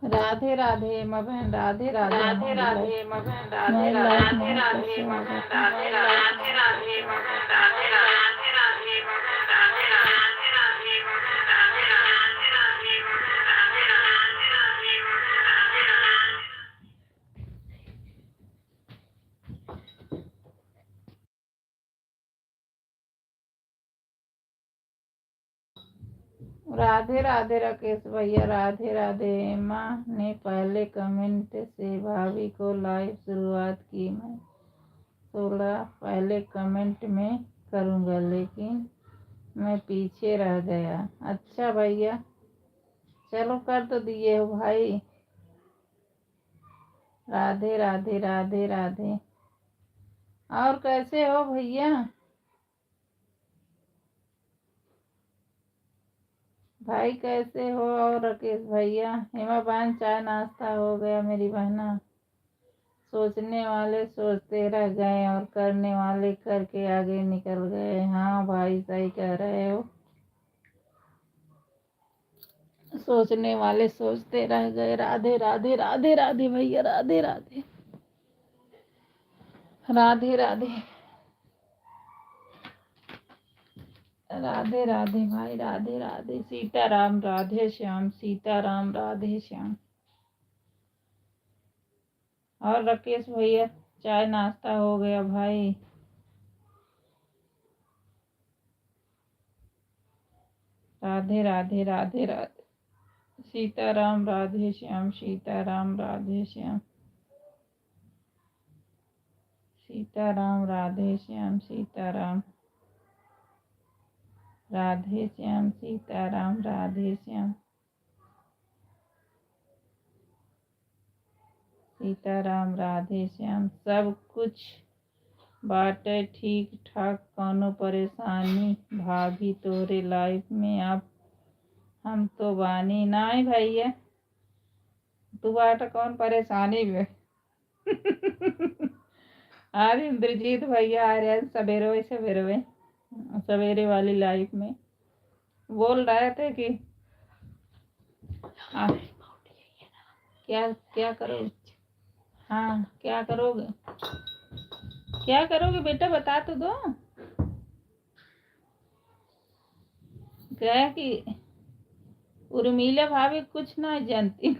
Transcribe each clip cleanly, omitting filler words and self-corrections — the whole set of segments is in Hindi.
राधे राधे माँ बहन, राधे राधे राधे राधे माँ बहन, राधे हमारी लाइफ में राधे आपका राधे माँ बहन, स्वागत है। राधे राधे राधे माँ बहन, राधे राधे राधे माँ बहन, राधे राधे राधे माँ बहन, राधे राधे राधे माँ बहन, राधे राधे राधे माँ बहन, राधे राधे। राधे राधे राकेश भैया, राधे राधे। माँ ने पहले कमेंट से भाभी को लाइव शुरुआत की। मैं 16 पहले कमेंट में करूँगा, लेकिन मैं पीछे रह गया। अच्छा भैया, चलो कर तो दिए हो भाई। राधे राधे राधे राधे। और कैसे हो भैया? भाई कैसे हो? और राकेश भैया, हेमा बहन, चाय नाश्ता हो गया? मेरी बहना, सोचने वाले सोचते रह गए और करने वाले करके आगे निकल गए। हाँ भाई, सही कह रहे हो। सोचने वाले सोचते रह गए। राधे राधे राधे राधे भैया, राधे राधे राधे राधे राधे राधे भाई, राधे राधे। सीताराम राधे श्याम, सीताराम राधे श्याम। और राकेश भैया, चाय नाश्ता हो गया भाई? राधे राधे राधे राधे। सीताराम राधे श्याम, सीताराम राधे श्याम, सीताराम राधे श्याम, सीताराम राधे श्याम, सीताराम राधे श्याम, सीताराम राधे श्याम। सब कुछ बाटे ठीक ठाक, कौनो परेशानी भाभी तोरे लाइफ में? आप हम तो बानी नाई भैया, तू बाटा कौन परेशानी में? आज इंद्रजीत भैया आ रहे हैं सवेरे सवेरे, सवेरे वाली लाइफ में बोल रहे थे कि क्या क्या करोगे? हाँ, क्या करोगे? क्या करोगे बेटा, बता तो दो। क्या कि उर्मिला भाभी कुछ ना जानती।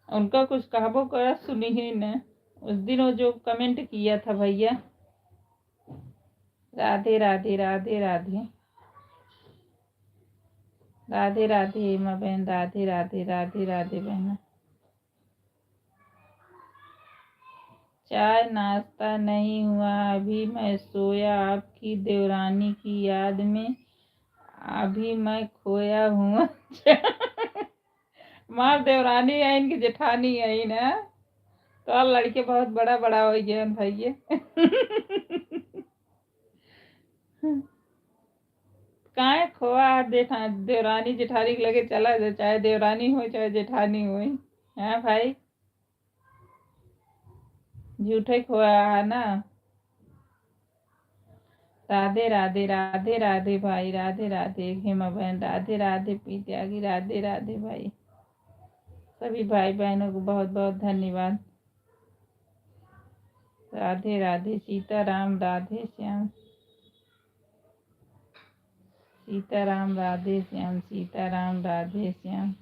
उनका कुछ कहाबो करा सुनी ही न। उस दिन वो जो कमेंट किया था भैया। राधे राधे राधे राधे राधे राधे माँ बहन, राधे राधे राधे राधे बहन। चाय नाश्ता नहीं हुआ अभी, मैं सोया आपकी देवरानी की याद में, अभी मैं खोया हूँ। माँ देवरानी है, इनकी जेठानी है ना, तो लड़के बहुत बड़ा बड़ा हो गया भैया। कहाँ खोआ देखा, देवरानी जेठानी के लगे चला जाए, चाहे देवरानी हो चाहे जेठानी हो। है भाई, झूठे खोया है ना। राधे राधे राधे राधे भाई, राधे राधे हेमा बहन, राधे राधे पी त्यागी, राधे राधे भाई। सभी भाई बहनों को बहुत बहुत धन्यवाद। राधे राधे। सीताराम राधे श्याम, सीताराम राधे श्याम, सीताराम राधे श्याम।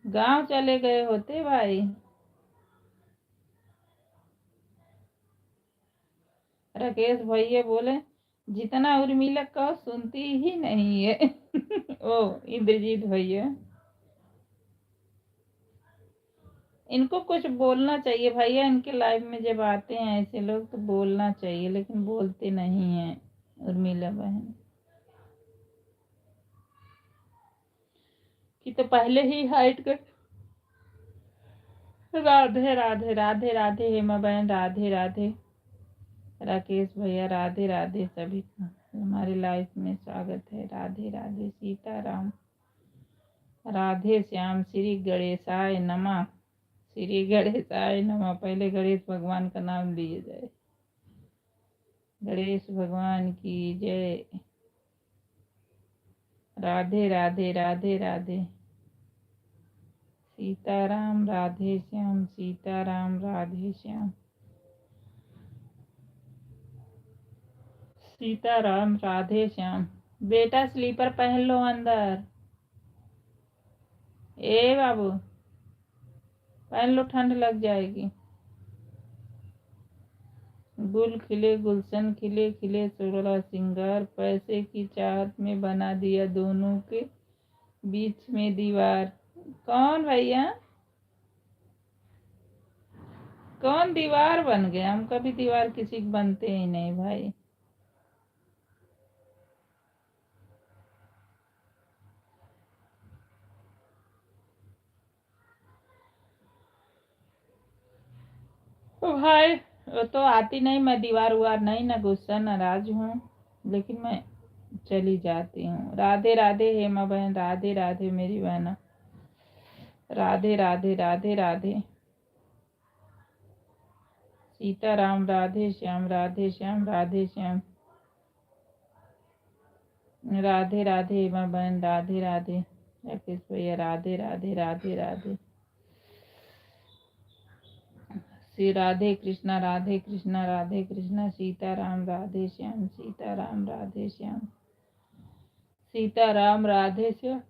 गांव चले गए होते भाई? राकेश भैया बोले जितना उर्मिला कहो सुनती ही नहीं है। ओ इंद्रजीत भैया, इनको कुछ बोलना चाहिए भैया। इनके लाइफ में जब आते हैं ऐसे लोग तो बोलना चाहिए, लेकिन बोलते नहीं हैं उर्मिला बहन की तो पहले ही हाइट कर। राधे राधे राधे राधे हेमा बहन, राधे राधे राकेश भैया, राधे राधे। सभी का हमारी लाइफ में स्वागत है। राधे राधे। सीताराम राधे श्याम, श्री गणेशाय नमः, श्री गणेशाय नमः। पहले गणेश भगवान का नाम लिए जाए। गणेश भगवान की जय। राधे राधे राधे राधे। सीताराम राधे श्याम, सीताराम राधे श्याम, सीताराम राधे श्याम। बेटा स्लीपर पहन लो अंदर। ए बाबू पहन लो, ठंड लग जाएगी। गुल खिले गुलशन खिले खिले 16 सिंगार, पैसे की चाहत में बना दिया दोनों के बीच में दीवार। कौन भैया, कौन दीवार बन गया? हम कभी दीवार किसी के बनते ही नहीं भाई। भाई वो तो आती नहीं, मैं दीवार उवार नहीं, ना गुस्सा नाराज हूँ, लेकिन मैं चली जाती हूँ। राधे राधे हेमा बहन, राधे राधे मेरी बहना, राधे राधे राधे राधे। सीताराम राधे श्याम, राधे श्याम राधे श्याम। राधे राधे हेमा बहन, राधे राधे राकेश भैया, राधे राधे राधे राधे। श्री राधे कृष्णा राधे कृष्णा राधे कृष्णा। सीताराम राधे श्याम, सीताराम राधे श्याम, सीताराम राधे श्याम।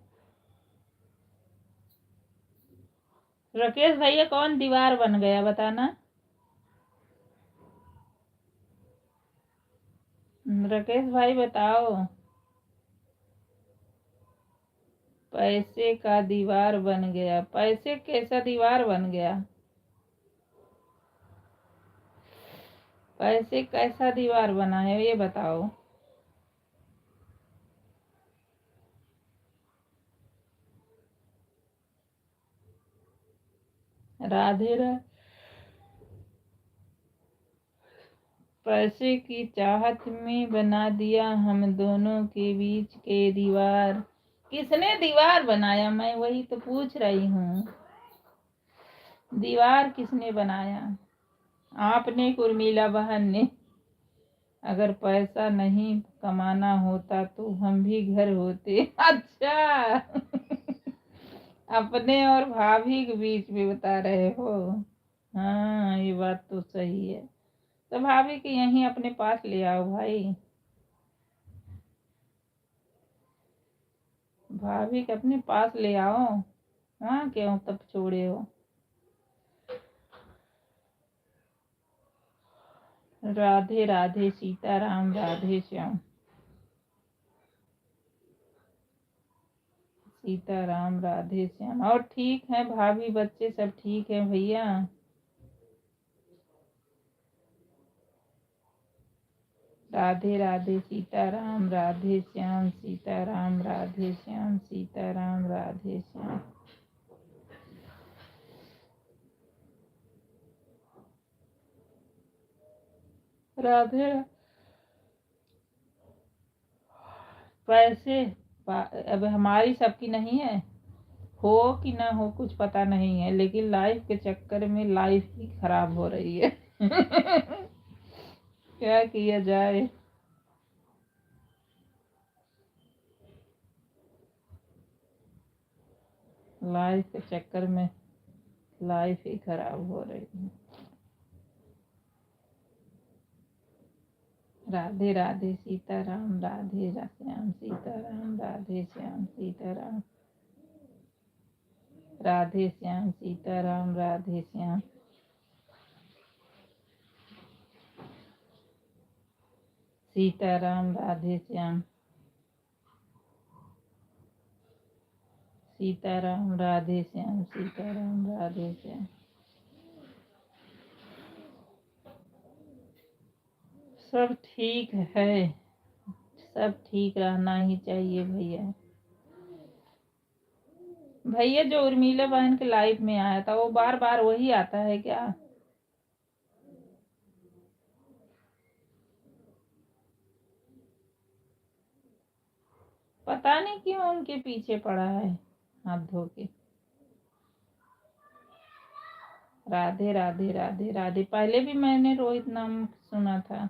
राकेश भैया कौन दीवार बन गया बताना। राकेश भाई बताओ। पैसे का दीवार बन गया। पैसे कैसा दीवार बन गया? पैसे कैसा दीवार बना है ये बताओ। राधे राधे। पैसे की चाहत में बना दिया हम दोनों के बीच के दीवार। किसने दीवार बनाया? मैं वही तो पूछ रही हूँ, दीवार किसने बनाया? आपने, उर्मिला बहन ने। अगर पैसा नहीं कमाना होता तो हम भी घर होते। अच्छा अपने और भाभी के बीच में बता रहे हो? हाँ ये बात तो सही है। तो भाभी के यहीं अपने पास ले आओ भाई। भाभी के अपने पास ले आओ। हाँ क्यों तब छोड़े हो? राधे राधे सीताराम राधे श्याम, सीताराम राधे श्याम। और ठीक है भाभी, बच्चे सब ठीक है भैया? राधे राधे सीताराम राधे श्याम, सीताराम राधे श्याम, सीताराम राधे श्याम। राधे। पैसे अब हमारी सबकी नहीं है, हो कि ना हो कुछ पता नहीं है, लेकिन लाइफ के चक्कर में लाइफ ही खराब हो रही है। क्या किया जाए? लाइफ के चक्कर में लाइफ ही खराब हो रही है। राधे राधे सीताराम राधे श्याम, सीताराम राधे श्याम, सीताराम राधे श्याम, सीताराम राधे श्याम, सीताराम राधे श्याम, सीताराम राधे श्याम, सीताराम राधे श्याम। सब ठीक है, सब ठीक रहना ही चाहिए भैया। भैया जो उर्मिला बहन के लाइफ में आया था वो बार बार वही आता है क्या? पता नहीं क्यों उनके पीछे पड़ा है हाथ धो के। राधे राधे राधे राधे। पहले भी मैंने रोहित नाम सुना था।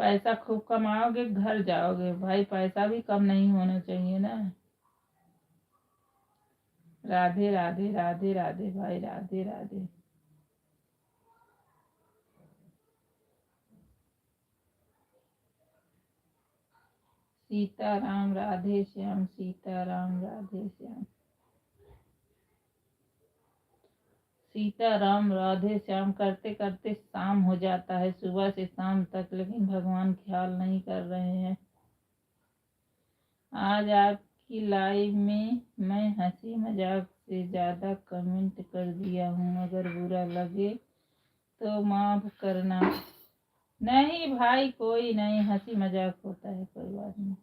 पैसा खूब कमाओगे घर जाओगे भाई, पैसा भी कम नहीं होना चाहिए ना। राधे राधे राधे राधे भाई, राधे राधे। सीताराम राधे श्याम, सीताराम राधे श्याम, सीताराम राधे श्याम करते करते शाम हो जाता है, सुबह से शाम तक, लेकिन भगवान ख्याल नहीं कर रहे हैं। आज आपकी लाइव में मैं हंसी मजाक से ज़्यादा कमेंट कर दिया हूँ, अगर बुरा लगे तो माफ करना। नहीं भाई कोई नहीं, हंसी मजाक होता है, कोई बात नहीं।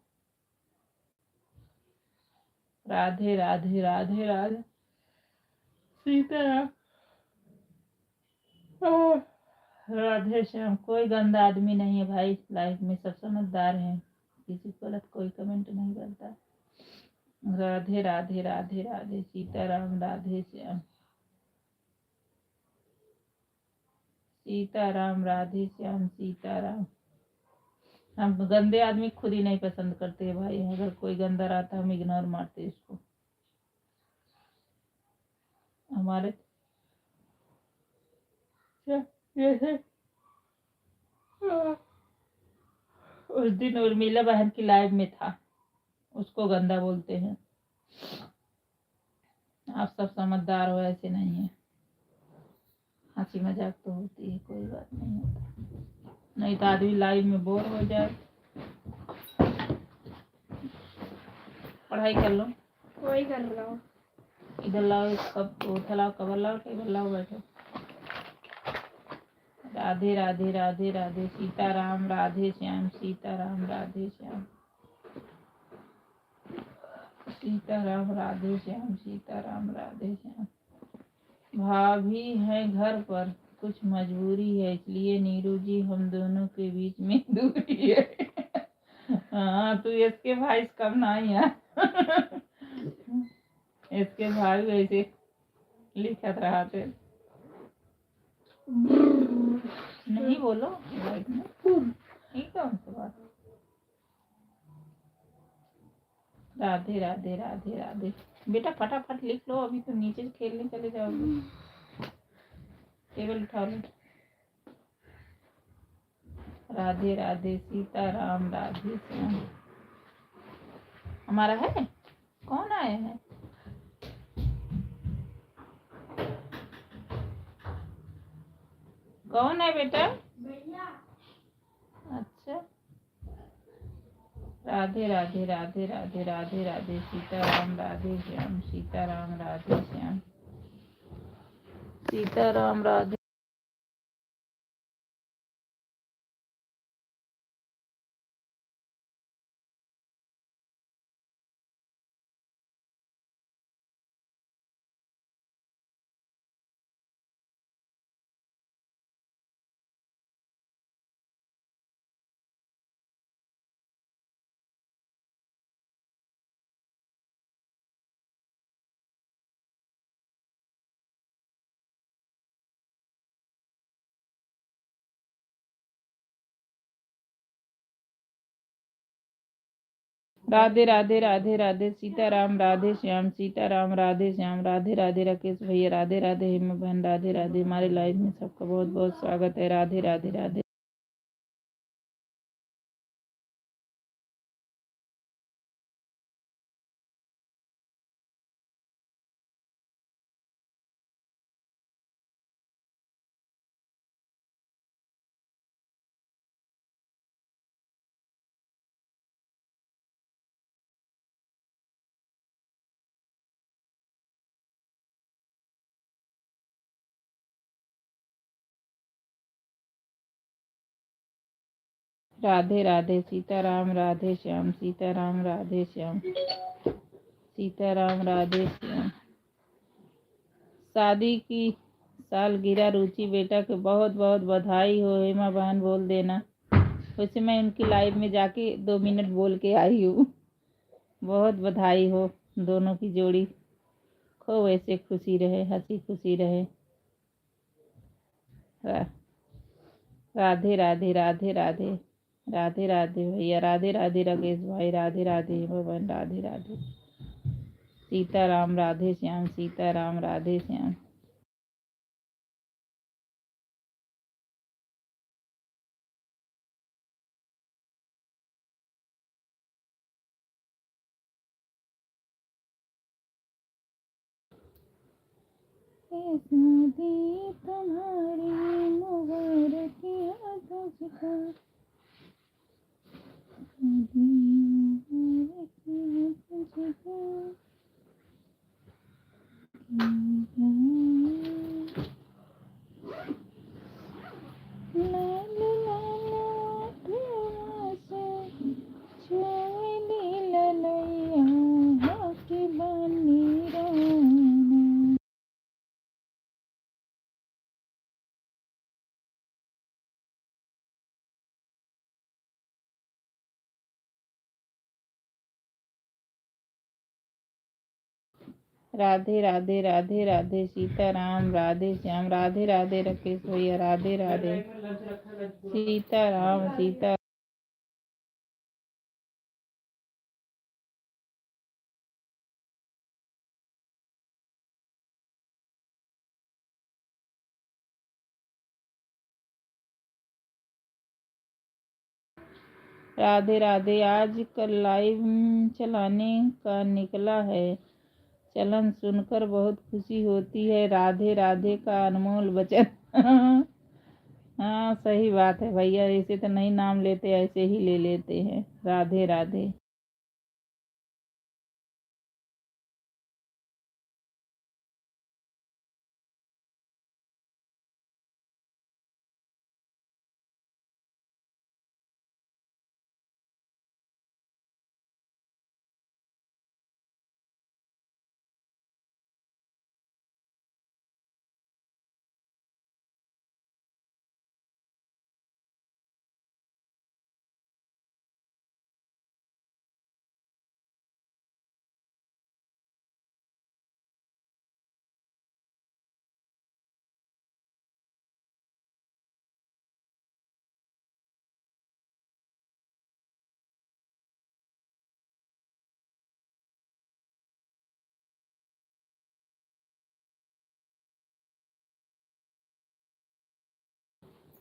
राधे राधे राधे राधे सीताराम राधे श्याम। कोई गंदा आदमी नहीं है भाई, लाइफ में सब समझदार हैं, किसी को गलत कोई कमेंट नहीं करता। राधे राधे राधे राधे सीताराम राधे श्याम, सीताराम राधे श्याम, सीताराम। हम गंदे आदमी खुद ही नहीं पसंद करते भाई, अगर कोई गंदा रहता हम इग्नोर मारते इसको। हमारे जैसे उस दिन उर्मिला बहन की लाइव में था, उसको गंदा बोलते हैं। आप सब समझदार हो, ऐसे नहीं है, हंसी मजाक तो होती है, कोई बात नहीं होता, नहीं तो आदमी लाइव में बोर हो जाए। पढ़ाई कर लो, वही कर रहा हूँ। इधर लाओ, कब उठा लाओ, कवर लाओ, टेबल लाओ, बैठो। राधे राधे राधे राधे सीताराम राधे श्याम, सीताराम राधे श्याम, सीताराम राधे श्याम, सीताराम राधे श्याम। भाभी है घर पर, कुछ मजबूरी है, इसलिए नीरू जी हम दोनों के बीच में दूरी है। हाँ तू इसके भाई से कम नहीं है। इसके भाई वैसे लिखत रहा थे। नहीं बोलो ठीक है उनसे बात। राधे राधे राधे राधे। बेटा फटाफट लिख लो, अभी तो नीचे खेलने चले जाओगे। टेबल उठा लो। राधे राधे सीताराम राधे श्याम। हमारा है, कौन आया है? कौन है बेटा? अच्छा, राधे राधे राधे राधे राधे राधे सीताराम राधे श्याम, सीताराम राधे श्याम, सीताराम राधे। राधे राधे राधे राधे सीताराम राधे श्याम, सीताराम राधे श्याम। राधे राधे राकेश भैया, राधे राधे हेमा बहन, राधे राधे। हमारे लाइव में सबका बहुत बहुत स्वागत है। राधे राधे राधे। राधे राधे सीताराम राधे श्याम, सीताराम राधे श्याम, सीताराम राधे श्याम। शादी की सालगिरह रुचि बेटा के बहुत बहुत बधाई हो। हेमा बहन बोल देना, वैसे मैं उनकी लाइव में जाके 2 मिनट बोल के आई हूँ। बहुत बधाई हो, दोनों की जोड़ी खूब ऐसे खुशी रहे, हंसी खुशी रहे। राधे राधे राधे राधे राधे राधे भैया, राधे राधे राकेश भाई, राधे राधे भवन, राधे राधे सीताराम, राधे श्याम, सीताराम, राधे श्याम। शादी तुम्हारी मुबारक तुझको, लाल लाल प्रेम से छुएली ललैया की बनी राना। राधे राधे राधे राधे सीताराम, राधे श्याम, राधे राधे राकेश भैया, राधे राधे सीताराम, सीता राधे राधे। आज कल लाइव चलाने का निकला है चलन, सुनकर बहुत खुशी होती है। राधे राधे का अनमोल वचन। हाँ सही बात है भैया, ऐसे तो नहीं नाम लेते, ऐसे ही ले लेते हैं। राधे राधे।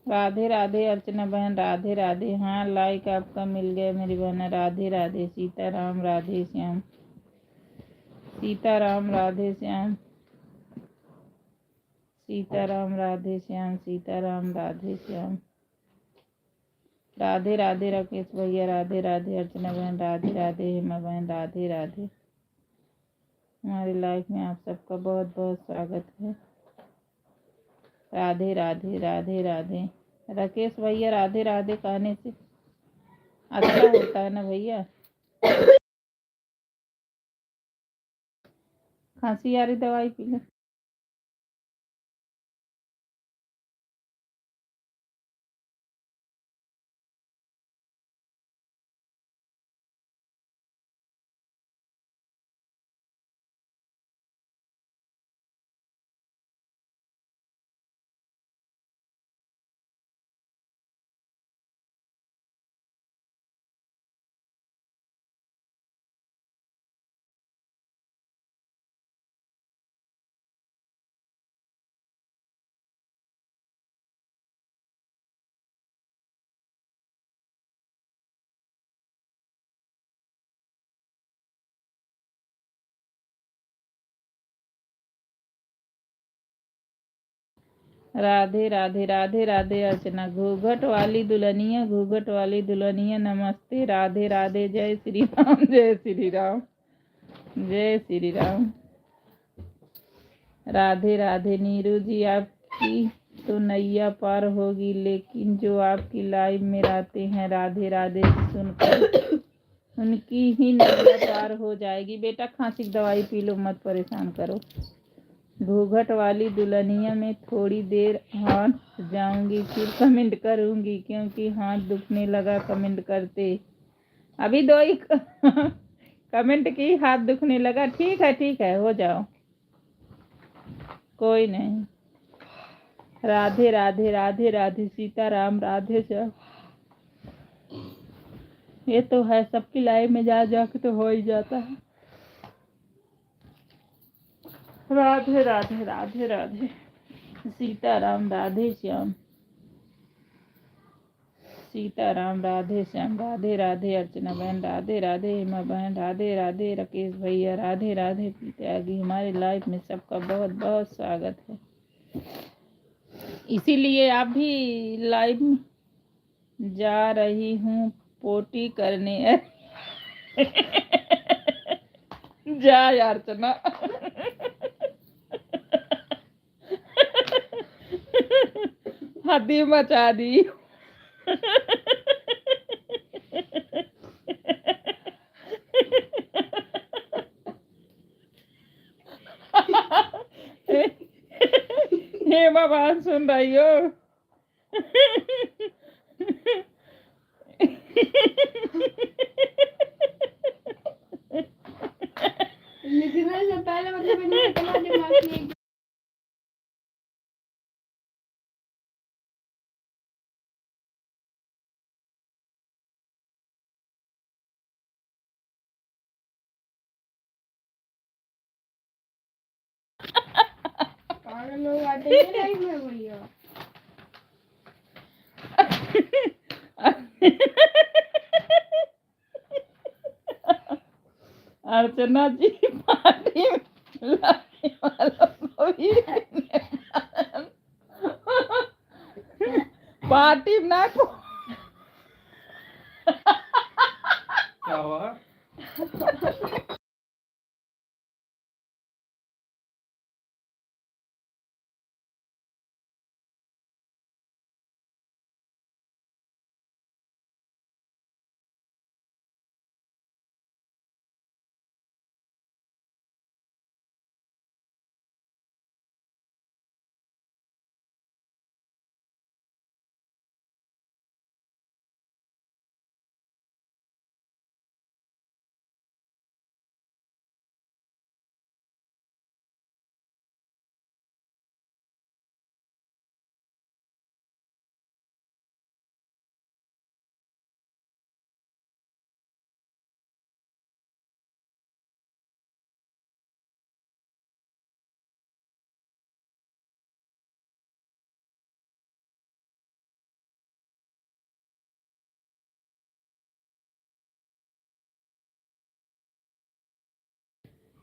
राधे राधे अर्चना बहन, राधे राधे। हाँ लाइक आपका मिल गया मेरी बहन, राधे राधे सीताराम, राधे श्याम, सीताराम, राधे श्याम, सीताराम, राधे श्याम, सीताराम, राधे श्याम। राधे राधे राकेश भैया, राधे राधे अर्चना बहन, राधे राधे हेमा बहन, राधे राधे। हमारी लाइफ में आप सबका बहुत बहुत स्वागत है। राधे राधे राधे राधे। राकेश भैया राधे राधे कहने से अच्छा होता है ना भैया। खांसी आ रही, दवाई पी लो। राधे राधे राधे राधे अर्चना। घूंघट वाली दुल्हनिया, घूंघट वाली दुल्हनिया नमस्ते। राधे राधे। जय श्री राम, जय श्री राम, जय श्री राम। राधे राधे नीरू जी, आपकी तो नैया पार होगी, लेकिन जो आपकी लाइव में आते हैं राधे राधे सुनकर उनकी ही नैया पार हो जाएगी। बेटा खांसी की दवाई पी लो, मत परेशान करो। घूंघट वाली दुल्हनिया में थोड़ी देर हाथ जाऊंगी, फिर कमेंट करूंगी, क्योंकि हाथ दुखने लगा कमेंट करते। अभी 2 ही कमेंट की, हाथ दुखने लगा। ठीक है हो जाओ, कोई नहीं। राधे राधे राधे राधे सीताराम, राधे श्याम। ये तो है, सबकी लाइफ में जा जाके तो हो ही जाता है। राधे राधे राधे राधे, सीताराम राधे श्याम, सीताराम राधे श्याम, राधे राधे अर्चना बहन, राधे राधे हेमा बहन, राधे राधे राकेश भैया, राधे राधे त्यागी। हमारी लाइफ में सबका बहुत बहुत स्वागत है। इसीलिए आप भी लाइव में जा रही हूँ पोटी करने। जा यार चना। हदी मचा दी। हेमा बात सुन रही हो? लिखने से पहले मतलब इन्होंने इतना दिमाग नहीं। पागल लोग आते हैं लाइफ में भैया। अर्चना जी पार्टी में लाने वालों को भी पार्टी में ना क्या हुआ?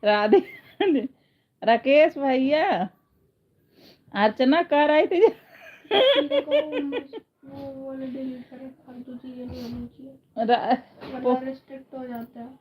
राधे। राकेश भैया, अर्चना कह रही थी देखो वो वाले डिलीट करें, फालतू चीजें नहीं होनी चाहिए वरना रिस्ट्रिक्ट हो जाता है।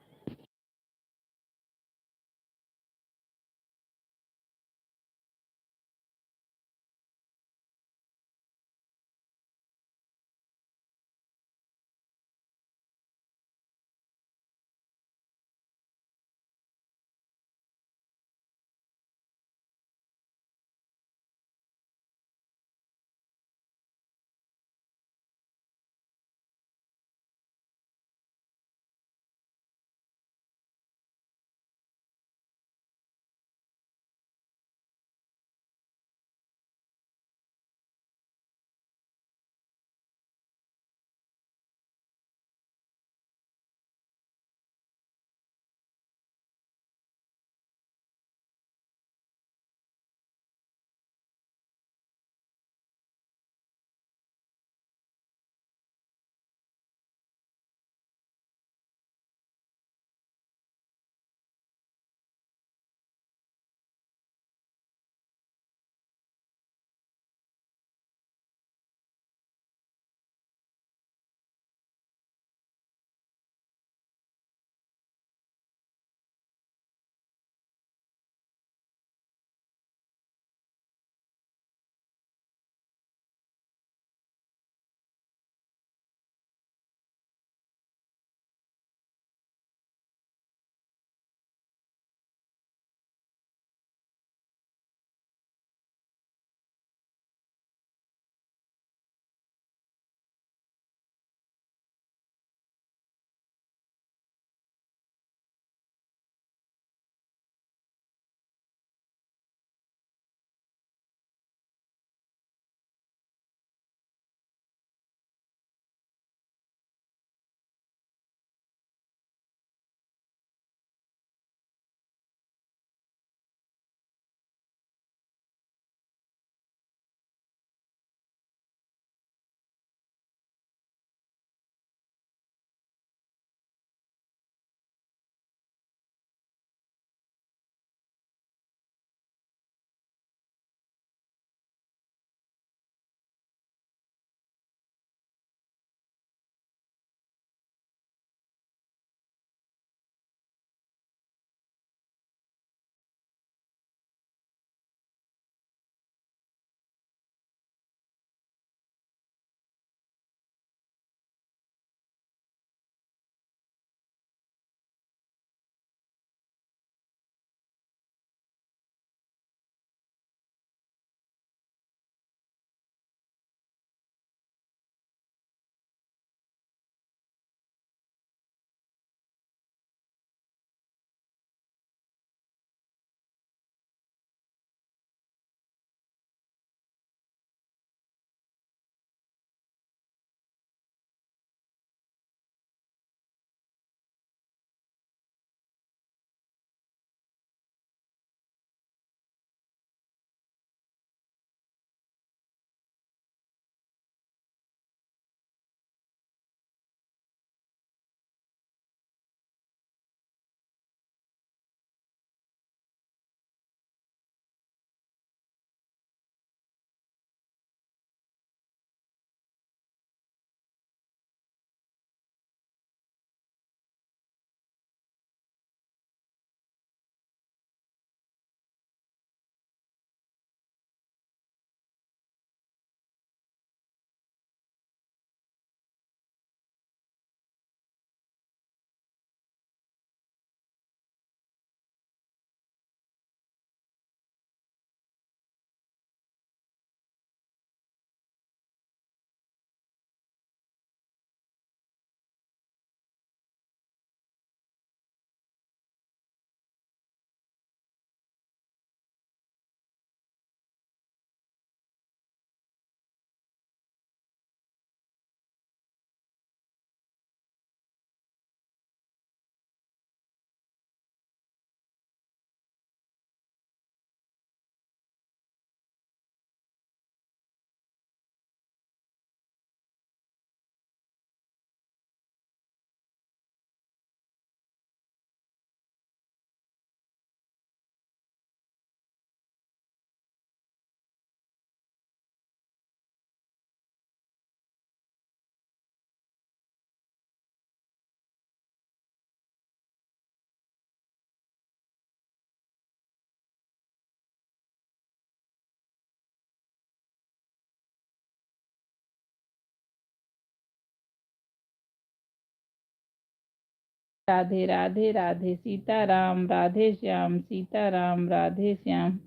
राधे राधे राधे सीताराम राधे श्याम सीताराम राधे श्याम।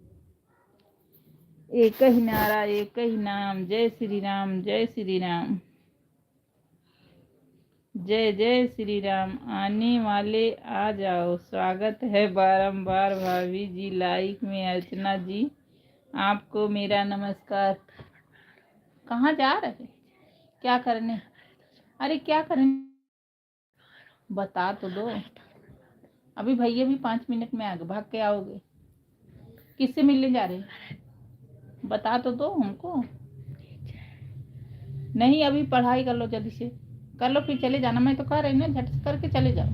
एक ही नारा एक ही नाम, जय श्री राम जय श्री राम। जय जय श्री राम। आने वाले आ जाओ, स्वागत है बारंबार भाभी जी लाइक में। अर्चना जी आपको मेरा नमस्कार। कहाँ जा रहे, क्या करने? अरे क्या करने बता तो दो। अभी भैया भी 5 मिनट में आ गए, भाग के आओगे? किससे मिलने जा रहे, बता तो दो हमको। नहीं अभी पढ़ाई कर लो, जल्दी से कर लो फिर चले जाना। मैं तो कह रही ना, झट से करके चले जाओ।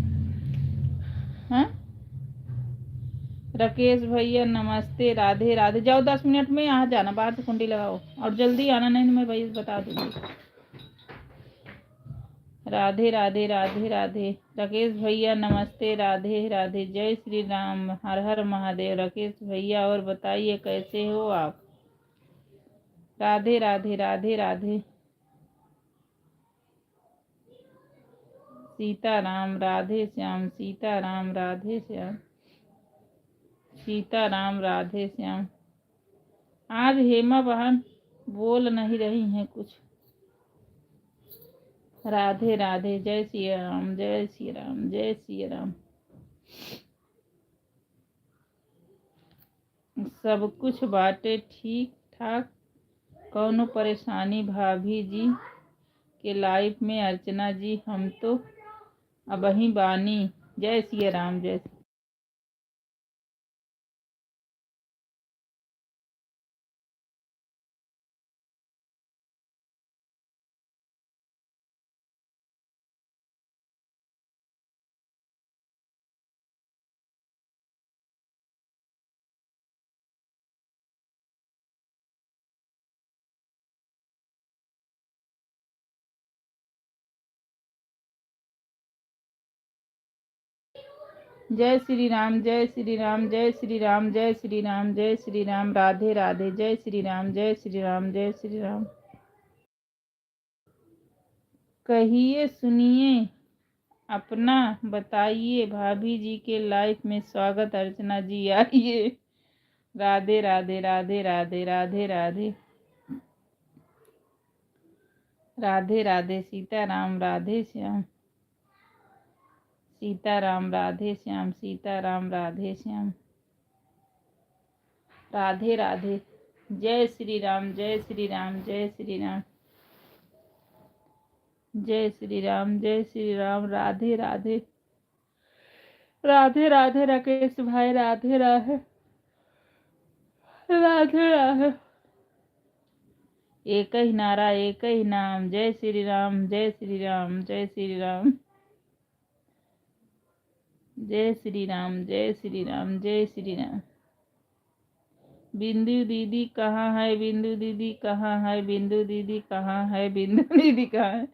हाँ राकेश भैया नमस्ते राधे राधे। जाओ 10 मिनट में यहाँ जाना, बाहर से कुंडी लगाओ और जल्दी आना, नहीं तो मैं भैया बता दूंगी। राधे राधे राधे राधे। राकेश भैया नमस्ते राधे राधे। जय श्री राम हर हर महादेव। राकेश भैया और बताइए कैसे हो आप? राधे राधे राधे राधे। सीताराम राधे श्याम सीताराम राधे श्याम सीताराम राधे श्याम। आज हेमा बहन बोल नहीं रही हैं कुछ। राधे राधे। जय श्री राम जय श्री राम जय श्री राम। सब कुछ बाटे ठीक ठाक, कौनो परेशानी भाभी जी के लाइफ में? अर्चना जी हम तो अबही बानी। जय श्री राम जय श्री। जय श्री राम जय श्री राम जय श्री राम जय श्री राम जय श्री राम। राधे राधे। जय श्री राम जय श्री राम जय श्री राम। कहिए सुनिए अपना बताइए, भाभी जी के लाइफ में स्वागत। अर्चना जी आइए। राधे राधे राधे राधे राधे राधे राधे राधे। सीताराम राधे श्याम सीताराम राधे श्याम सीताराम राधे श्याम। राधे राधे। जय श्री राम जय श्री राम जय श्री राम जय श्री राम जय श्री राम। राधे राधे राधे राधे। राकेश भाई राधे राधे राधे राधे। एक ही नारा एक ही नाम, जय श्री राम जय श्री राम जय श्री राम जय श्री राम जय श्री राम जय श्री राम। बिंदु दीदी कहाँ है? बिंदु दीदी कहाँ है? बिंदु दीदी कहाँ है? बिंदु दीदी कहाँ है?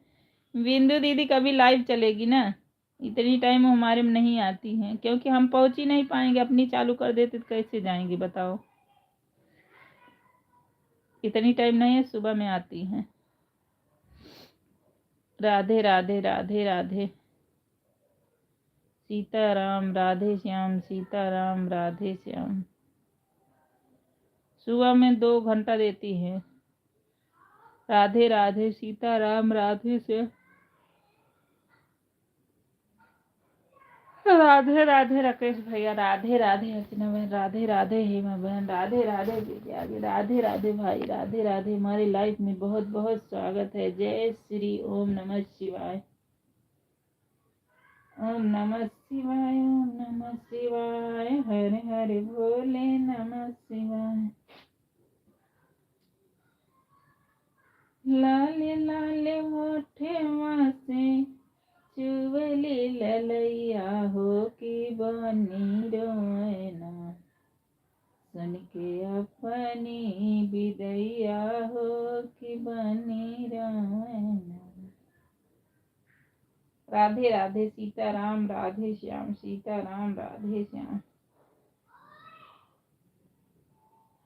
बिंदु दीदी कभी लाइव चलेगी ना, इतनी टाइम हमारे में नहीं आती हैं क्योंकि हम पहुंच ही नहीं पाएंगे। अपनी चालू कर देते तो कैसे जाएंगे बताओ? इतनी टाइम नहीं है, सुबह में आती हैं। राधे राधे राधे राधे। सीताराम राधे श्याम सीताराम राधे श्याम। सुबह में 2 घंटा देती है। राधे राधे सीताराम राधे श्याम। राधे राधे राकेश भैया राधे राधे। अर्चना बहन राधे राधे। हेमा बहन राधे राधे। आगे राधे राधे भाई राधे राधे। हमारी लाइफ में बहुत बहुत स्वागत है। जय श्री ओम नमः शिवाय ओम नमः शिवाय ओम नमः शिवाय। हरे हरे बोले नमः शिवाय। लाले लाले मोठे मासे चुवली ललैया हो की बनी रोना, सुन के अपनी विदैया हो की बनी रोना। राधे राधे सीताराम राधे श्याम सीताराम राधे श्याम।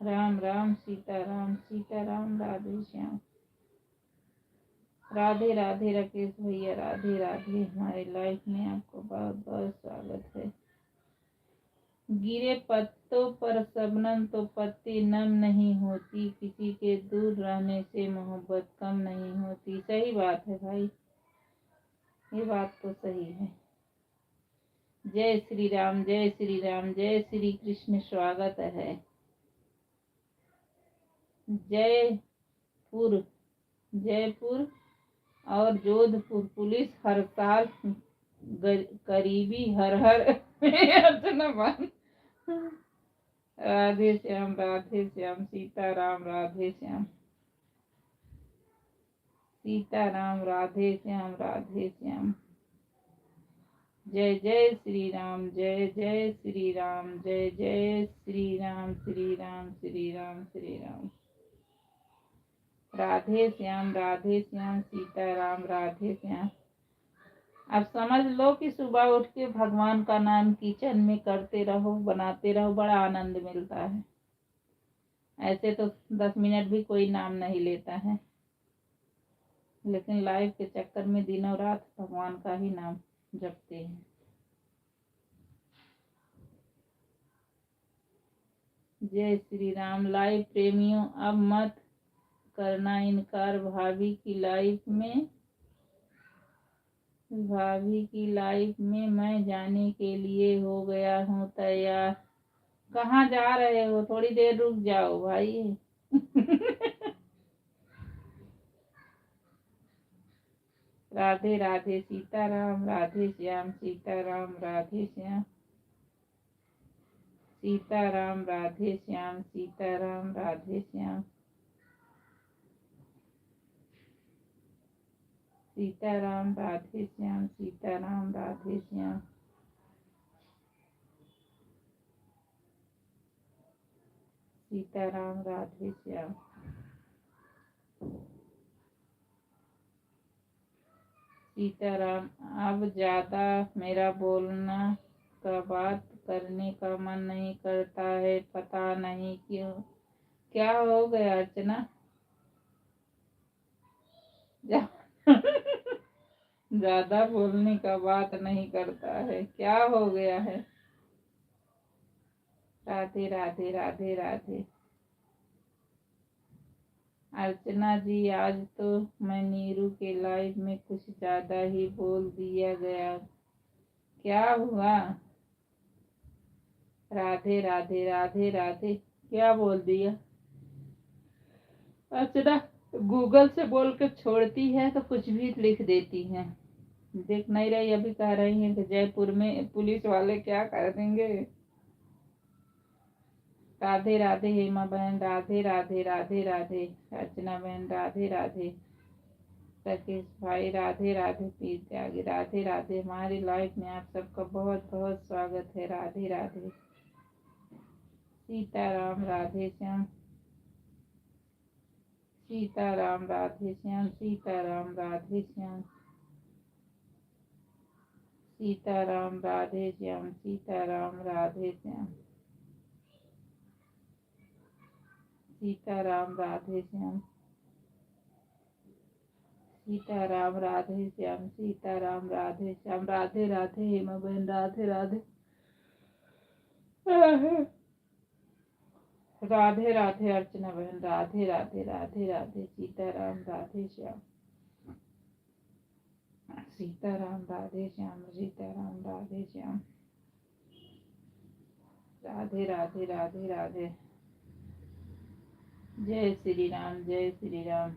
राम राम सीताराम सीताराम राधे श्याम। राधे राधे राकेश भैया, राधे राधे। हमारे लाइफ में आपको बहुत बहुत स्वागत है। गिरे पत्तों पर शबनम तो पत्ती नम नहीं होती, किसी के दूर रहने से मोहब्बत कम नहीं होती। सही बात है भाई, ये बात तो सही है। जय श्री राम, जय श्री राम, जय श्री कृष्ण। स्वागत है। जयपुर और जोधपुर पुलिस हड़ताल करीबी, हर हर अर्चना बन। राधे श्याम, राधे श्याम, सीताराम, राधे श्याम, सीताराम, राधे श्याम, राधे श्याम। जय जय श्री राम, जय जय श्री राम, जय जय श्री राम, श्री राम, श्री राम, श्री राम। राधे श्याम, राधे श्याम, सीताराम, राधे श्याम। अब समझ लो कि सुबह उठ के भगवान का नाम किचन में करते रहो, बनाते रहो, बड़ा आनंद मिलता है। ऐसे तो 10 मिनट भी कोई नाम नहीं लेता है, लेकिन लाइफ के चक्कर में दिनों रात भगवान का ही नाम जपते हैं। जय श्री राम। लाइव प्रेमियों, अब मत करना इनकार। भाभी की लाइफ में मैं जाने के लिए हो गया हूँ तैयार। कहाँ जा रहे हो? थोड़ी देर रुक जाओ भाई। राधे राधे, सीताराम, राधे श्याम, सीताराम, राधे श्याम, सीताराम, राधे श्याम, सीताराम, राधे श्याम, सीताराम, राधे श्याम, सीताराम, राधे श्याम, सीताराम, राधे श्याम। सीताराम। अब ज्यादा मेरा बोलना का बात करने का मन नहीं करता है, पता नहीं क्यों। क्या हो गया अर्चना? ज्यादा बोलने का बात नहीं करता है, क्या हो गया है? राधे राधे, राधे राधे। अर्चना जी, आज तो मैं नीरू के लाइव में कुछ ज्यादा ही बोल दिया गया, क्या हुआ? राधे राधे, राधे राधे। क्या बोल दिया? अर्चना गूगल से बोल के छोड़ती है तो कुछ भी लिख देती है। देख नहीं रही, अभी कह रही है कि जयपुर में पुलिस वाले क्या कर देंगे। राधे राधे हेमा बहन, राधे राधे, राधे राधे अर्चना बहन, राधे राधे राकेश भाई, राधे राधे पीर त्यागी, राधे राधे। हमारी लाइफ में आप सबका बहुत बहुत स्वागत है। राधे राधे। सीताराम, राधे श्याम, सीताराम, राधे श्याम, सीताराम, राधे श्याम, सीताराम, राधे श्याम, सीताराम, राधे श्याम, सीताराम, राधे श्याम, सीताराम, राधे श्याम, सीताराम, राधे श्याम। राधे राधे हेमा बहन, राधे राधे, राधे राधे अर्चना बहन, राधे राधे, राधे राधे। सीताराम, राधे श्याम, सीताराम, राधे श्याम, सीताराम, राधे श्याम, राधे राधे, राधे राधे। जय श्री राम, जय श्री राम।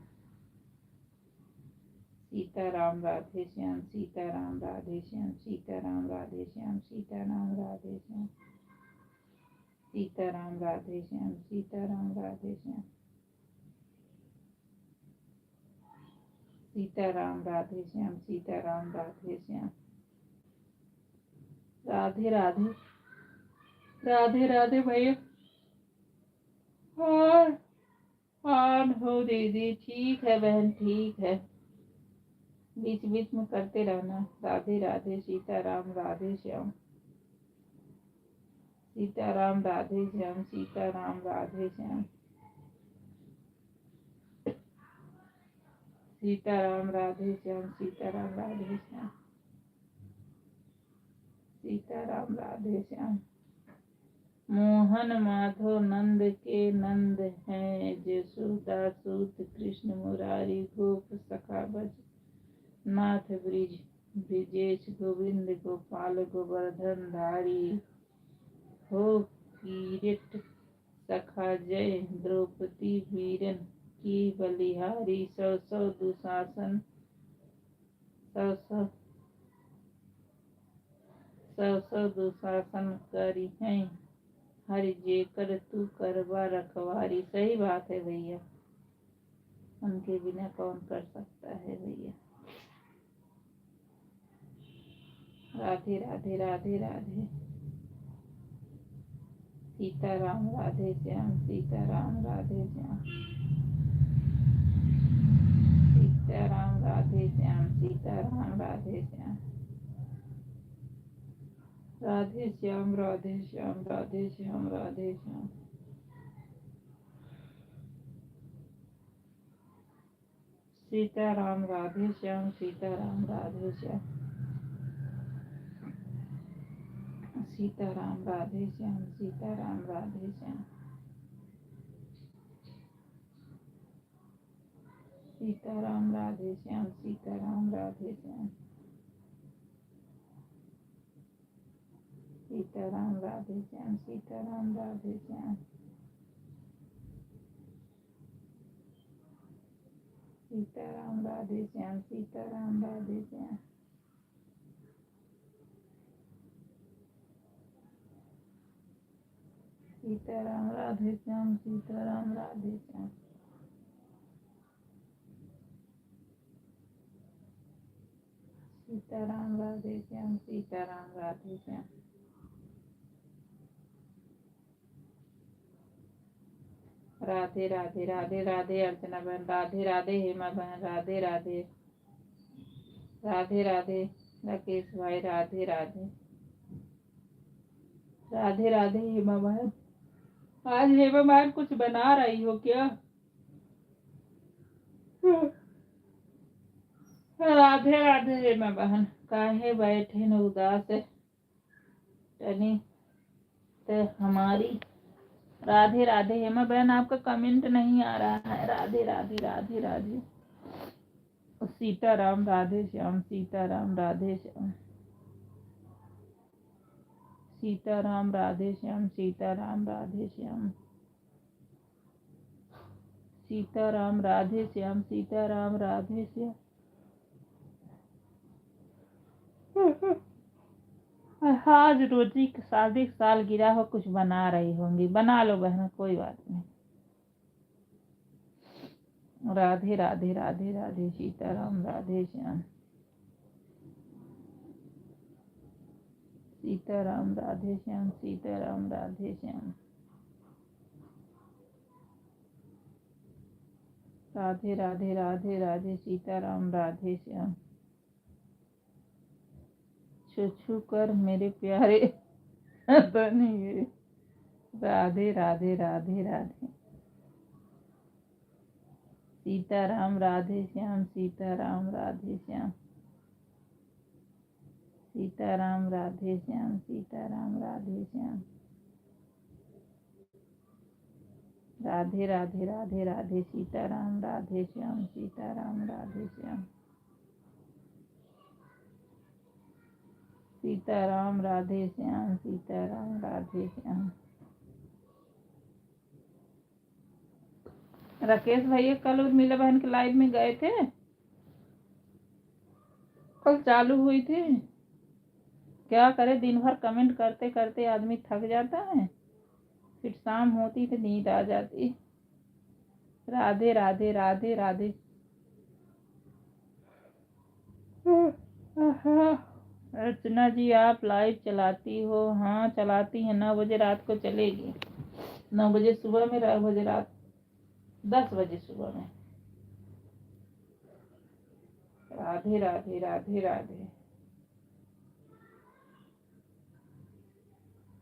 सीताराम, राधे श्याम, सीताराम, राधे श्याम, सीताराम, राधे श्याम, सीताराम, राधे श्याम, सीताराम, राधे श्याम, सीताराम, राधे श्याम, सीताराम, राधे श्याम, सीताराम, राधे श्याम। राधे राधे, राधे राधे भैया। हाँ हो दीदी, ठीक है बहन, ठीक है, बीच बीच में करते रहना। राधे राधे, सीताराम, राधे श्याम, सीताराम, राधे श्याम, सीताराम, राधे श्याम, सीताराम राधे श्याम सीताराम राधे श्याम सीताराम राधे श्याम। मोहन माधव नंद के नंद हैं, जसोदा सूत कृष्ण मुरारी गोप सखा बज नाथ ब्रिज ब्रिजेश गोविंद गोपाल गोवर्धन धारी हो कीरट सखा जय द्रौपदी वीरन की बलिहारी। सौ सौ दुशासन सौ सौ सौ सौ दुशासन करी हैं, हरि जेकर तू करवा रखवारी। सही बात है भैया, उनके बिना कौन कर सकता है भैया। राधे राधे राधे राधे सीताराम राधे श्याम सीताराम राधे श्याम सीताराम राधे श्याम सीताराम राधे श्याम राधे श्याम राधे श्याम राधे श्याम राधे श्याम सीताराम राधे श्याम सीताराम राधे श्याम सीताराम राधे श्याम सीताराम राधे श्याम सीताराम राधे श्याम सीताराम राधे श्याम सीताराम राधे श्याम सीताराम राधे श्याम सीताराम राधे श्याम सीताराम राधे श्याम सीताराम राधे श्याम सीताराम राधे श्याम सीताराम राधे श्याम सीताराम राधे श्याम राधे राधे राधे राधे अर्चना बहन राधे राधे हेमा बहन राधे राधे राधे राधे राकेश भाई राधे राधे राधे राधे हेमा बहन। आज हेमा बहन कुछ बना रही हो क्या? राधे राधे हेमा बहन। काहे बैठे न उदास टनी तो हमारी। राधे राधे हेमा बहन, आपका कमेंट नहीं आ रहा है। राधे राधे राधे राधे सीताराम राधे श्याम सीताराम राधे श्याम सीताराम राधे श्याम सीताराम राधे श्याम सीताराम राधे श्याम सीताराम राधे श्याम। आज रोजी शादी साल गिरा हो, कुछ बना रही होंगी। बना लो बहन, कोई बात नहीं। राधे राधे राधे राधे सीताराम राधे श्याम सीताराम राधे श्याम सीताराम राधे श्याम राधे राधे राधे राधे सीताराम राधे श्याम। छू छू कर मेरे प्यारे बनिए। राधे राधे राधे राधे सीताराम राधे श्याम सीताराम राधे श्याम सीताराम राधे श्याम सीताराम राधे श्याम राधे राधे राधे राधे सीताराम राधे श्याम सीताराम राधे श्याम सीताराम राधे श्याम सीताराम राधे श्याम। राकेश भैया कल उर्मिला बहन के लाइव में गए थे, कल चालू हुई थी। क्या करे, दिन भर कमेंट करते करते आदमी थक जाता है, फिर शाम होती तो नींद आ जाती। राधे राधे राधे राधे अर्चना जी, आप लाइव चलाती हो? हाँ चलाती है। 9 बजे रात को चलेगी। 9 बजे सुबह में, 9 बजे रात, 10 बजे सुबह में। राधे राधे राधे राधे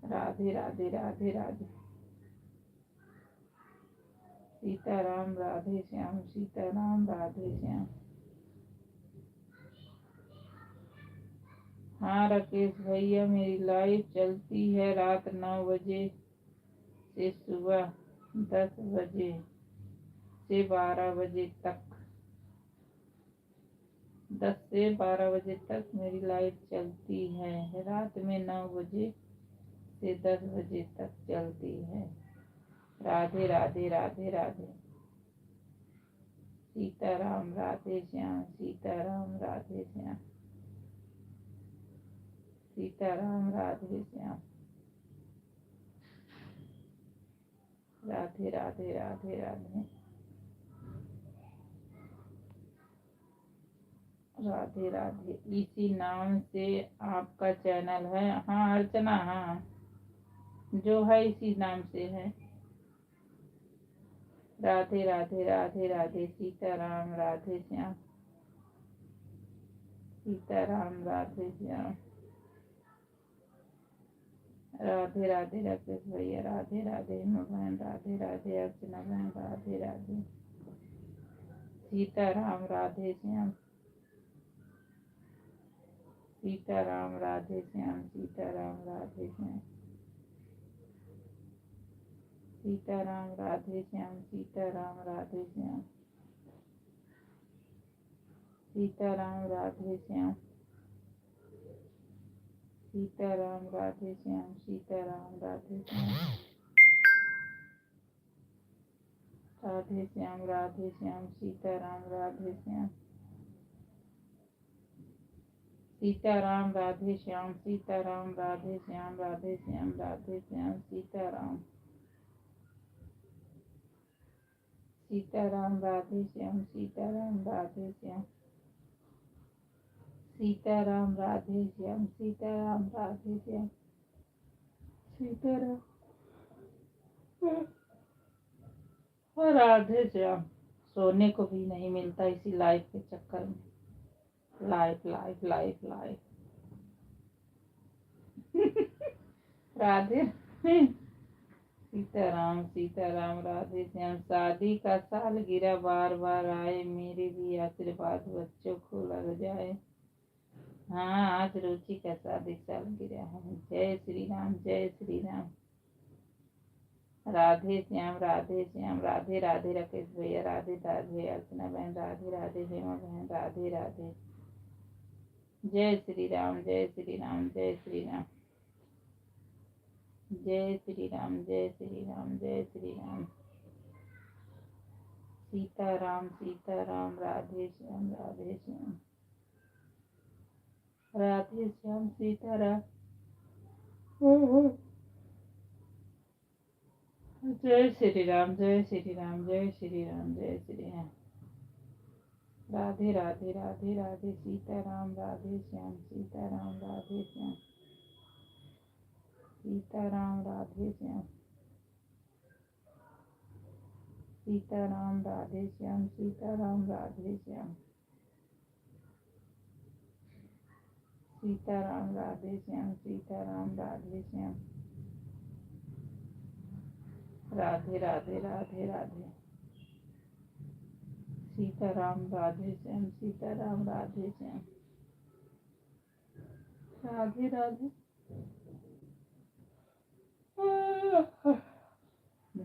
राधे राधे राधे राधे सीताराम राधे श्याम सीताराम राधे श्याम हाँ राकेश भैया, मेरी लाइव चलती है रात 9 बजे से सुबह 10 बजे से 12 बजे तक। 10 से 12 बजे तक मेरी लाइव चलती है। रात में 9 बजे से 10 बजे तक चलती है। राधे राधे राधे राधे। सीताराम राधे श्याम, सीताराम राधे श्याम, सीताराम राधे श्याम। राधे राधे राधे राधे। राधे राधे। इसी नाम से आपका चैनल है? हाँ अर्चना, हाँ जो है इसी नाम से है। राधे राधे राधे राधे। सीताराम राधे श्याम, सीताराम राधे श्याम। राधे राधे राकेश भैया, राधे राधे हेमा बहन, राधे राधे अर्चना बहन, राधे राधे। सीताराम राधे श्याम, सीताराम राधे श्याम, सीताराम राधे श्याम, सीताराम राधे श्याम, सीताराम राधे श्याम, सीताराम राधे श्याम, सीताराम राधे श्याम, सीताराम राधे श्याम। राधे श्याम राधे श्याम, सीताराम राधे श्याम, सीताराम राधे श्याम, सीताराम राधे श्याम, राधे श्याम राधे श्याम, सीताराम, सीताराम राधे श्याम, सीताराम राधे श्याम, सीताराम राधे श्याम, सीताराम राधे श्याम, सीताराम राधे श्याम। सोने को भी नहीं मिलता इसी लाइफ के चक्कर में। Life life life life. Radhe Sitaram, Sitaram Radhe Shyam. शादी का सालगिरह बार बार आए, मेरे भी आशीर्वाद बच्चों को लग जाए। हाँ आज रुचि का शादी सालगिरह है। जय श्री राम, जय श्री राम। राधे श्याम, राधे श्याम। राधे राधे राकेश भैया, राधे राधे अर्चना बहन, राधे राधे हेमा बहन, राधे राधे। जय श्री राम, जय श्री राम, जय श्री राम, जय श्री राम, जय श्री राम, जय श्री राम। सीताराम, सीताराम, राधे श्याम, राधे श्याम, राधे श्याम, सीताराम। जय श्री राम, जय श्री राम, जय श्री राम, जय श्री राम। राधे राधे राधे राधे। सीताराम राधे श्याम, सीताराम राधे श्याम, सीताराम राधे श्याम, सीताराम राधे श्याम, सीताराम राधे श्याम, सीताराम राधे श्याम, सीताराम राधे श्याम। राधे राधे राधे राधे। सीताराम राधे श्याम, सीताराम राधे श्याम, राधे राधे।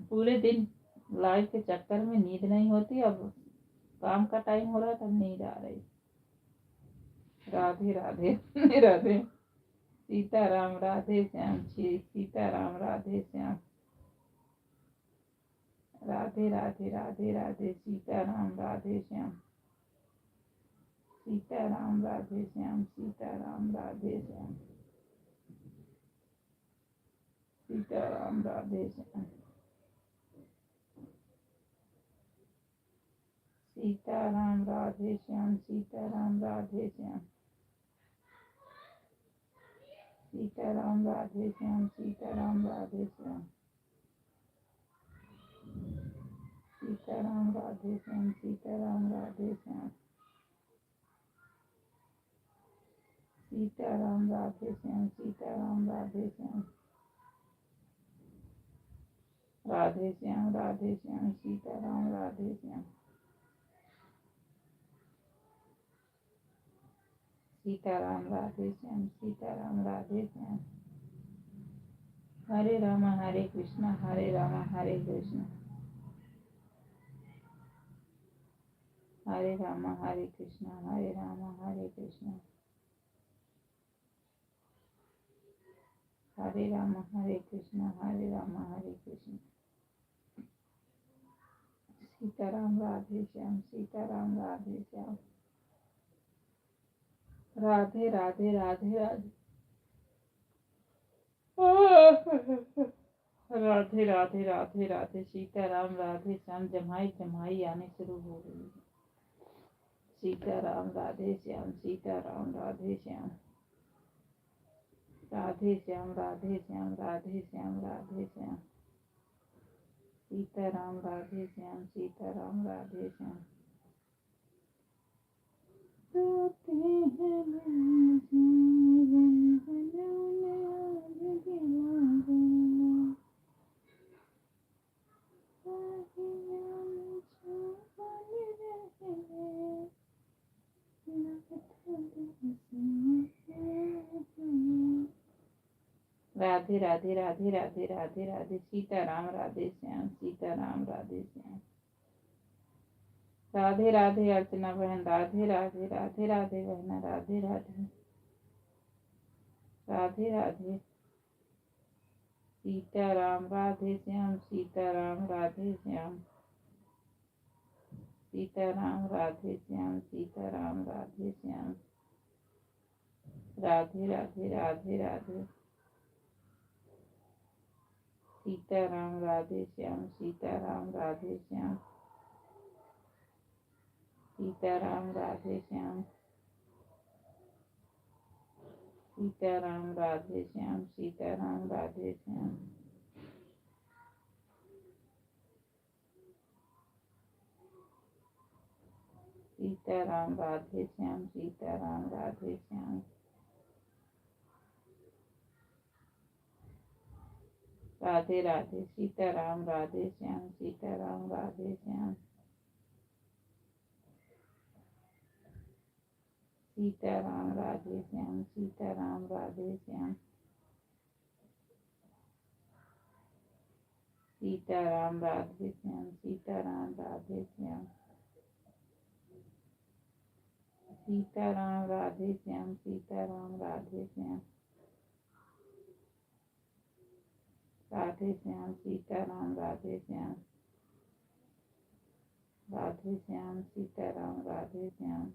पूरे दिन लाइव के चक्कर में नींद नहीं होती। अब काम का टाइम हो रहा तब नींद आ रही। राधे राधे राधे। सीताराम राधे श्याम, सीताराम राधे श्याम, राधे राधे राधे राधे। सीताराम राधे श्याम, सीताराम राधे श्याम, सीताराम राधे श्याम, सीताराम राधे श्याम, सीताराम राधे श्याम, सीताराम राधे श्याम, सीताराम राधे श्याम, सीताराम राधे श्याम, सीताराम राधे श्याम, सीताराम राधे श्याम, सीताराम राधे श्याम, सीताराम राधे श्याम, राधे श्याम राधे श्याम, सीताराम राधे श्याम, सीताराम राधे श्याम सीताराम राधे श्याम। हरे राम हरे कृष्णा हरे कृष्णा हरे राम हरे कृष्णा हरे कृष्णा हरे राम हरे कृष्णा हरे कृष्णा। सीताराम राधे श्याम सीताराम राधे श्याम। राधे राधे राधे राधे राधे राधे राधे राधे। सीताराम राधे श्याम। जमाई जमाई आने शुरू हो गई है। सीताराम राधे श्याम सीताराम राधे श्याम। राधे श्याम राधे श्याम राधे श्याम राधे श्याम। सीताराम राधे श्याम सीताराम राधे श्याम। रोते हैं राधे राधे राधे राधे राधे राधे। सीताराम राधे श्याम सीताराम राधे श्याम। राधे राधे अर्चना बहन राधे राधे राधे राधे बहना राधे राधे राधे राधे। सीताराम राधे श्याम सीताराम राधे श्याम सीताराम राधे श्याम सीताराम राधे श्याम। राधे राधे राधे राधे। सीताराम राधे श्याम सीताराम राधे श्याम सीताराम राधे श्याम सीताराम राधे श्याम सीताराम राधे श्याम। सीताराम राधे श्याम सीताराम राधे श्याम। राधे राधे। सीताराम राधे श्याम सीताराम राधे श्याम सीताराम राधे श्याम सीताराम राधे श्याम। सीताराम राधे श्याम सीताराम राधे श्याम सीताराम राधे श्याम सीताराम राधे श्याम। राधे श्याम सीताराम राधे श्याम राधे श्याम सीताराम राधे श्याम।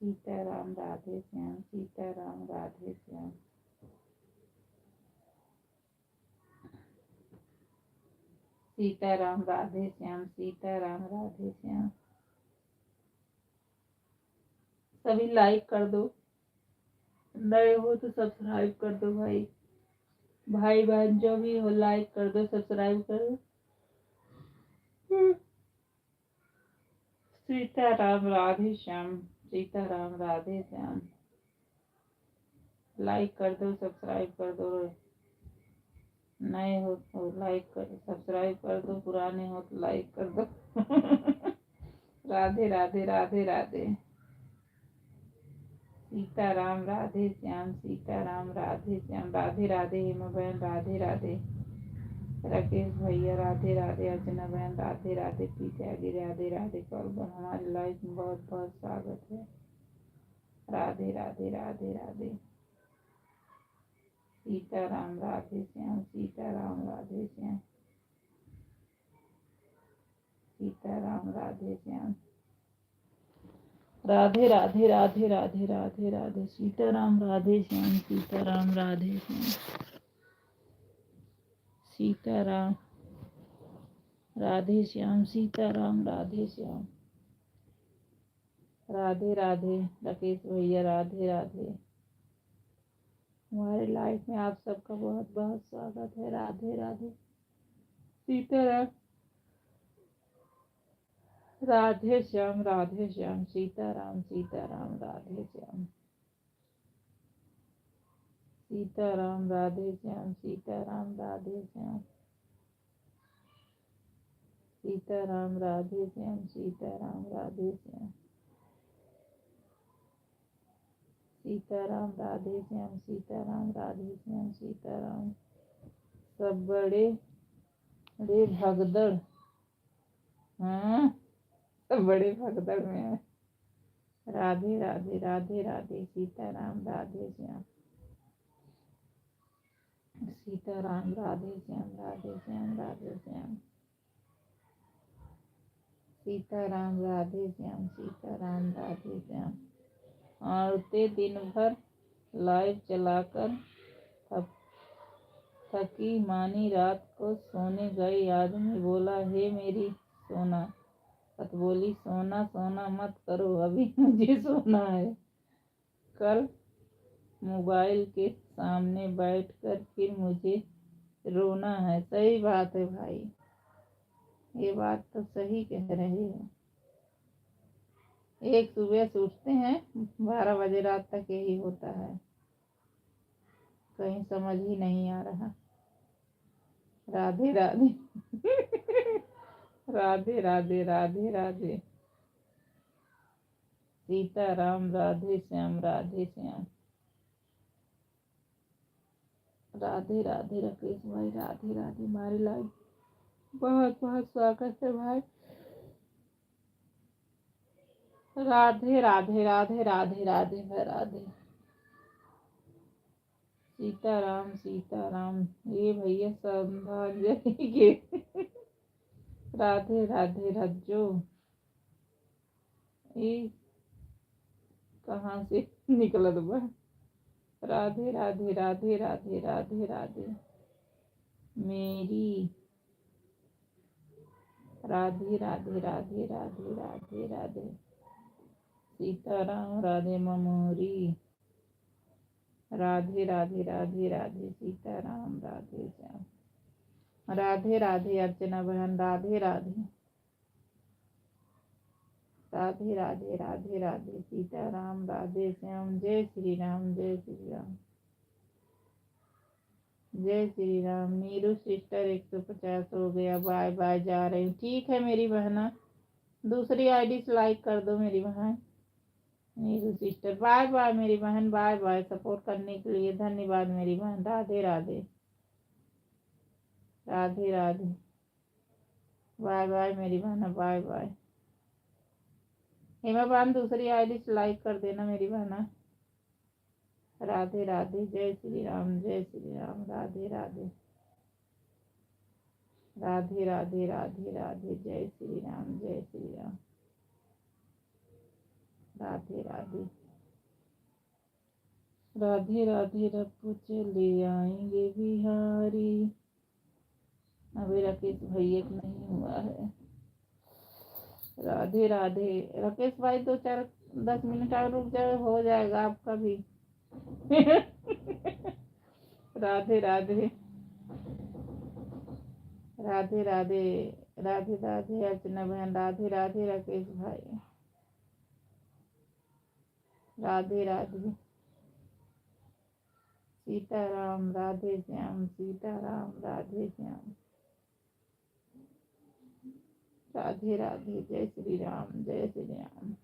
सीताराम राधे श्याम सीताराम राधे श्याम। सीताराम राधे श्याम सीताराम राधे श्याम। सभी लाइक कर दो, नए हो तो सब्सक्राइब कर दो भाई। भाई बहन जो भी हो लाइक कर दो सब्सक्राइब कर दो। सीताराम राधे श्याम सीताराम राधे श्याम। लाइक कर दो सब्सक्राइब कर दो। नए हो तो लाइक कर सब्सक्राइब कर दो, पुराने हो तो लाइक कर दो। राधे राधे राधे राधे। सीताराम राधे श्याम सीताराम राधे श्याम। राधे राधे हेमा बहन राधे राधे। राकेश भैया राधे राधे। अर्चना बहन राधे राधे। पीछे राधे राधे। कॉलबन हमारी लाइफ में बहुत बहुत स्वागत है। राधे राधे राधे राधे। सीताराम राधे श्याम सीताराम राधे श्याम सीताराम राधे श्याम। राधे राधे राधे राधे राधे राधे। सीताराम राधे श्याम सीताराम राधे श्याम सीताराम राधे श्याम सीताराम राधे श्याम। राधे राधे राकेश भैया राधे राधे। हमारे लाइफ में आप सबका बहुत बहुत स्वागत है। राधे राधे। सीताराम राधे श्याम सीताराम सीताराम राधे श्याम सीताराम राधे श्याम सीताराम राधे श्याम सीताराम राधे श्याम सीताराम राधे श्याम सीताराम राधे श्याम सीताराम राधे श्याम सीताराम। सब बड़े बड़े भगदड़, हाँ सब बड़े भगदड़ में है। राधे राधे राधे राधे सीताराम राधे श्याम सीताराम राधे श्याम राधे श्याम राधे श्याम सीताराम राधे श्याम सीताराम राधे श्याम। औरतें दिन भर लाइव चलाकर थकी मानी रात को सोने गई। आदमी बोला, हे मेरी सोना। पत बोली, सोना सोना मत करो, अभी मुझे सोना है। कल मोबाइल के सामने बैठकर फिर मुझे रोना है। सही बात है भाई, ये बात तो सही कह रहे हो। एक सुबह से उठते हैं 12 बजे रात तक यही होता है, कहीं समझ ही नहीं आ रहा। राधे राधे राधे राधे राधे राधे सीताराम राधे श्याम राधे श्याम राधे राधे राकेश भाई राधे राधे। हमारी लाइफ बहुत बहुत स्वागत है भाई। राधे राधे राधे राधे राधे भाई राधे। सीताराम सीताराम ये भैया श्रद्धांजलि के राधे राधे रज्जो ये कहाँ से निकलत बा। राधे राधे राधे राधे राधे राधे मेरी राधे राधे राधे राधे राधे राधे सीताराम राधे ममोरी। राधे राधे राधे राधे सीताराम राधे श्याम। राधे राधे अर्चना बहन राधे राधे राधे राधे राधे राधे सीताराम राधे श्याम। जय श्री राम जय श्री राम जय श्री राम। नीरू सिस्टर 150 हो गया, बाय बाय जा रही हूँ। ठीक है मेरी बहना, दूसरी आईडी से लाइक कर दो मेरी बहन। नीरू सिस्टर बाय बाय मेरी बहन, बाय बाय। सपोर्ट करने के लिए धन्यवाद मेरी बहन। राधे राधे राधे राधे बाय बाय मेरी बहन, बाय बाय। हेमा बहन दूसरी आईडी से लाइक कर देना मेरी बहना। राधे राधे जय श्री राम जय श्री राम राधे राधे राधे राधे राधे राधे जय श्री राम जय श्री राम राधे राधे राधे राधे रब्बू चले आएंगे बिहारी। अभी राकेश भैया को नहीं हुआ है। राधे राधे राकेश भाई 2-4-10 मिनट और रुक जाओ, हो जाएगा आपका भी। राधे राधे राधे राधे राधे राधे अर्चना बहन राधे राधे राकेश भाई राधे राधे सीताराम राधे श्याम सीताराम राधे श्याम राधे राधे जय श्री राम जय श्री राम।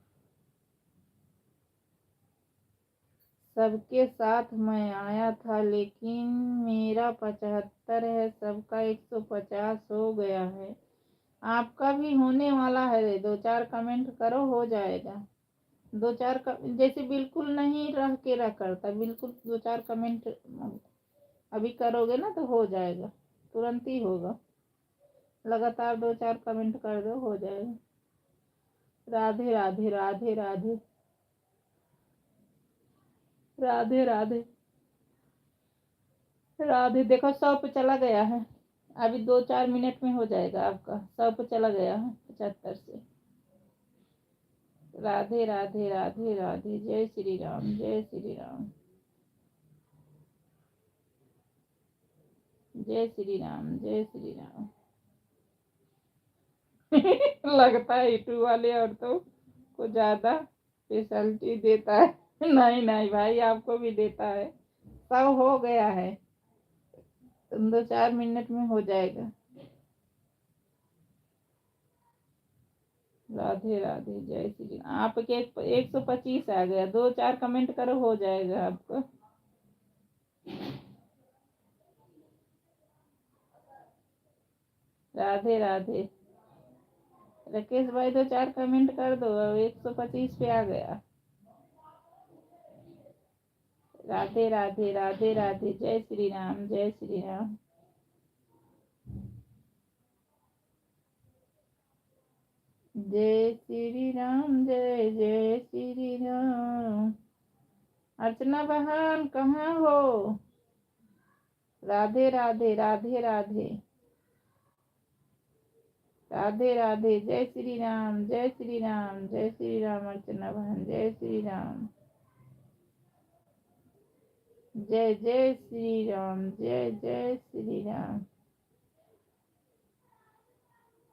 सबके साथ मैं आया था लेकिन मेरा 75 है, सबका 150 हो गया है। आपका भी होने वाला है, 2-4 कमेंट करो हो जाएगा। 2-4 जैसे बिल्कुल नहीं रह के रह करता, बिल्कुल 2-4 कमेंट अभी करोगे ना तो हो जाएगा, तुरंत ही होगा। लगातार 2-4 कमेंट कर दो हो जाएगा। राधे राधे राधे राधे राधे राधे राधे। देखो 100 पे चला गया है, अभी 2-4 मिनट में हो जाएगा आपका। 100 पे चला गया है 75 से। राधे राधे राधे राधे जय श्री राम जय श्री राम जय श्री राम जय श्री राम। लगता है यूट्यूब वाले औरतों को ज्यादा स्पेशलिटी देता है। नहीं नहीं भाई, आपको भी देता है। सब हो गया है, 2-4 मिनट में हो जाएगा। राधे राधे, जय श्री राम। आपके 125 आ गया, 2-4 कमेंट करो, हो जाएगा आपको। राधे राधे। राकेश भाई 2-4 कमेंट कर दो, अब 125 पे आ गया। राधे राधे, राधे राधे, जय श्री राम, जय श्री राम। जय श्री राम, जय जय श्री राम। अर्चना बहन कहाँ हो? राधे राधे, राधे राधे, राधे राधे, जय श्री राम, जय श्री राम, जय श्री राम। अर्चना बहन, जय श्री राम, जय जय श्री राम, जय जय श्री राम,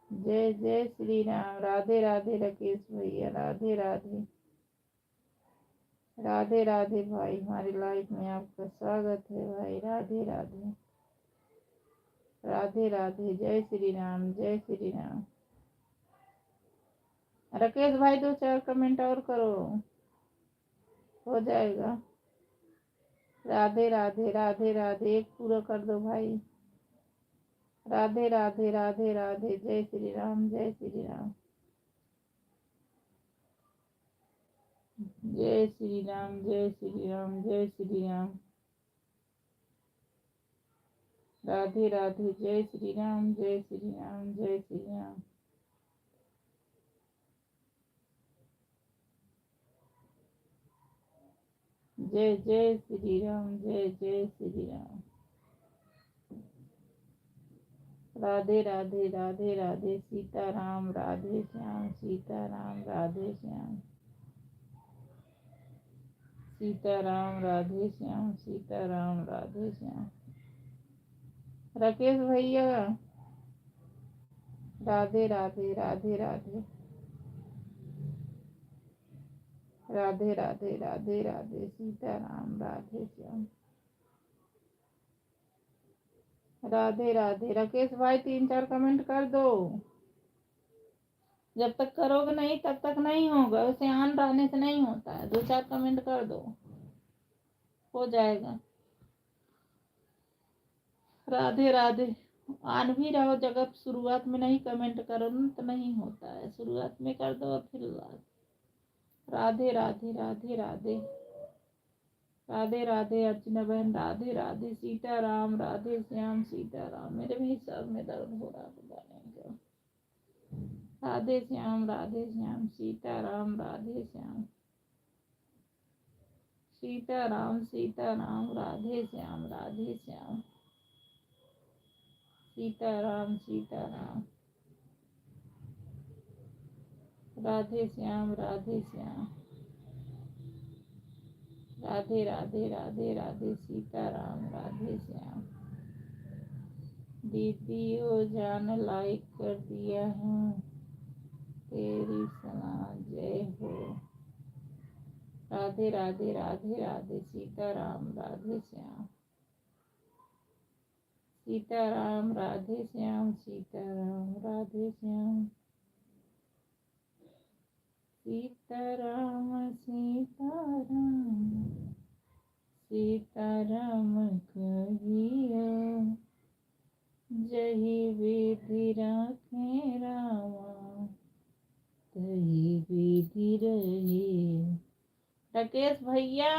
जय जय श्री राम। राधे राधे राकेश भैया, राधे राधे, राधे राधे भाई, हमारी लाइफ में आपका स्वागत है भाई। राधे राधे, राधे राधे, जय श्री राम, जय श्री राम। राकेश भाई 2-4 कमेंट और करो, हो जाएगा। राधे राधे, राधे राधे, एक पूरा कर दो भाई। राधे राधे, राधे राधे, जय श्री राम, जय श्री राम, जय श्री राम, जय श्री राम, जय श्री राम। राधे राधे, जय श्री राम, जय श्री राम, जय श्री राम। जय जय श्री राम, जय जय श्री राम। राधे राधे, राधे राधे, सीताराम राधे श्याम, सीताराम राधे श्याम, सीताराम राधे श्याम, सीताराम राधे श्याम। राकेश भैया, राधे राधे, राधे राधे, राधे राधे, राधे राधे, सीताराम राधे श्याम। राधे राधे। राकेश भाई 3-4 कमेंट कर दो, जब तक करोगे नहीं तब तक नहीं होगा, उसे ऑन रहने से नहीं होता है। 2-4 कमेंट कर दो, हो जाएगा। राधे राधे। आन भी रहो, जगह शुरुआत में नहीं कमेंट करो ना तो नहीं होता है, शुरुआत में कर दो फिर राधे राधे, राधे राधे, राधे राधे। अर्चना बहन, राधे राधे, सीताराम राधे श्याम, सीताराम। मेरे भी सर में दर्द हो रहा है। राधे श्याम, राधे श्याम, सीताराम राधे श्याम, सीताराम, सीताराम, राधे श्याम, राधे श्याम, सीताराम, सीताराम, राधे श्याम, राधे श्याम। राधे राधे, राधे राधे, सीताराम राधे श्याम। दीदी ओ जान लाइक कर दिया है, तेरी सलाह जय हो। राधे राधे, राधे राधे, सीताराम राधे श्याम, सीताराम राधे श्याम, सीताराम राधे श्याम, सीताराम, सीताराम, सीताराम कहिया, जही विधि राखे रामा, तही विधि रही। राकेश भैया,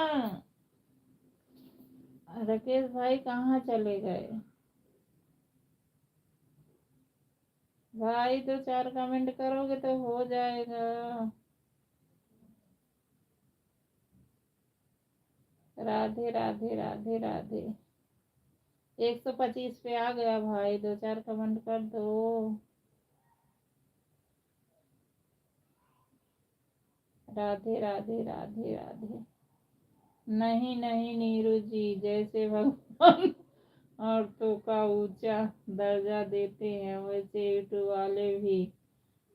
राकेश भाई कहाँ चले गए भाई? 2-4 कमेंट करोगे तो हो जाएगा। राधे राधे, राधे राधे। 125 पे आ गया भाई, 2-4 कमेंट कर दो। राधे राधे, राधे राधे। नहीं नहीं नीरू जी, जैसे भगवान औरतों का ऊंचा दर्जा देते हैं वैसे यूट्यूब वाले भी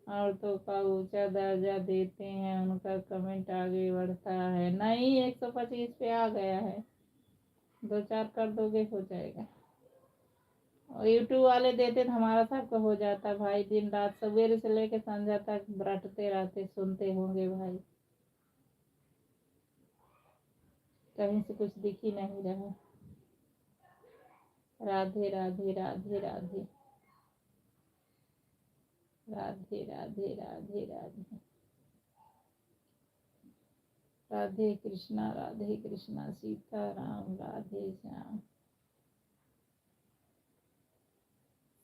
औरतों का ऊंचा दर्जा देते हैं, उनका कमेंट आगे बढ़ता है। नहीं, 125 पे आ गया है, 2-4 कर दोगे हो जाएगा। और यूट्यूब वाले देते तो हमारा सबका हो जाता भाई। दिन रात सवेरे से लेके संध्या तक रटते रहते, सुनते होंगे भाई। कहीं से कुछ दिख ही नहीं रहा। राधे राधे राधे राधे राधे राधे राधे राधे राधे कृष्णा सीताराम राधे श्याम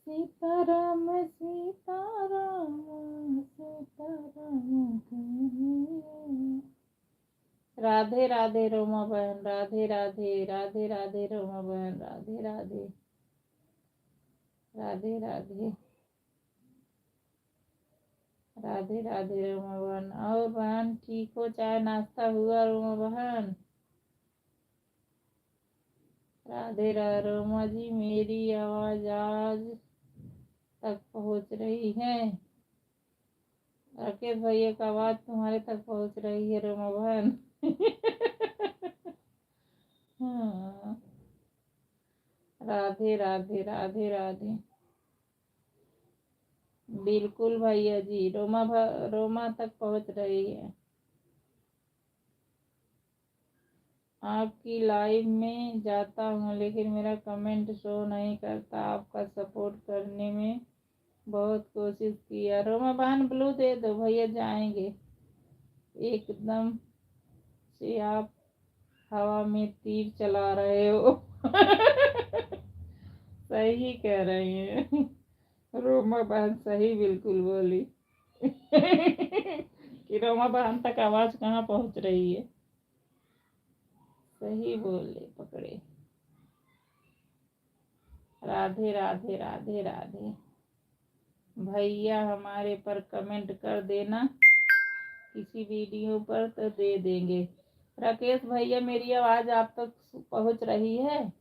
सीताराम सीताराम सीताराम कन्हैया। राधे राधे रोमा बहन, राधे राधे राधे राधे रोमा बहन, राधे राधे राधे राधे राधे राधे रोमा बहन। और बहन ठीक हो? चाय नाश्ता हुआ रोमा बहन? राधे राधे रोमा जी, मेरी आवाज आज तक पहुंच रही है? राकेश भैया का आवाज तुम्हारे तक पहुंच रही है रोमा बहन? हाँ। राधे राधे राधे राधे। बिल्कुल भैया जी, रोमा तक पहुंच रही है। आपकी लाइव में जाता हूँ लेकिन मेरा कमेंट शो नहीं करता। आपका सपोर्ट करने में बहुत कोशिश किया। रोमा बहन ब्लू दे दो भैया, जाएंगे। एकदम से आप हवा में तीर चला रहे हो। सही कह रही हैं रोमा बहन, सही बिल्कुल बोली। कि रोमा बहन तक आवाज कहाँ पहुंच रही है। सही बोले, पकड़े। राधे राधे राधे राधे। भैया हमारे पर कमेंट कर देना किसी वीडियो पर तो दे देंगे। राकेश भैया, मेरी आवाज आप तक पहुंच रही है?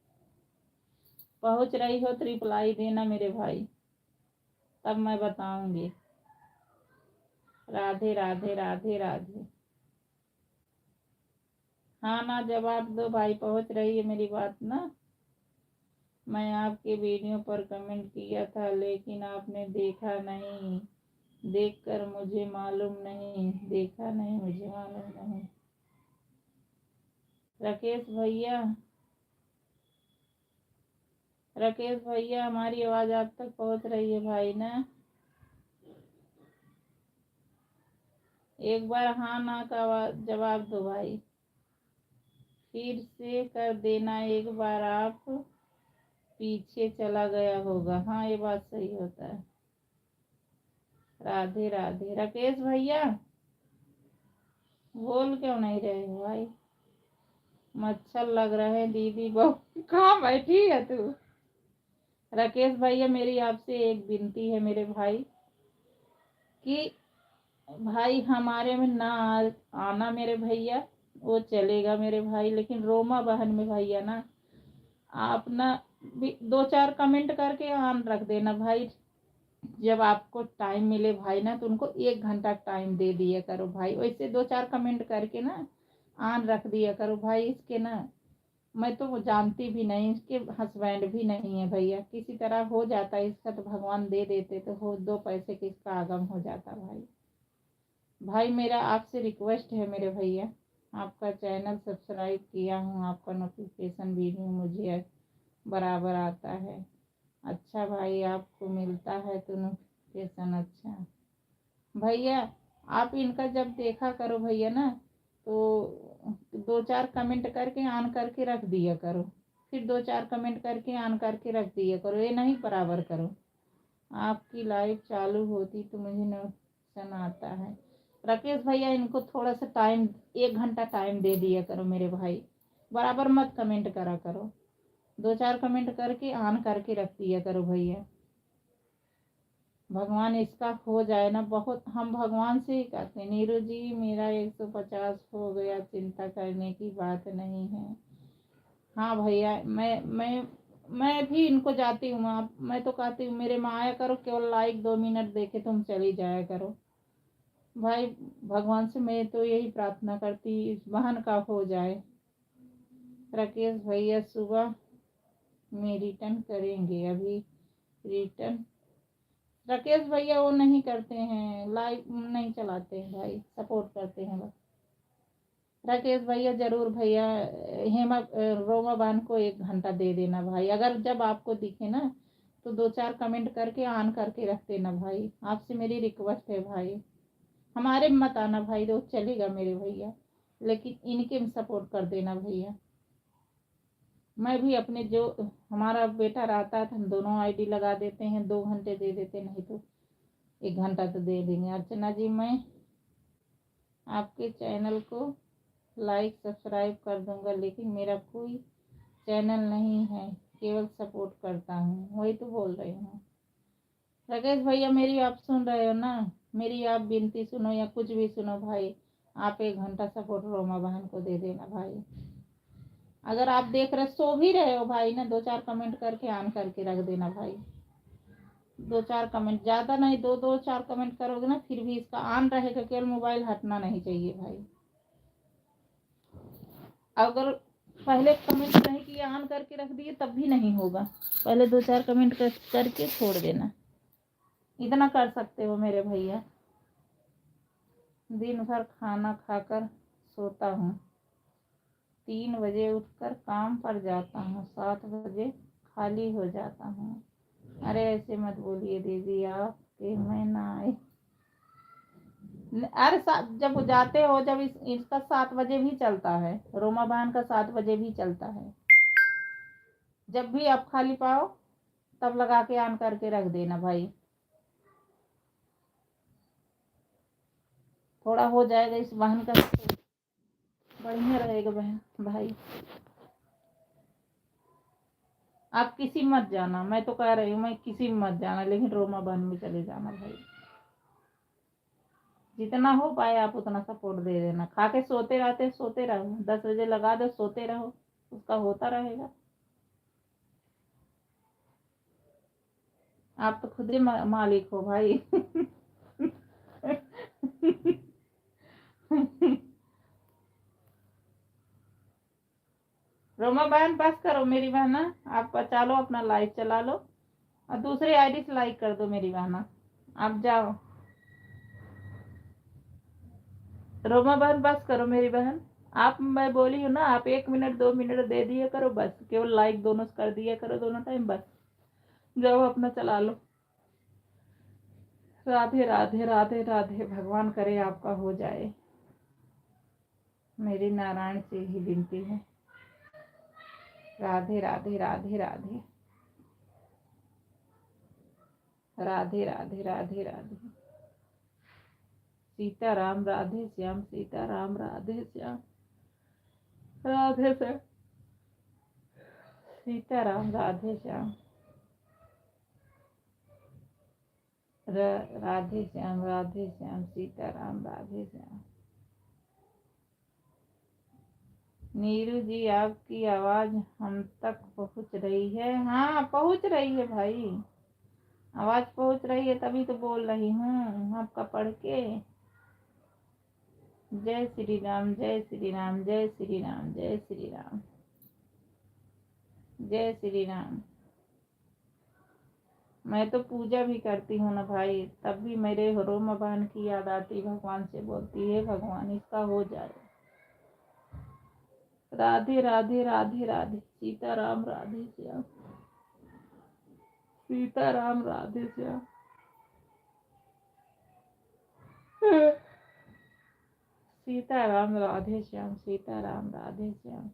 पहुंच रही हो तो रिप्लाई देना मेरे भाई, तब मैं बताऊंगी। राधे राधे राधे राधे। हाँ ना, जवाब दो भाई। पहुंच रही है मेरी बात ना? मैं आपके वीडियो पर कमेंट किया था लेकिन आपने देखा नहीं। देखकर मुझे मालूम नहीं, देखा नहीं मुझे मालूम नहीं। राकेश भैया हमारी आवाज आप तक पहुंच रही है भाई ना? एक बार हाँ ना का जवाब दो भाई। फिर से कर देना एक बार, आप पीछे चला गया होगा। हाँ, ये बात सही होता है। राधे राधे। राकेश भैया बोल क्यों नहीं रहे हो भाई? मच्छर लग रहे हैं दीदी बहुत। कहाँ बैठी है तू? राकेश भैया, मेरी आपसे एक विनती है मेरे भाई, कि भाई हमारे में ना आना मेरे भैया, वो चलेगा मेरे भाई, लेकिन रोमा बहन में भैया ना, आप ना 2-4 कमेंट करके ऑन रख देना भाई। जब आपको टाइम मिले भाई ना, तो उनको 1 घंटा टाइम दे दिया करो भाई। वैसे 2-4 कमेंट करके ना ऑन रख दिया करो भाई। इसके ना, मैं तो वो जानती भी नहीं, इसके हस्बैंड भी नहीं है भैया। किसी तरह हो जाता है इसका, तो भगवान दे देते तो हो 2 पैसे के इसका आगम हो जाता भाई। भाई मेरा आपसे रिक्वेस्ट है मेरे भैया, आपका चैनल सब्सक्राइब किया हूँ, आपका नोटिफिकेशन वीडियो मुझे बराबर आता है। अच्छा भाई, आपको मिलता है तो नोटिफिकेशन। अच्छा भैया, आप इनका जब देखा करो भैया ना, तो 2-4 कमेंट करके ऑन करके रख दिया करो। फिर 2-4 कमेंट करके ऑन करके रख दिया करो, ये नहीं बराबर करो। आपकी लाइव चालू होती तो मुझे नोटिफिकेशन आता है। राकेश भैया, इनको थोड़ा सा टाइम, 1 घंटा टाइम दे दिया करो मेरे भाई। बराबर मत कमेंट करा करो, 2-4 कमेंट करके ऑन करके रख दिया करो भैया। भगवान इसका हो जाए ना, बहुत हम भगवान से ही कहते हैं। नीरू जी, मेरा 150 हो गया, चिंता करने की बात नहीं है। हाँ भैया, मैं भी इनको जाती हूँ। मैं तो कहती हूँ मेरे में आया करो, केवल लाइक 2 मिनट देके तुम चली जाया करो भाई। भगवान से मैं तो यही प्रार्थना करती, इस बहन का हो जाए। राकेश भैया सुबह में रिटर्न करेंगे, अभी रिटर्न। राकेश भैया वो नहीं करते हैं, लाइव नहीं चलाते हैं भाई, सपोर्ट करते हैं बस। राकेश भैया जरूर भैया, हेमा रोमा बान को 1 घंटा दे देना भाई, अगर जब आपको दिखे ना तो 2-4 कमेंट करके ऑन करके रख देना भाई, आपसे मेरी रिक्वेस्ट है भाई। हमारे मत आना भाई, तो चलेगा मेरे भैया, लेकिन इनके सपोर्ट कर देना भैया। मैं भी अपने जो हमारा बेटा रहता है, हम दोनों आईडी लगा देते हैं, 2 घंटे दे देते, नहीं तो 1 घंटा तो दे देंगे। अर्चना जी, मैं आपके चैनल को लाइक सब्सक्राइब कर दूंगा, लेकिन मेरा कोई चैनल नहीं है, केवल सपोर्ट करता हूँ, वही तो बोल रही हूँ। राकेश भैया मेरी आप सुन रहे हो ना, मेरी आप विनती सुनो या कुछ भी सुनो भाई, आप 1 घंटा सपोर्ट रोमा बहन को दे देना भाई। अगर आप देख रहे सो भी रहे हो भाई ना, 2-4 कमेंट करके ऑन करके रख देना भाई। 2-4 कमेंट, ज्यादा नहीं, 2-4 कमेंट करोगे ना, फिर भी इसका ऑन रहेगा, केवल मोबाइल हटना नहीं चाहिए भाई। अगर पहले कमेंट नहीं किया ऑन करके रख दिए तब भी नहीं होगा, पहले 2-4 कमेंट करके छोड़ देना, इतना कर सकते हो मेरे भैया। दिन भर खाना खाकर सोता हूँ, 3 बजे उठकर काम पर जाता हूँ, 7 बजे खाली हो जाता हूँ। अरे ऐसे मत बोलिए दीदी आप कि मैं ना आए। अरे जब जाते हो, जब इसका 7 बजे भी चलता है, रोमा बहन का 7 बजे भी चलता है, जब भी आप खाली पाओ तब लगा के ऑन करके रख देना भाई, थोड़ा हो जाएगा इस बहन का, बढ़िया रहेगा बहन भाई। आप किसी मत जाना, मैं तो कह रही हूँ, मैं किसी में मत जाना, लेकिन रोमा बहन में चले जाना भाई। जितना हो पाए आप उतना सपोर्ट दे देना। खा के सोते रहते सोते रहो, 10 बजे लगा दो, सोते रहो, उसका होता रहेगा। आप तो खुद ही मालिक हो भाई। रोमा बहन बस करो मेरी बहना, आप बचा लो, अपना लाइव चला लो और दूसरी आईडी से लाइक कर दो मेरी बहना, आप जाओ। रोमा बहन बस करो मेरी बहन, आप, मैं बोली हूँ ना, आप 1 मिनट 2 मिनट दे दिया करो बस, केवल लाइक दोनों कर दिया करो दोनों टाइम, बस जाओ अपना चला लो। राधे राधे राधे राधे, भगवान करे आपका हो जाए, मेरी नारायण से ही विनती है। राधे राधे राधे राधे राधे राधे राधे राधे, सीताराम राधे श्याम, सीताराम राधे श्याम, राधे से सीताराम राधे श्याम, राधे श्याम सीताराम राधे श्याम। नीरू जी आपकी आवाज हम तक पहुंच रही है, हाँ पहुंच रही है भाई, आवाज पहुंच रही है, तभी तो बोल रही हूँ आपका पढ़ के। जय श्री राम जय श्री राम जय श्री राम जय श्री राम जय श्री राम। मैं तो पूजा भी करती हूँ ना भाई, तब भी मेरे रोमा बहन की याद आती, भगवान से बोलती है भगवान इसका हो जाए। राधे राधे राधे राधे, सीताराम राधे श्याम, सीताराम राधे श्याम। सीताराम राधे श्याम, सीताराम राधे श्याम,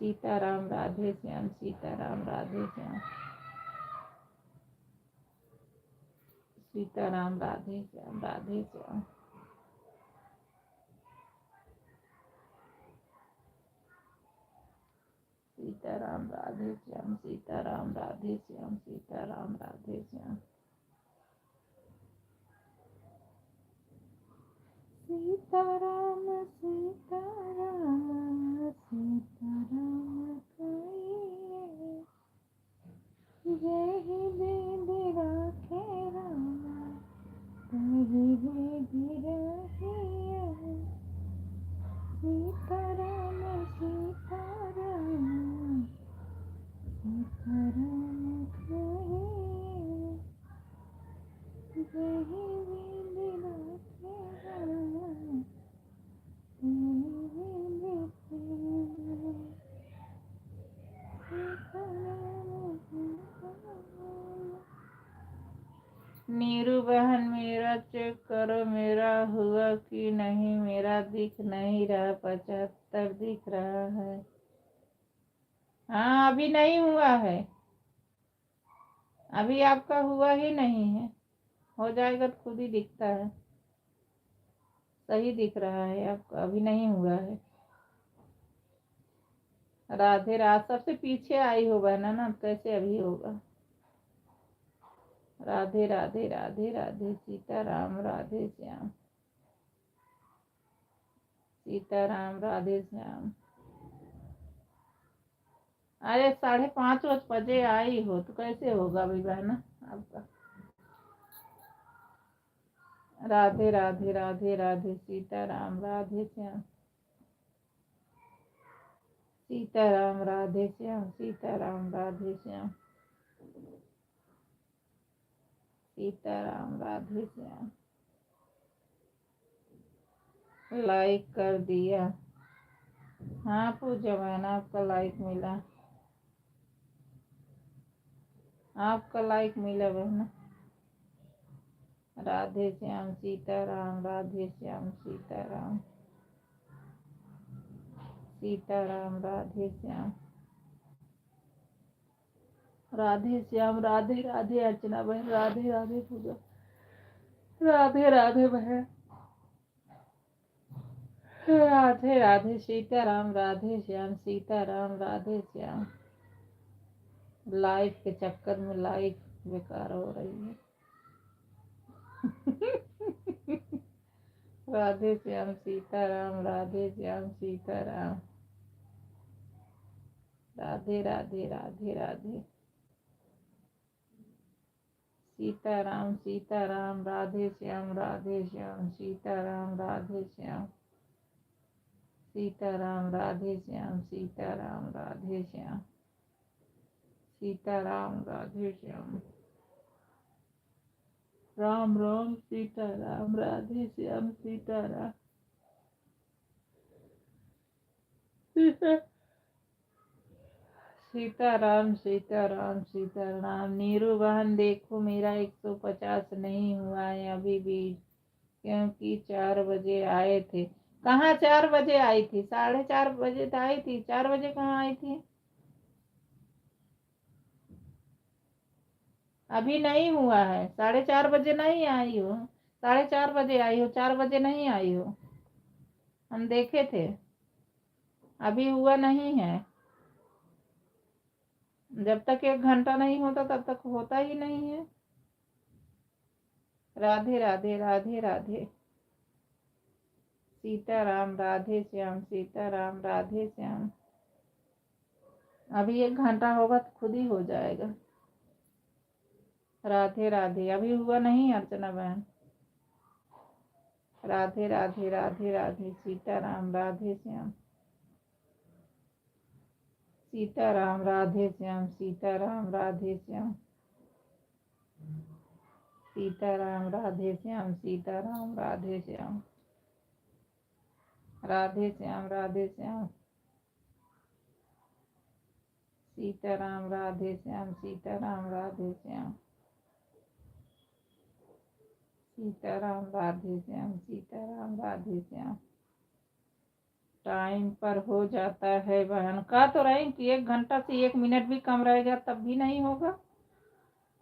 सीताराम राधे श्याम, सीताराम राधे श्याम, सीताराम राधे श्याम, राधे श्याम। सीताराम राधे श्याम, सीताराम राधे श्याम, सीताराम राधे श्याम। सीताराम सीताराम सीताराम कहिए, जय ही वेद राखे रामा, कही वेद रहिए। सीताराम सीताराम सीताराम नीरू बहन मेरा चेक करो, मेरा हुआ कि नहीं। मेरा दिख नहीं रहा, 75 दिख रहा है। हाँ अभी नहीं हुआ है, अभी आपका हुआ ही नहीं है। हो जाएगा तो खुद ही दिखता है। सही दिख रहा है आपका, अभी नहीं हुआ है। राधे राधे। सबसे पीछे आई हो बहना ना, कैसे अभी होगा। राधे राधे राधे राधे। सीताराम राधे श्याम। सीताराम राधे श्याम। अरे 5:30 बजे आई हो तो कैसे होगा अभी बहना आपका। राधे राधे राधे राधे। सीताराम राधे श्याम। सीताराम राधे श्याम। सीताराम राधे श्याम। सीताराम राधे श्याम। लाइक कर दिया। हाँ पूजा बहन आपका लाइक मिला, आपका लाइक मिला बहना। राधे श्याम। सीताराम राधे श्याम। सीताराम। सीताराम राधे श्याम। राधे श्याम। राधे राधे अर्चना बहन। राधे राधे पूजा। राधे राधे बहन। राधे राधे। सीताराम राधे श्याम। सीताराम राधे श्याम। लाइफ के चक्कर में लाइफ बेकार हो रही है। राधे श्याम। सीताराम राधे श्याम। सीताराम। राधे राधे राधे राधे। सीताराम। सीताराम राधे श्याम। राधे श्याम। सीताराम राधे श्याम। सीताराम राधे श्याम। सीताराम राधे श्याम। सीताराम राधे श्याम। राम राम। सीताराम राधे श्याम। सीताराम। सीताराम। सीताराम। सीताराम। नीरू बहन देखो मेरा 150 नहीं हुआ है अभी भी, क्योंकि 4 बजे आए थे। कहाँ 4 बजे आई थी? 4:30 बजे तो आई थी। 4 बजे कहाँ आई थी? अभी नहीं हुआ है। 4:30 बजे नहीं आई हो। 4:30 बजे आई हो, 4 बजे नहीं आई हो। हम देखे थे, अभी हुआ नहीं है। जब तक 1 घंटा नहीं होता तब तक होता ही नहीं है। राधे राधे राधे राधे। सीताराम राधे श्याम। सीताराम राधे श्याम। अभी 1 घंटा होगा तो खुद ही हो जाएगा। राधे राधे। अभी हुआ नहीं अर्चना बहन। राधे राधे राधे राधे। सीताराम राधे श्याम। सीताराम राधे श्याम। सीताराम राधे श्याम। सीताराम राधे श्याम। सीताराम राधे श्याम। राधे श्याम। राधे श्याम। सीताराम राधे श्याम। सीताराम राधे श्याम। सीताराम राधे श्याम। सीताराम राधे श्याम। टाइम पर हो जाता है बहन। का तो रहे कि 1 घंटा से 1 मिनट भी कम रहेगा तब भी नहीं होगा,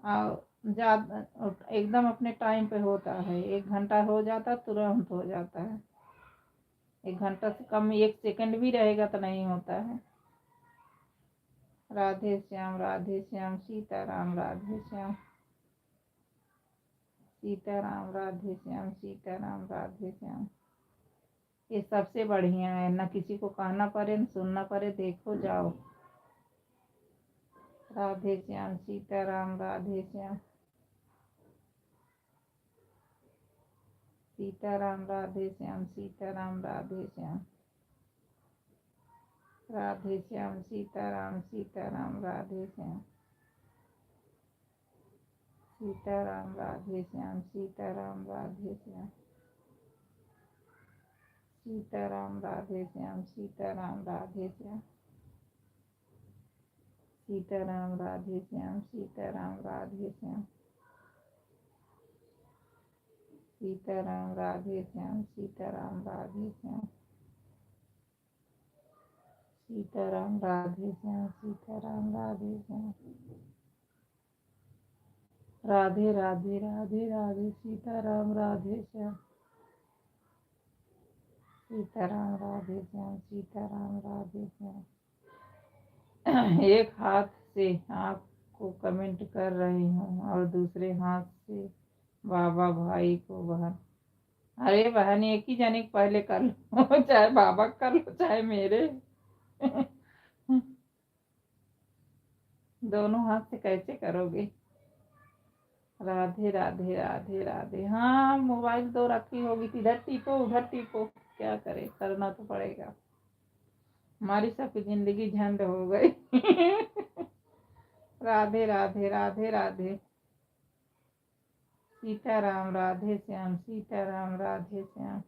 और ज्यादा एकदम अपने टाइम पे होता है। 1 घंटा हो जाता तुरंत हो जाता है। 1 घंटा से कम 1 सेकंड भी रहेगा तो नहीं होता है। राधे श्याम। राधे श्याम। सीताराम राधे श्याम। सीताराम राधे श्याम। सीताराम राधे श्याम। ये सबसे बढ़िया है, न किसी को कहना पड़े न सुनना पड़े, देखो जाओ। राधे श्याम। सीताराम राधे श्याम। सीताराम राधे श्याम। सीताराम राधे श्याम। राधे श्याम। सीताराम। सीताराम राधे श्याम। सीताराम राधे श्याम सीताराम राधे श्याम सीताराम राधे श्याम सीताराम राधे श्याम सीताराम राधे श्याम सीताराम राधे श्याम सीताराम राधे श्याम सीताराम राधे श्याम सीताराम राधे श्याम सीताराम राधे श्याम राधे राधे राधे राधे सीताराम राधे श्याम सीताराम राधे श्याम सीताराम राधे श्याम एक हाथ से आपको कमेंट कर रही हूँ और दूसरे हाथ से बाबा भाई को बहन। अरे बहन एक ही जने पहले कर लो चाहे बाबा कर लो चाहे मेरे दोनों हाथ से कैसे करोगे। राधे राधे राधे राधे। हाँ मोबाइल तो रखी होगी, इधर टीपो उधर टीपो, क्या करे, करना तो पड़ेगा। हमारी सबकी जिंदगी झंड हो गई राधे राधे राधे राधे सीताराम राधे श्याम सीताराम राधे श्याम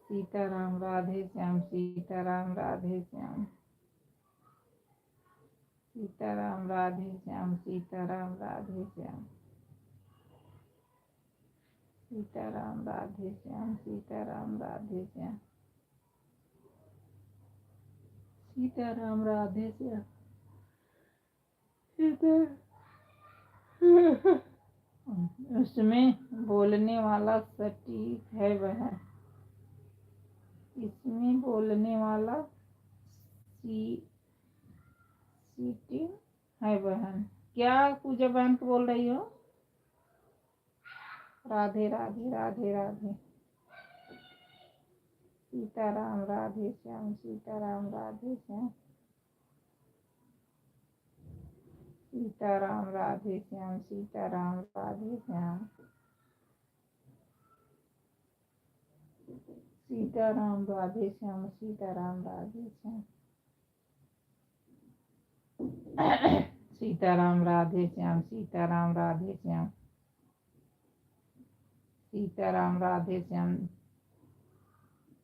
सीताराम राधे श्याम सीताराम राधे श्याम सीताराम राधे श्याम सीताराम राधे श्याम सीताराम राधे श्याम सीताराम राधे श्याम सीताराम राधे श्याम उसमें बोलने वाला सटीक है वह, इसमें बोलने वाला सीटिंग है बहन। क्या पूजा बहन को बोल रही हो। राधे राधे राधे राधे सीताराम राधे श्याम सीताराम राधे श्याम सीताराम राधे श्याम सीताराम राधे श्याम सीताराम राधे श्याम सीताराम राधे श्याम सीताराम राधे श्याम सीताराम राधे श्याम सीताराम राधे श्याम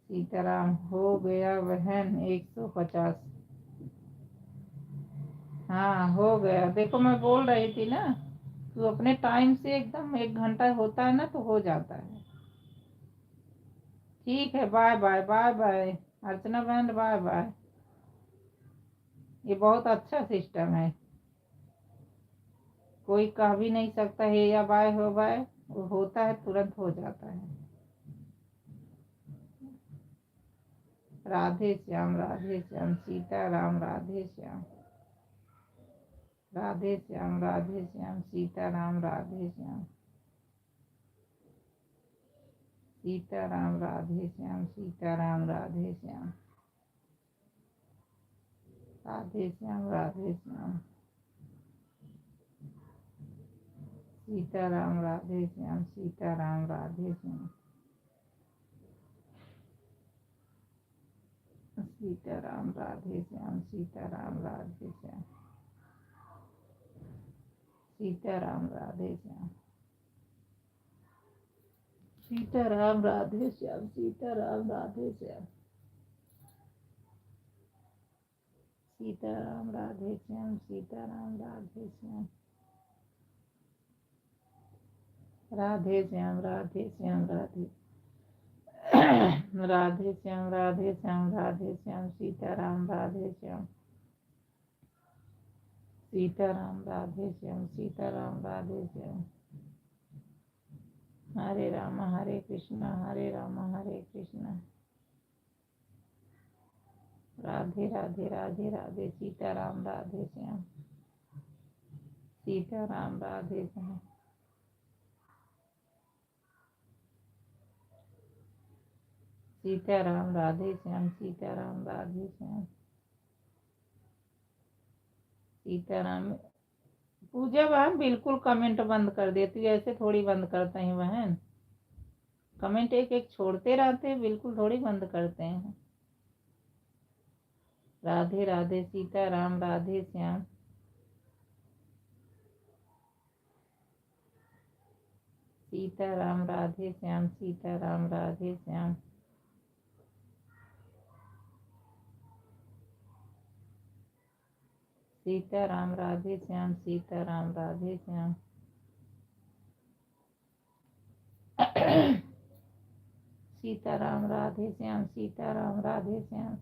सीताराम। हो गया बहन 150। हाँ हो गया, देखो मैं बोल रही थी ना, तो अपने टाइम से एकदम 1 घंटा होता है ना तो हो जाता है। ठीक है, बाय बाय बाय बाय अर्चना बहन, बाय बाय। ये बहुत अच्छा सिस्टम है, कोई कह भी नहीं सकता है या बाय हो बाय, वो होता है तुरंत हो जाता है। राधे श्याम सीताराम राधे श्याम सीताराम राधे श्याम सीताराम राधे श्याम सीताराम राधे श्याम राधे श्याम राधे श्याम सीताराम राधे श्याम सीताराम राधे श्याम सीताराम राधे श्याम सीताराम राधे श्याम सीताराम राधे श्याम सीताराम राधे श्याम सीताराम राधे श्याम सीताराम राधे श्याम सीताराम राधे श्याम राधे श्याम राधे श्याम राधे राधे श्याम राधे श्याम राधे श्याम सीताराम राधे श्याम सीताराम राधे श्याम सीताराम राधे श्याम हरे राम हरे कृष्णा हरे कृष्णा राधे राधे राधे राधे सीताराम राधे श्याम सीताराम राधे श्याम सीताराम राधे श्याम सीताराम राधे श्याम सीताराम। पूजा बहन बिल्कुल कमेंट बंद कर देती है, ऐसे थोड़ी बंद करते हैं बहन, कमेंट एक एक छोड़ते रहते हैं, बिल्कुल थोड़ी बंद करते हैं। राधे राधे सीताराम राधे श्याम सीताराम राधे श्याम, सीताराम राधे श्याम। सीताराम राधे श्याम, सीताराम राधे श्याम। सीताराम राधे श्याम, सीताराम राधे श्याम।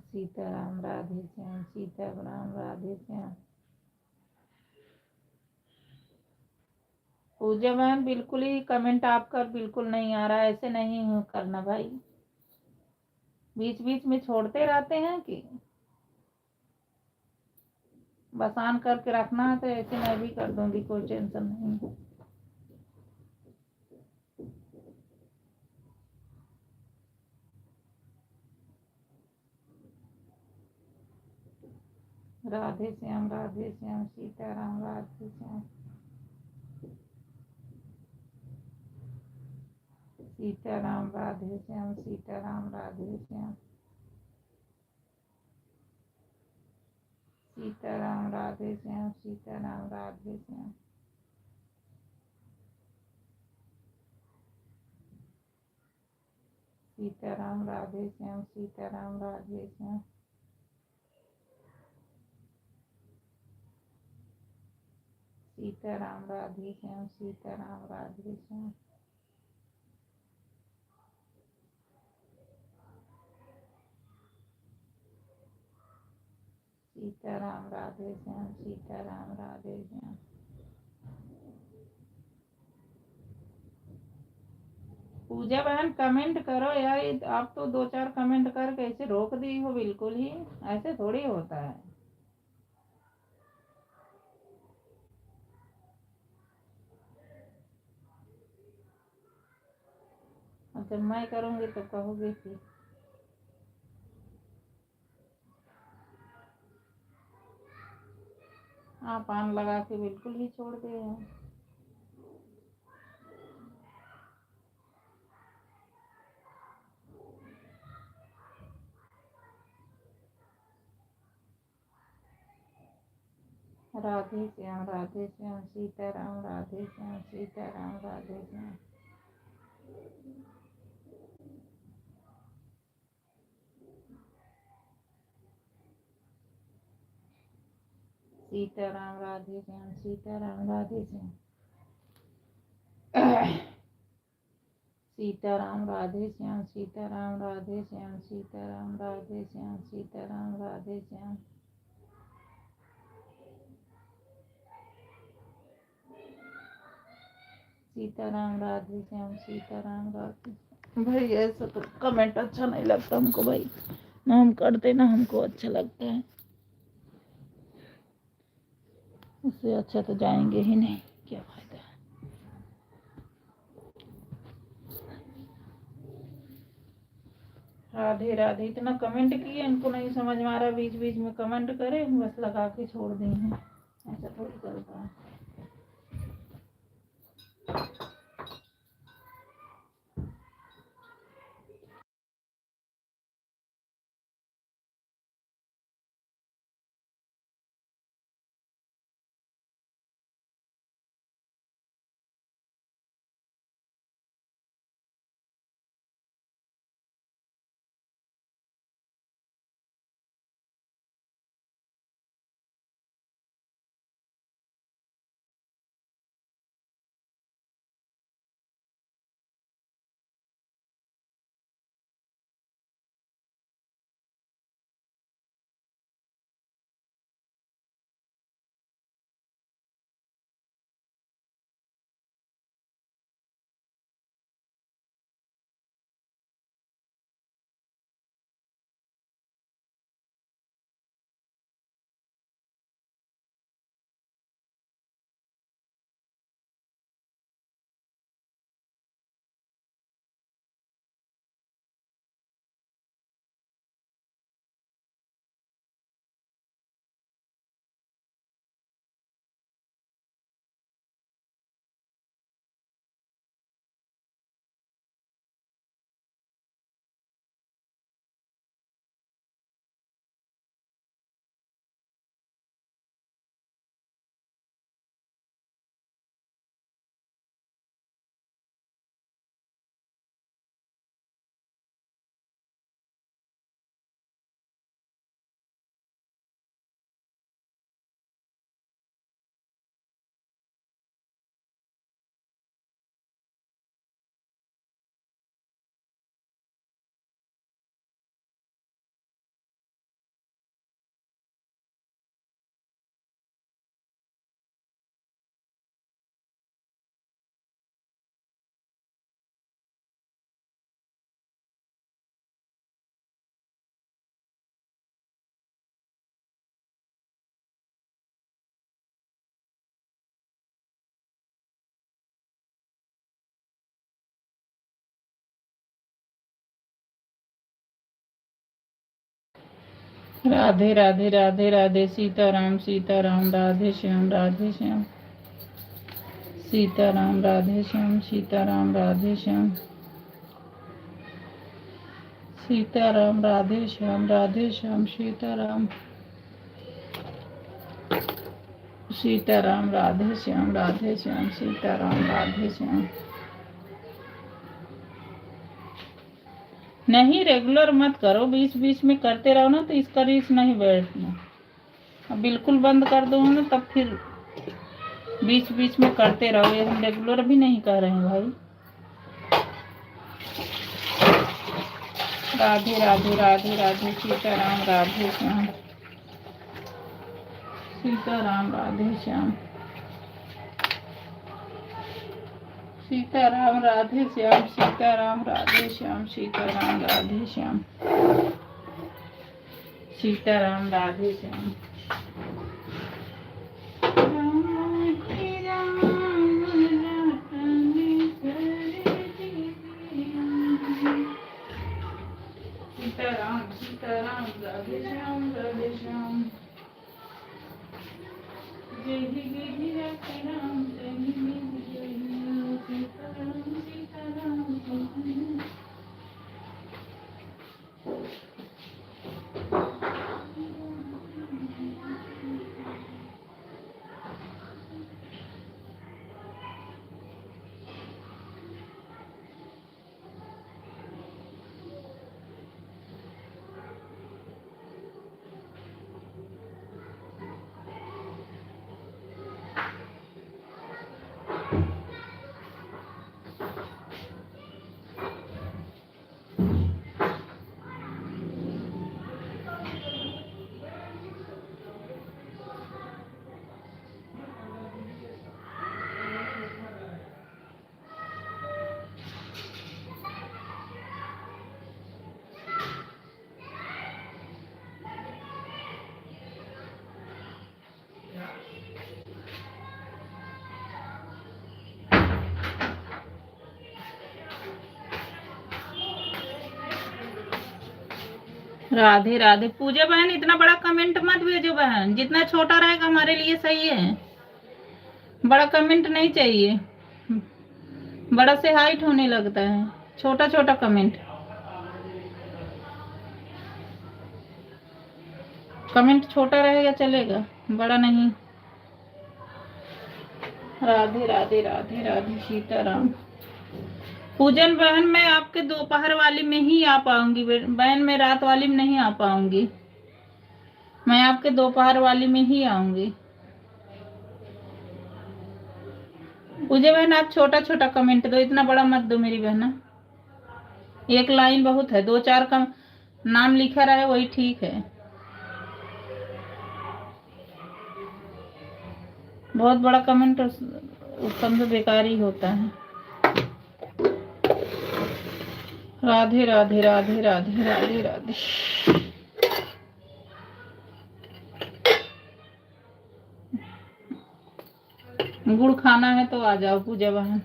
सीताराम राधे श्याम, सीताराम राधे श्याम। पूजा बहन बिल्कुल ही कमेंट आपका बिल्कुल नहीं आ रहा है, ऐसे नहीं करना भाई, बीच बीच में छोड़ते रहते हैं कि बस ऑन करके रखना है, तो ऐसे मैं भी कर दूंगी, कोई टेंशन नहीं। राधे श्याम, राधे श्याम, सीताराम राधे श्याम। सीताराम राधे श्याम, सीताराम राधे श्याम। सीताराम राधे श्याम, सीताराम राधे श्याम। सीताराम राधे श्याम, सीताराम राधे श्याम। सीताराम राधे श्याम, सीताराम राधे श्याम। सीताराम राधे श्याम, सीताराम राधे श्याम। पूजा बहन कमेंट करो यार, आप तो 2-4 कमेंट कर कैसे रोक दी हो, बिल्कुल ही ऐसे थोड़ी होता है। अब जब मैं करूँगी तो कहोगे कि आप पान लगा के बिल्कुल ही छोड़ दे हैं। राधे श्याम, राधे श्याम, सीताराम राधे श्याम, सीताराम राधे श्याम। सीताराम राधे श्याम, सीताराम राधे श्याम। सीताराम राधे श्याम, सीताराम राधे श्याम, सीताराम राधे श्याम, सीताराम राधे श्याम। सीताराम राधे श्याम, सीताराम राधे श्याम। भाई ऐसा तो कमेंट अच्छा नहीं लगता हमको भाई, ना हम करते ना हमको अच्छा लगता है, इससे अच्छा तो जाएंगे ही नहीं, क्या फायदा है। राधे राधे, इतना कमेंट किए, इनको नहीं समझ में आ रहा, बीच बीच में कमेंट करे बस लगा के छोड़ दी हैं, ऐसा थोड़ी चलता है। राधे राधे राधे राधे सीताराम सीताराम राधे श्याम राधे श्याम सीताराम राधे श्याम सीताराम राधे श्याम सीताराम राधे श्याम सीताराम सीताराम राधे श्याम सीताराम राधे श्याम। नहीं, रेगुलर मत करो, बीच बीच में करते रहो ना तो इसका रीच नहीं बैठना। अब बिल्कुल बंद कर दो ना तब फिर बीच बीच में करते रहो। ये हम रेगुलर भी नहीं कर रहे हैं भाई। राधे राधे राधे राधे सीताराम राधे श्याम सीताराम राधे श्याम सीताराम राधे श्याम सीताराम राधे श्याम सीताराम राधे श्याम सीताराम राधे श्याम। सीताराम सीताराम राधे श्याम जय ही राम जय ही सीताराम सीताराम। राधे राधे। पूजा बहन इतना बड़ा कमेंट मत भेजो बहन, जितना छोटा रहेगा हमारे लिए सही है। बड़ा कमेंट नहीं चाहिए, बड़ा से हाइट होने लगता है। छोटा छोटा कमेंट छोटा रहेगा चलेगा, बड़ा नहीं। राधे राधे राधे राधे सीताराम। पूजन बहन मैं आपके दोपहर वाली में ही आ पाऊंगी बहन, मैं रात वाली में नहीं आ पाऊंगी। मैं आपके दोपहर वाली में ही आऊंगी। पूजा बहन आप छोटा छोटा कमेंट दो, इतना बड़ा मत दो मेरी बहना। एक लाइन बहुत है, 2-4 का नाम लिखा रहा है वही ठीक है। बहुत बड़ा कमेंट समझो बेकार ही होता है। राधे राधे राधे राधे राधे राधे। गुड़ खाना है तो आ जाओ पूजा बहन।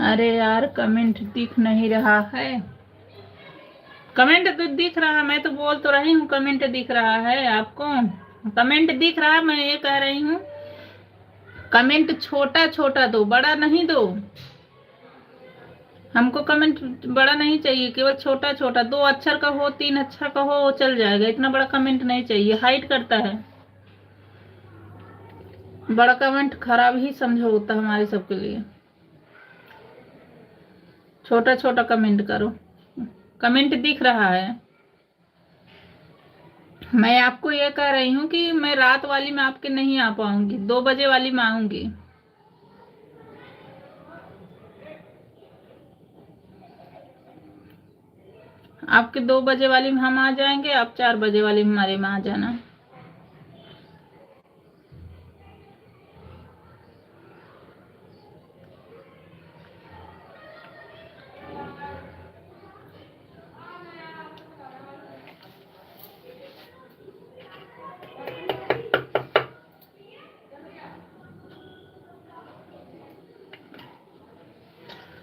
अरे यार कमेंट दिख नहीं रहा है। कमेंट तो दिख रहा, मैं तो बोल तो रही हूँ कमेंट दिख रहा है आपको। कमेंट दिख रहा है, मैं ये कह रही हूँ कमेंट छोटा छोटा दो, बड़ा नहीं दो। हमको कमेंट बड़ा नहीं चाहिए, केवल छोटा छोटा 2 अक्षर का हो, 3 अक्षर का हो, वो चल जाएगा। इतना बड़ा कमेंट नहीं चाहिए, हाइट करता है। बड़ा कमेंट खराब ही समझो होता है हमारे सबके लिए। छोटा छोटा कमेंट करो। कमेंट दिख रहा है। मैं आपको ये कह रही हूँ कि मैं रात वाली में आपके नहीं आ पाऊंगी, 2 बजे वाली में आऊंगी। आपके 2 बजे वाली में हम आ जाएंगे, आप 4 बजे वाली में हमारे में आ जाना।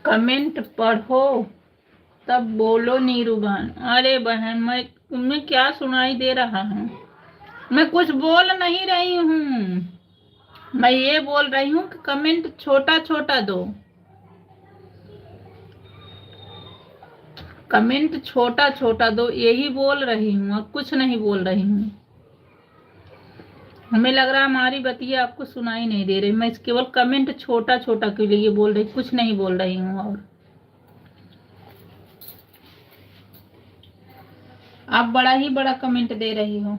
कमेंट पढ़ो तब बोलो नीरू बहन। अरे बहन मैं क्या सुनाई दे रहा हूँ? मैं कुछ बोल नहीं रही हूँ, मैं ये बोल रही हूँ कि कमेंट छोटा छोटा दो, कमेंट छोटा छोटा दो, यही बोल रही हूँ, अब कुछ नहीं बोल रही हूँ। हमें लग रहा है हमारी बतिया आपको सुनाई नहीं दे रही, मैं केवल कमेंट छोटा छोटा के लिए बोल रही, कुछ नहीं बोल रही हूँ। और आप बड़ा ही बड़ा कमेंट दे रही हो।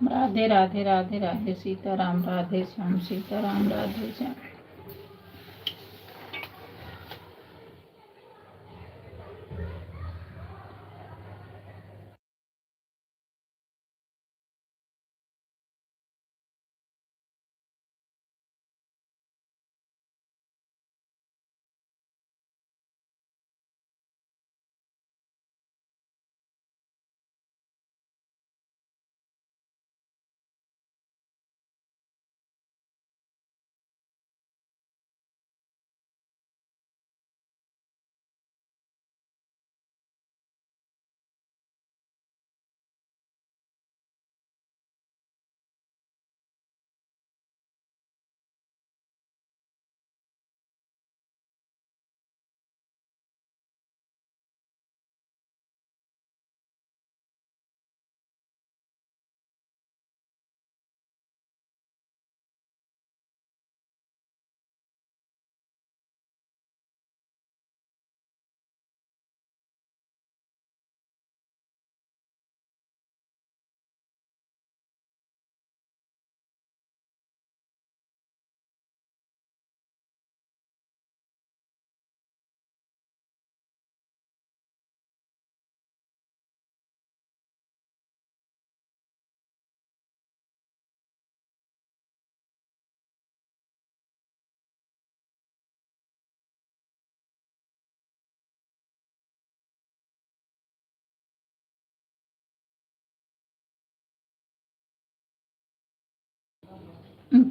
राधे राधे राधे राधे सीताराम, राधे श्याम सीताराम, राधे श्याम।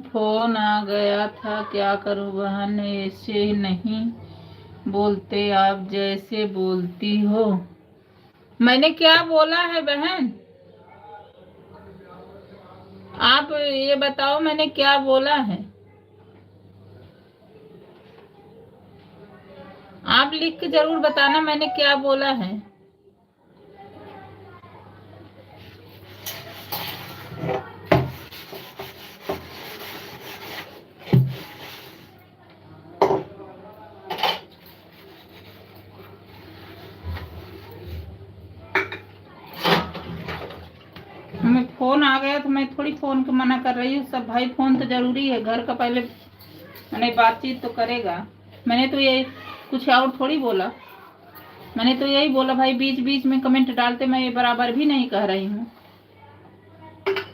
फोन आ गया था, क्या करूं बहन? ऐसे नहीं बोलते आप जैसे बोलती हो। मैंने क्या बोला है बहन? आप ये बताओ मैंने क्या बोला है? आप लिख के जरूर बताना मैंने क्या बोला है। मैं फोन आ गया तो मैं थोड़ी फोन को मना कर रही हूँ सब। भाई फोन तो जरूरी है, घर का पहले मैंने बातचीत तो करेगा। मैंने तो ये कुछ और थोड़ी बोला, मैंने तो यही बोला भाई बीच बीच में कमेंट डालते, मैं ये बराबर भी नहीं कह रही हूँ।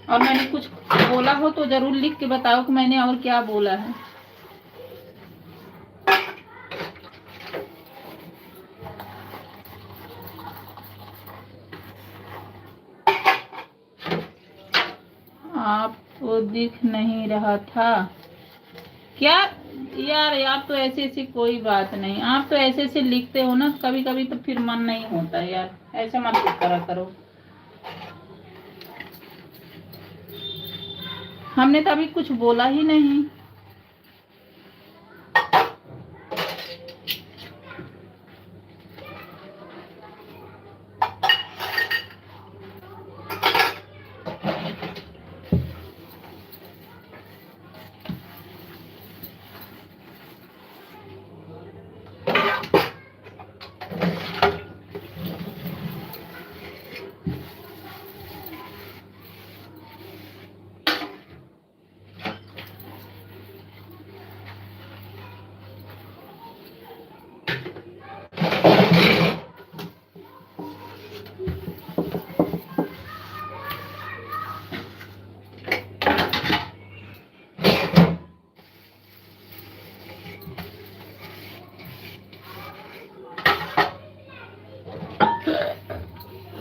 और मैंने कुछ बोला हो तो जरूर लिख के बताओ कि मैंने और क्या बोला है। आपको दिख नहीं रहा था क्या? यार आप तो ऐसे ऐसी कोई बात नहीं, आप तो ऐसे ऐसे लिखते हो ना, कभी कभी तो फिर मन नहीं होता यार, ऐसे मत करा करो। हमने तो अभी कुछ बोला ही नहीं।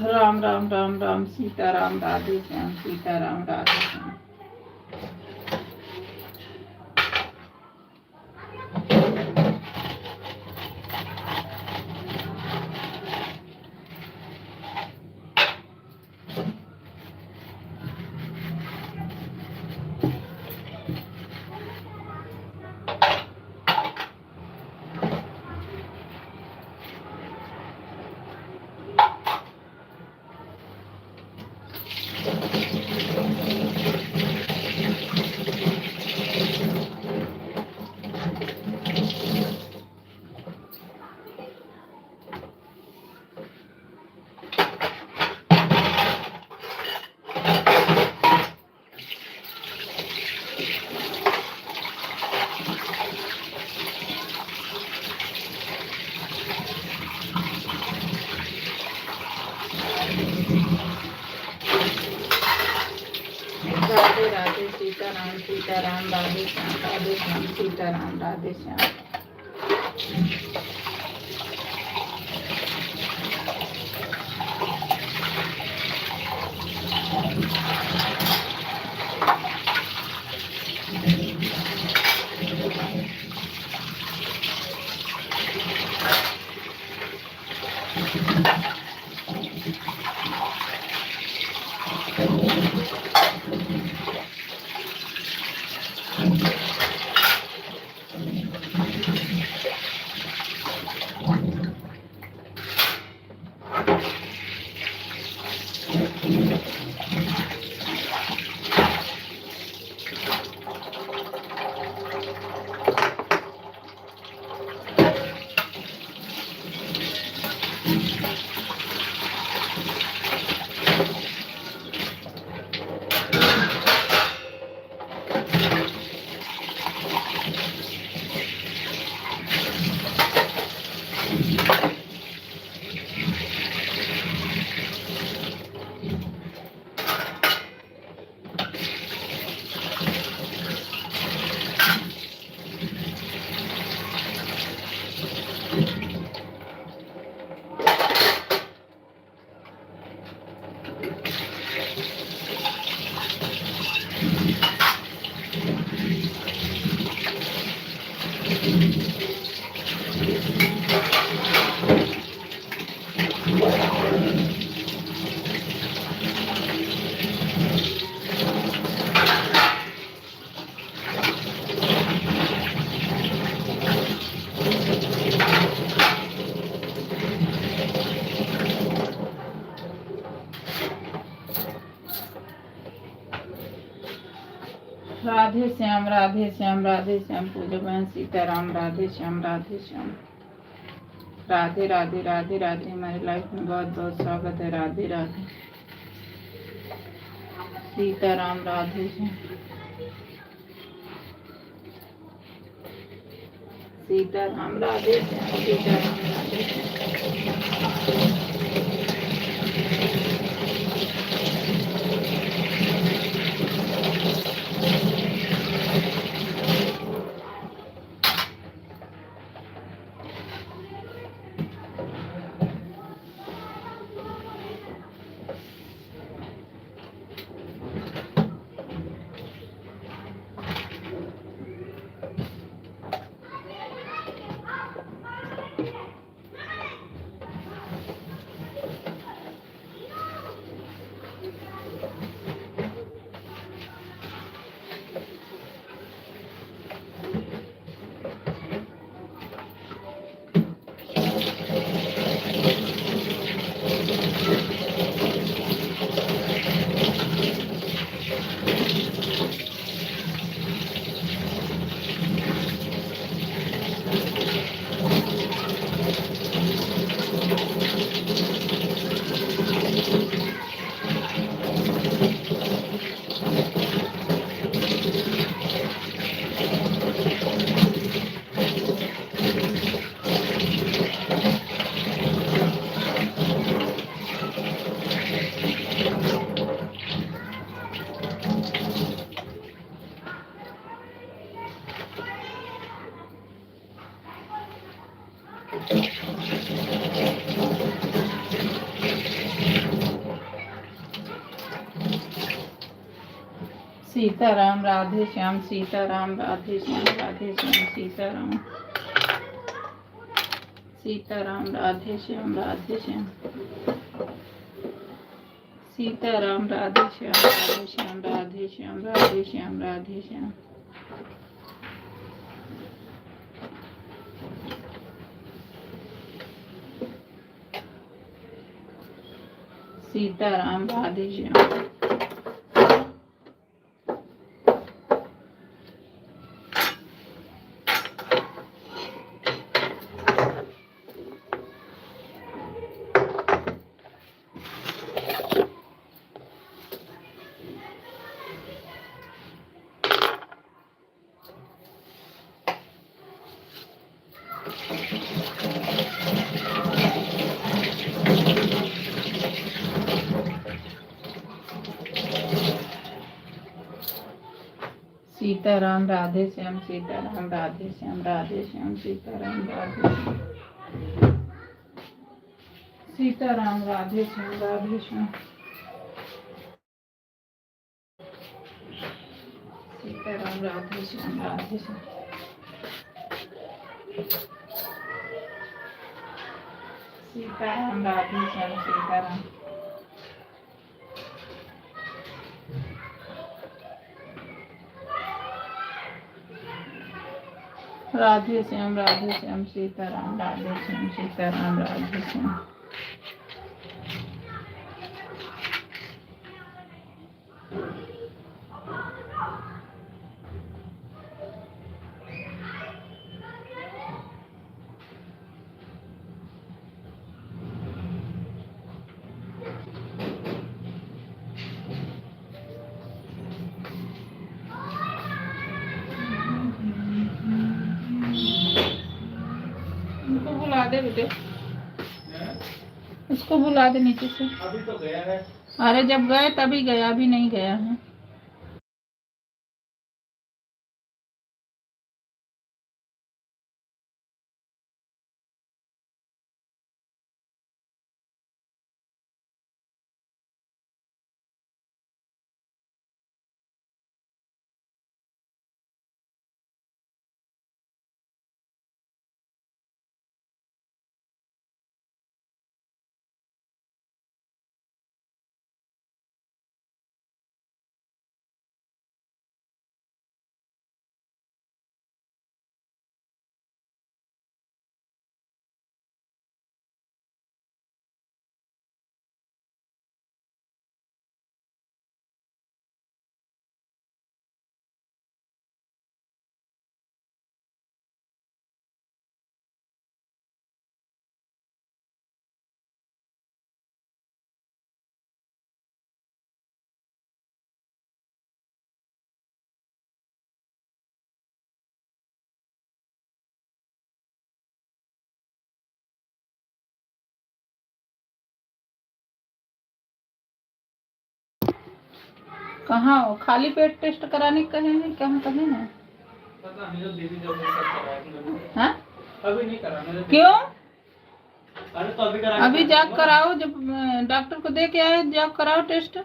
राम राम राम राम, सीता राम, राधे श्याम, सीता राम, राधे श्याम। राधे राधे, सीता राम, राधे श्याम, सीता राम, राधे श्याम। राधे श्याम, राधे श्याम, राधे श्याम। पूजा बहन, सीताराम, राधे श्याम, राधे श्याम। राधे राधे राधे राधे। हमारी लाइफ में बहुत बहुत स्वागत है। राधे राधे, सीताराम, राधे श्याम, सीताराम, राधे श्याम, सीताराम, राधे श्याम। सीताराम राधे श्याम, सीताराम राधे श्याम, राधे श्याम सीताराम, सीताराम राधे श्याम, राधे श्याम, सीताराम राधे श्याम, राधे श्याम, राधे श्याम, राधे श्याम, राधे श्याम, सीताराम राधे श्याम, सीताराम राधे श्याम, सीताराम राधे श्याम, राधे श्याम सीताराम राधे श्याम, सीताराम राधे श्याम, राधे श्याम, सीताराम राधे श्याम, राधे श्याम, सीताराम राधे श्याम, सीताराम, राधे श्याम सीताराम, राधे श्याम सीताराम, राधे श्याम, उनको बुला दे बेटे, उसको बुला दे नीचे से। अभी तो गया है। अरे जब गए तभी गया, अभी नहीं गया है। कहाँ हो? खाली पेट टेस्ट कराने कहे हैं, कहाँ कहे हैं? पता नहीं, जो दीदी जो कराया हाँ? अभी नहीं करा मैंने। क्यों? अरे तो अभी करा, अभी जाग कराओ, जब डॉक्टर को दे के आए जाग कराओ टेस्ट।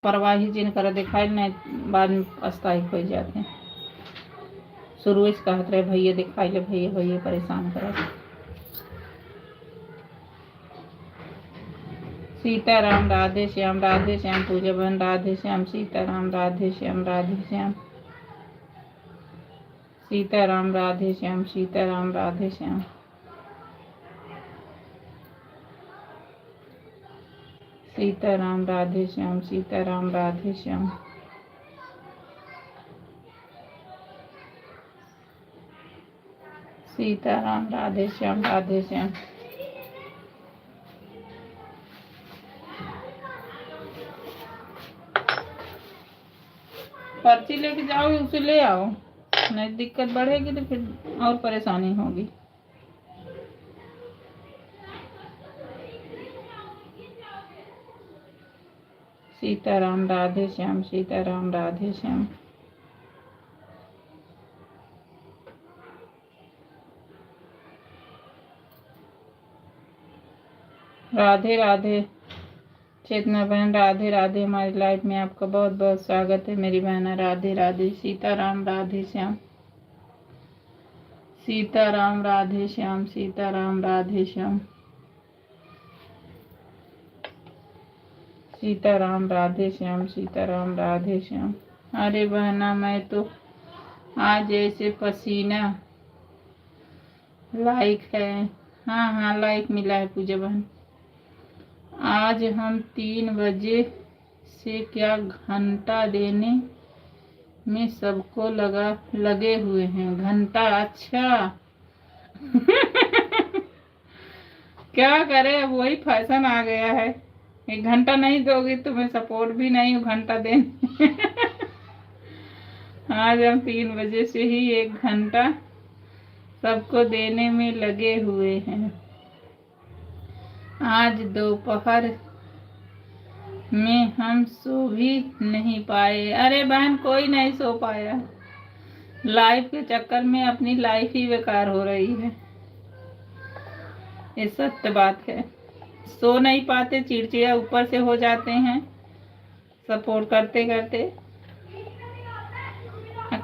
परवाह ही जिन कर दिखाई नहीं बाद में पछताई हो जाते हैं। शुरू से कहते रहे भैया दिखाई ले, भैया भैया परेशान करे। सीताराम राधे श्याम पूजा बहन राधे श्याम सीताराम राधे श्याम सीताराम राधे श्याम सीताराम राधे श्याम सीताराम राधे श्याम सीताराम राधे श्याम सीताराम राधे श्याम राधे श्याम। पर्ची लेके जाओ, उसे ले आओ, नहीं दिक्कत बढ़ेगी तो फिर और परेशानी होगी। सीताराम राधे श्याम सीताराम राधे श्याम राधे राधे चेतना बहन राधे राधे। हमारी लाइफ में आपका बहुत बहुत स्वागत है मेरी बहन। राधे राधे सीताराम राधे श्याम सीताराम राधे श्याम सीताराम राधे श्याम सीताराम राधे श्याम सीताराम राधे श्याम। अरे बहना मैं तो आज ऐसे पसीना लाइक है। हाँ लाइक मिला है पूजा बहन। आज हम 3 बजे से क्या घंटा देने में सबको लगे हुए हैं। घंटा? अच्छा क्या करे, अब वही फैशन आ गया है। 1 घंटा नहीं दोगी तो मैं सपोर्ट भी नहीं हूँ घंटा देने। आज हम 3 बजे से ही 1 घंटा सबको देने में लगे हुए हैं। आज दोपहर में हम सो भी नहीं पाए। अरे बहन कोई नहीं सो पाया, लाइफ के चक्कर में अपनी लाइफ ही बेकार हो रही है, ये सत्य बात है। सो नहीं पाते, चिड़चिड़ा ऊपर से हो जाते हैं सपोर्ट करते करते।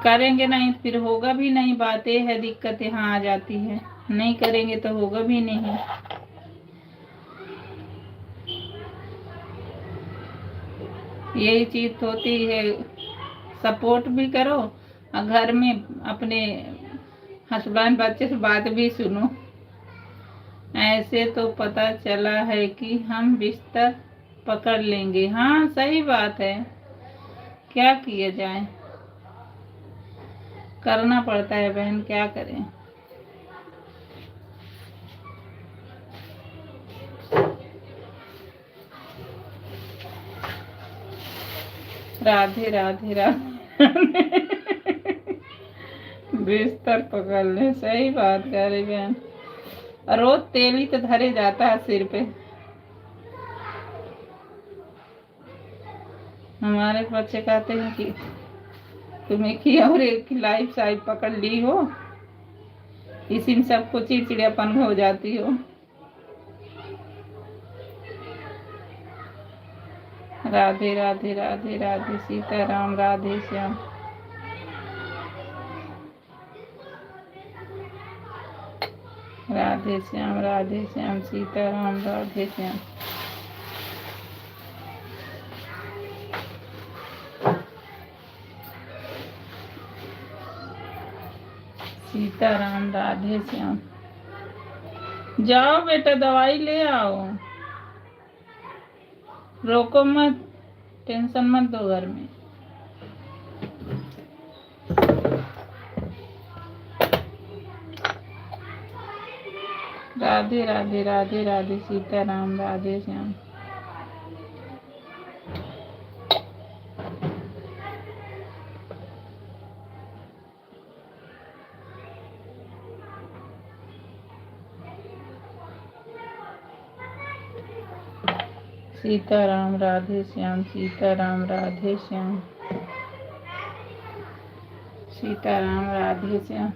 करेंगे नहीं फिर होगा भी नहीं, बातें है दिक्कत यहाँ आ जाती है। नहीं करेंगे तो होगा भी नहीं। यही चीज होती है, सपोर्ट भी करो और घर में अपने हस्बैंड बच्चे से बात भी सुनो। ऐसे तो पता चला है कि हम बिस्तर पकड़ लेंगे। हाँ सही बात है, क्या किया जाए, करना पड़ता है बहन, क्या करें। राधे राधे राधे बिस्तर पकड़ ले, सही बात कह रही बहन। रोज तेल ही तो धरे जाता है सिर पे। हमारे बच्चे कहते हैं कि तुम एक ही और एक की लाइफ साइड पकड़ ली हो, इसी में सबको चिड़चिड़ापन हो जाती हो। राधे राधे राधे राधे सीताराम राधे श्याम राधे श्याम सीताराम राधे श्याम। सीताराम राधे श्याम। जाओ बेटा दवाई ले आओ, रोको मत, टेंशन मत दो घर में। राधे राधे राधे राधे सीताराम राधे श्याम। सीताराम राधे श्याम सीताराम राधे श्याम सीताराम राधे श्याम।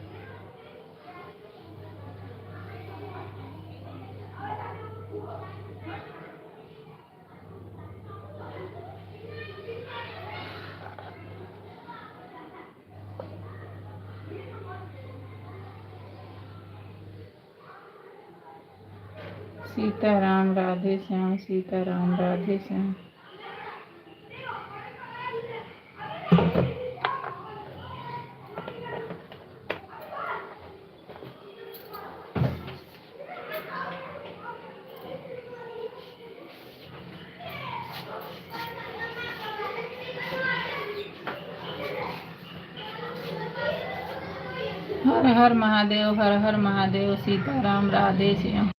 सीताराम राधे श्याम, सीताराम राधे श्याम। हर हर महादेव, हर हर महादेव, सीताराम राधे श्याम।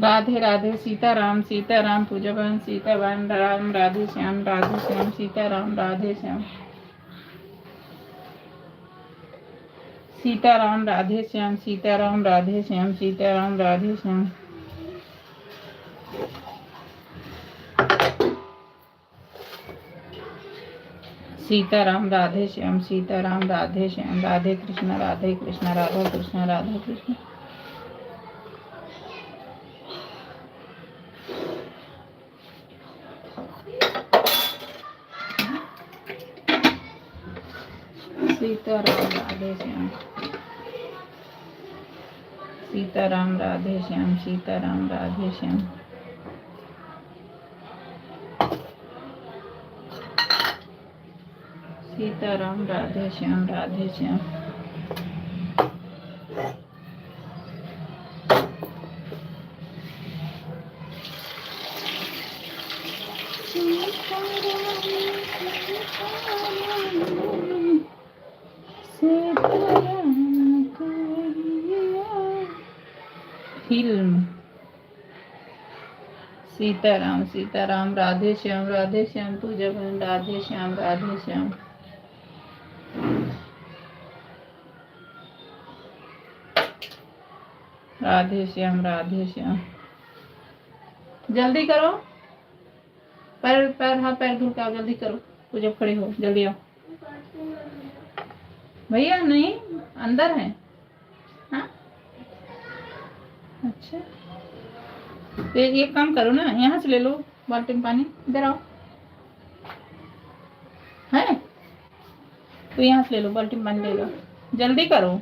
राधे राधे सीताराम सीताराम पूजाबन सीताबन राम राधे श्याम सीताराम राधे श्याम सीताराम राधे श्याम सीताराम राधे श्याम सीताराम राधे श्याम सीताराम राधे श्याम सीताराम राधे श्याम राधे कृष्ण राधा कृष्ण राधा कृष्ण सीताराम राधे श्याम सीताराम राधे श्याम सीताराम राधे श्याम सीताराम राधे श्याम फिल्म सीताराम सीताराम राधे श्याम पूजा बहन राधे श्याम राधे श्याम जल्दी करो पैर पैर हाथ पैर धुल के आओ जल्दी करो पूजा खड़े हो जल्दी आओ भैया नहीं अंदर है हाँ अच्छा तो एक काम करो ना यहाँ से ले लो बाल्टी में पानी इधर आओ है तो यहाँ से ले लो बाल्टी में पानी ले लो जल्दी करो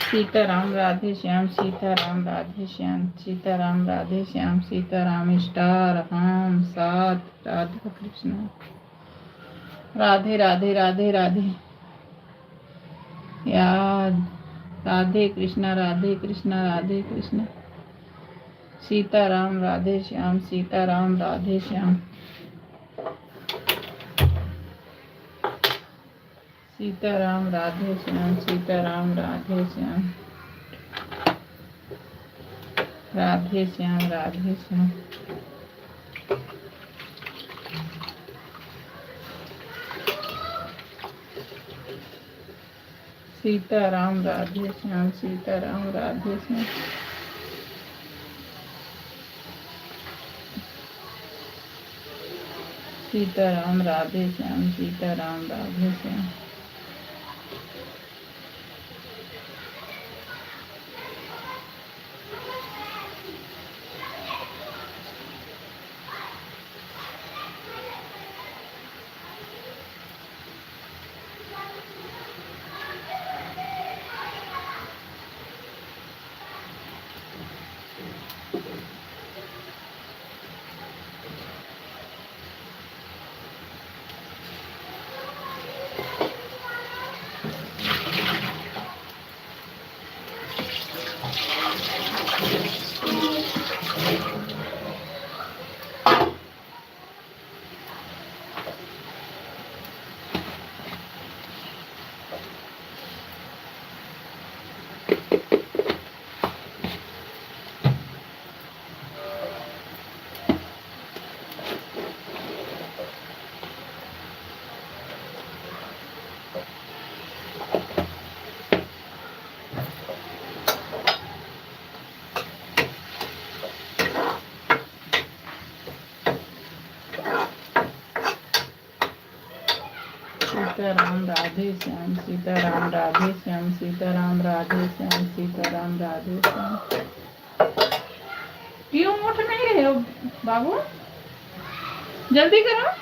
सीताराम राधे श्याम सीताराम राधे श्याम सीताराम राधे श्याम सीताराम स्टार हम साथ राधा कृष्ण राधे राधे राधे राधे याद राधे कृष्ण राधे कृष्ण सीताराम राधे श्याम सीताराम राधे श्याम सीताराम राधे श्याम सीताराम राधे श्याम राधे श्याम सीताराम राधे श्याम सीताराम राधे श्याम सीताराम राधे श्याम सीताराम राधे श्याम सीताराम राधे श्याम सीताराम राधे श्याम सीताराम राधे श्याम सीताराम राधे श्याम क्यों उठ नहीं रहे हो बाबू जल्दी करो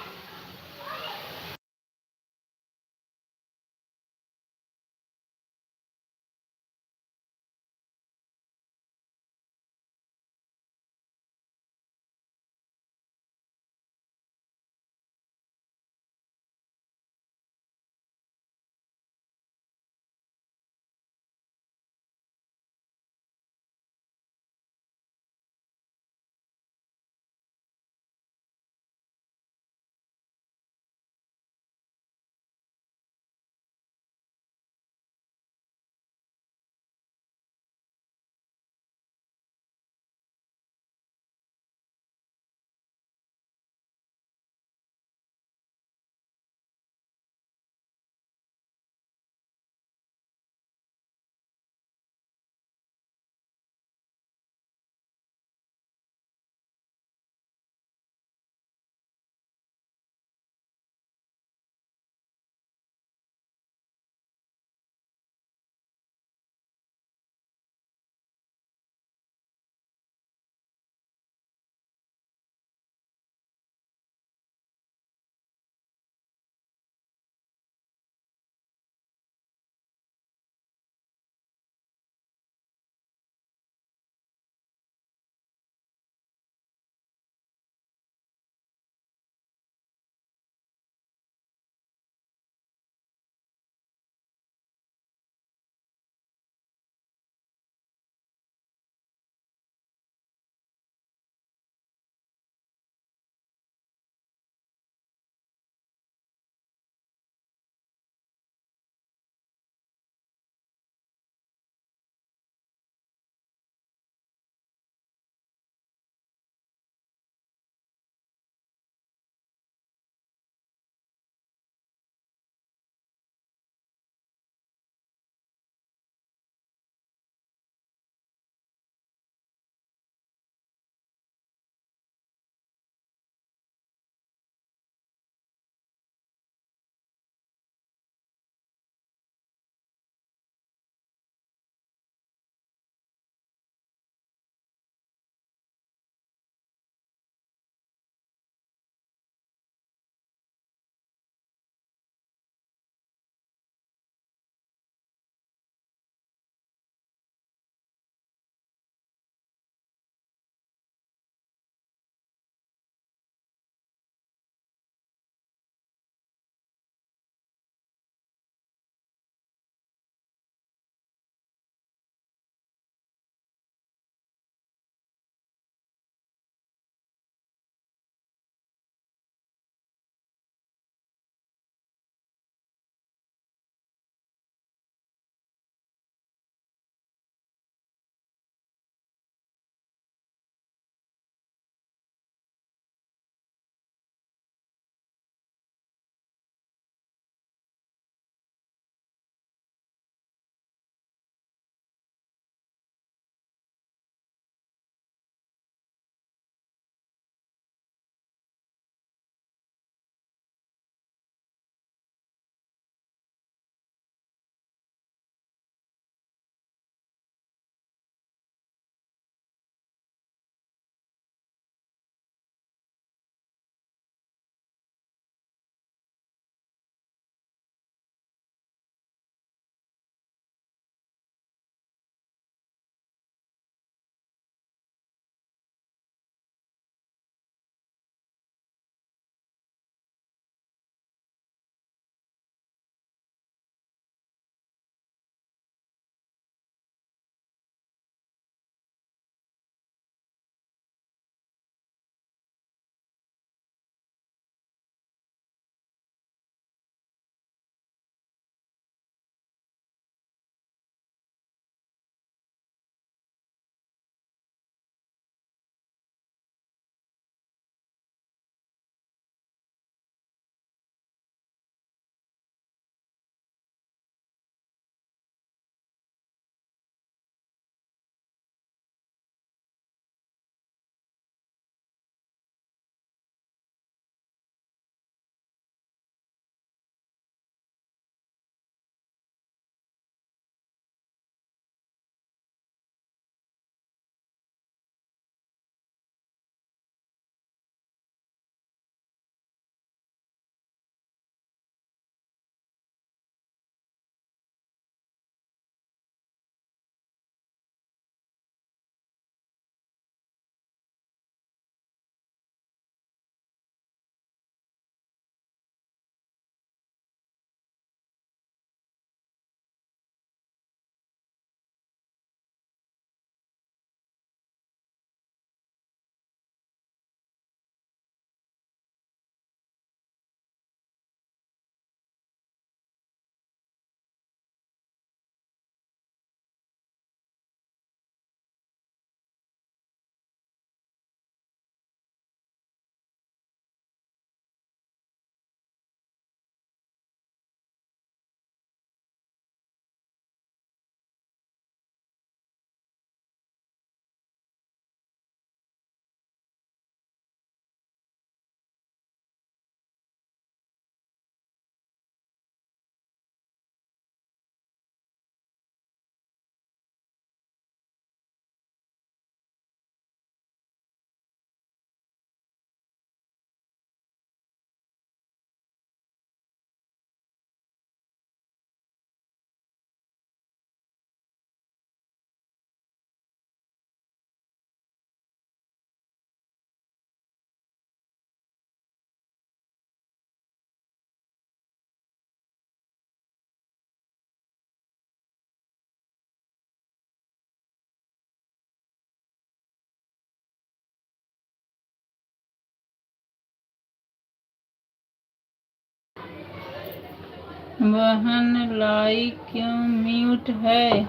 बहन लाइव क्यों म्यूट है?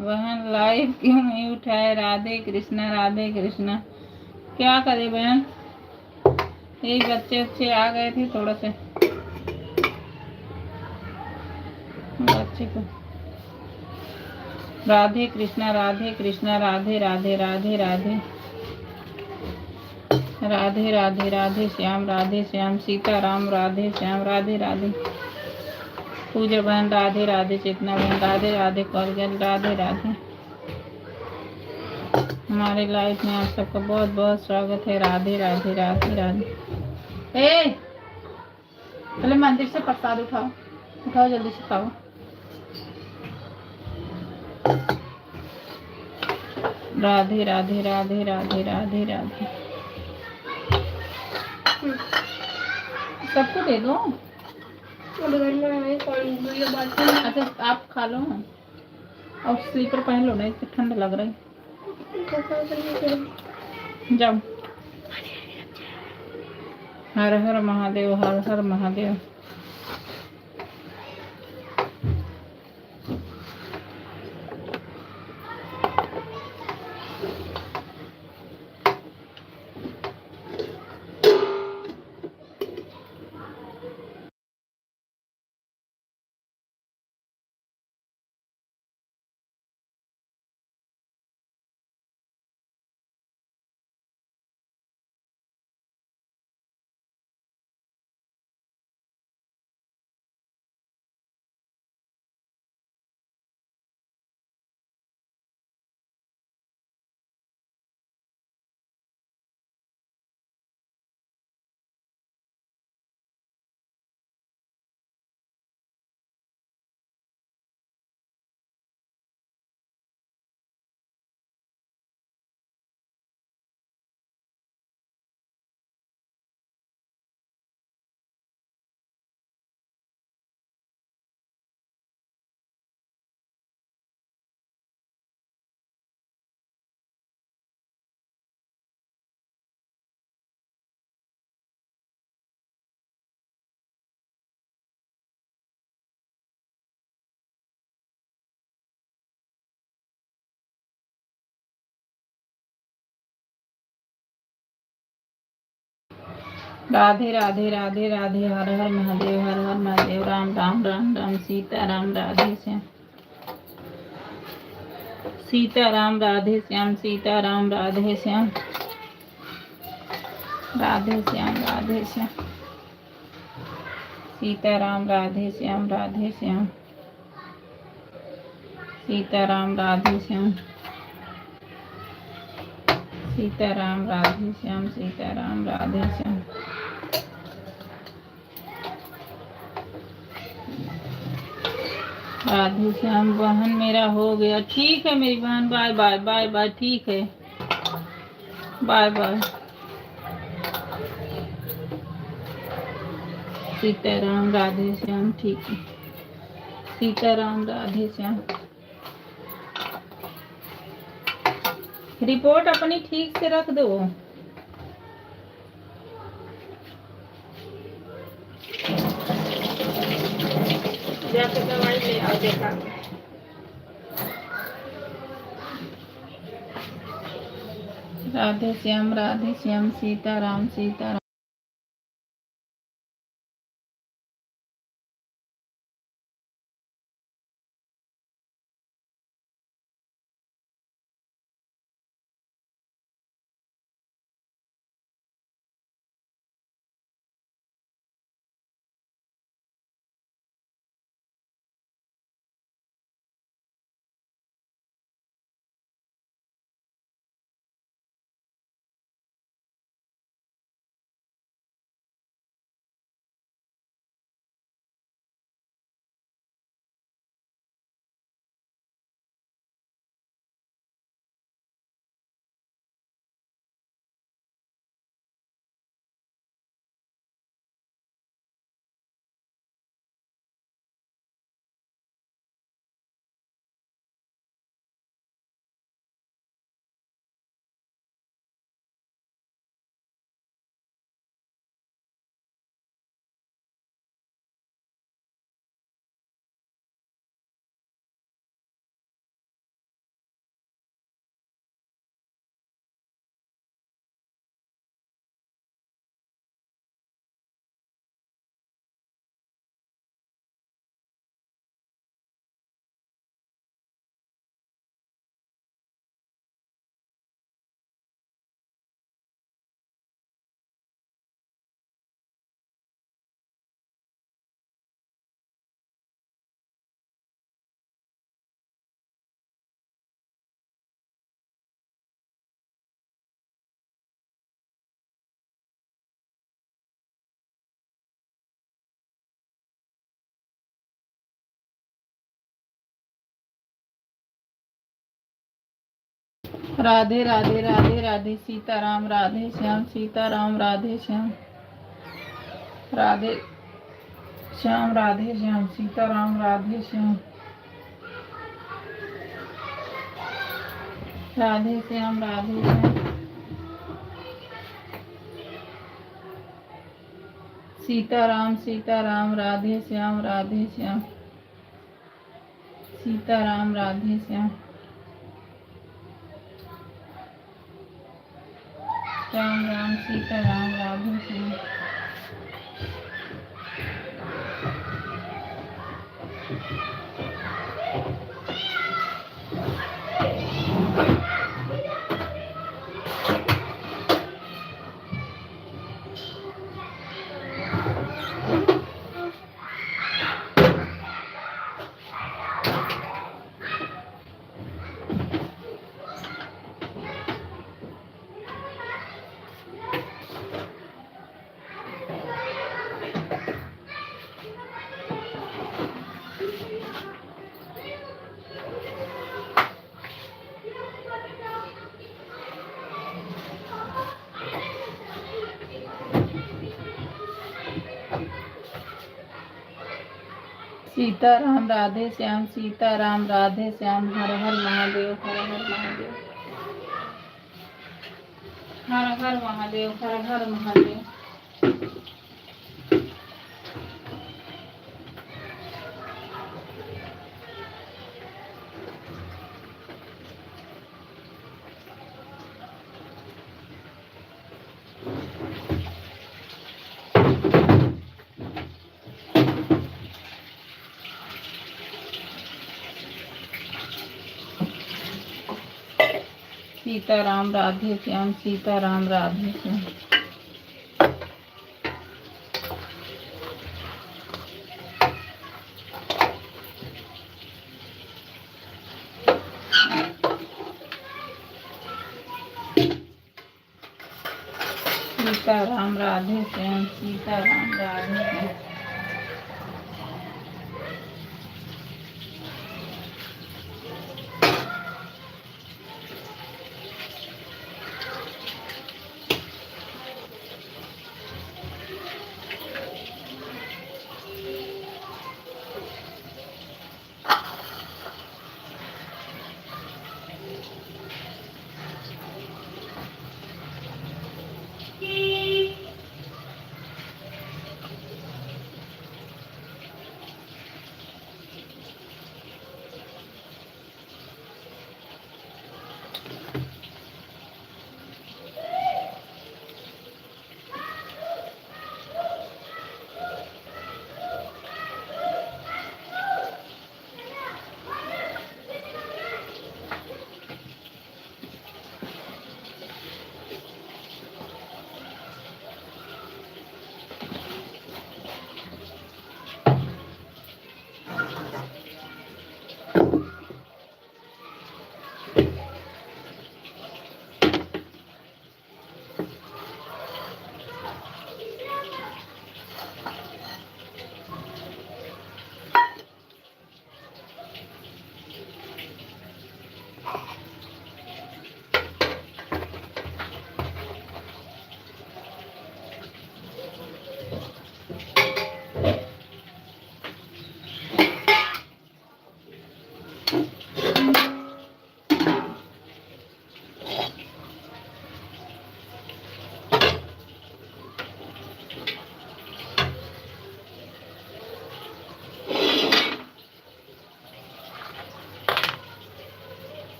बहन लाइव क्यों म्यूट है? राधे कृष्णा राधे कृष्णा। क्या करे बहन, यही बच्चे आ गए थे थोड़ा से बच्चे को। राधे कृष्णा राधे कृष्णा राधे राधे राधे राधे राधे राधे राधे श्याम सीताराम राधे श्याम राधे राधे। पूजा बहन राधे राधे, चेतना बहन राधे राधे, कॉलगल राधे राधे। हमारे लाइफ में आप सबका बहुत बहुत स्वागत है। राधे राधे राधे राधे। पहले मंदिर से प्रसाद उठाओ, उठाओ जल्दी से खाओ। राधे राधे राधे राधे राधे राधे। सबको दे दो। अच्छा आप खा लो और स्लीपर पहन लो, नहीं तो ठंड लग रही। जाओ। हर हर महादेव, हर हर महादेव। राधे राधे राधे राधे, हर हर महादेव, हर हर महादेव। राम राम राम राम, सीता राम राधे श्याम, सीता राम राधे श्याम, सीता राम राधे श्याम, राधे श्याम राधे श्याम, सीता राम राधे श्याम, राधे श्याम, सीता राम राधे श्याम, सीता राम राधे श्याम, सीता राम राधे श्याम। राधे श्याम। बहन मेरा हो गया। ठीक है मेरी बहन, बाय बाय बाय बाय। ठीक है, बाय बाय। सीताराम राधे श्याम। ठीक है, सीताराम राधे श्याम। रिपोर्ट अपनी ठीक से रख दो। जाके दवाई ले आओ, देखा। राधे श्याम, सीताराम सीताराम। राधे राधे राधे राधे सीताराम राधे श्याम सीताराम राधे श्याम राधे श्याम राधे श्याम सीताराम राधे श्याम राधे श्याम राधे श्याम सीताराम सीताराम राधे श्याम सीताराम राधे श्याम राम राम सीताराम राधे श्याम सीताराम राधे श्याम सीताराम राधे श्याम हर हर महादेव हर हर महादेव हर हर महादेव हर हर महादेव। सीताराम राधे श्याम सीताराम राधे श्याम सीताराम राधे श्याम सीताराम राधे श्याम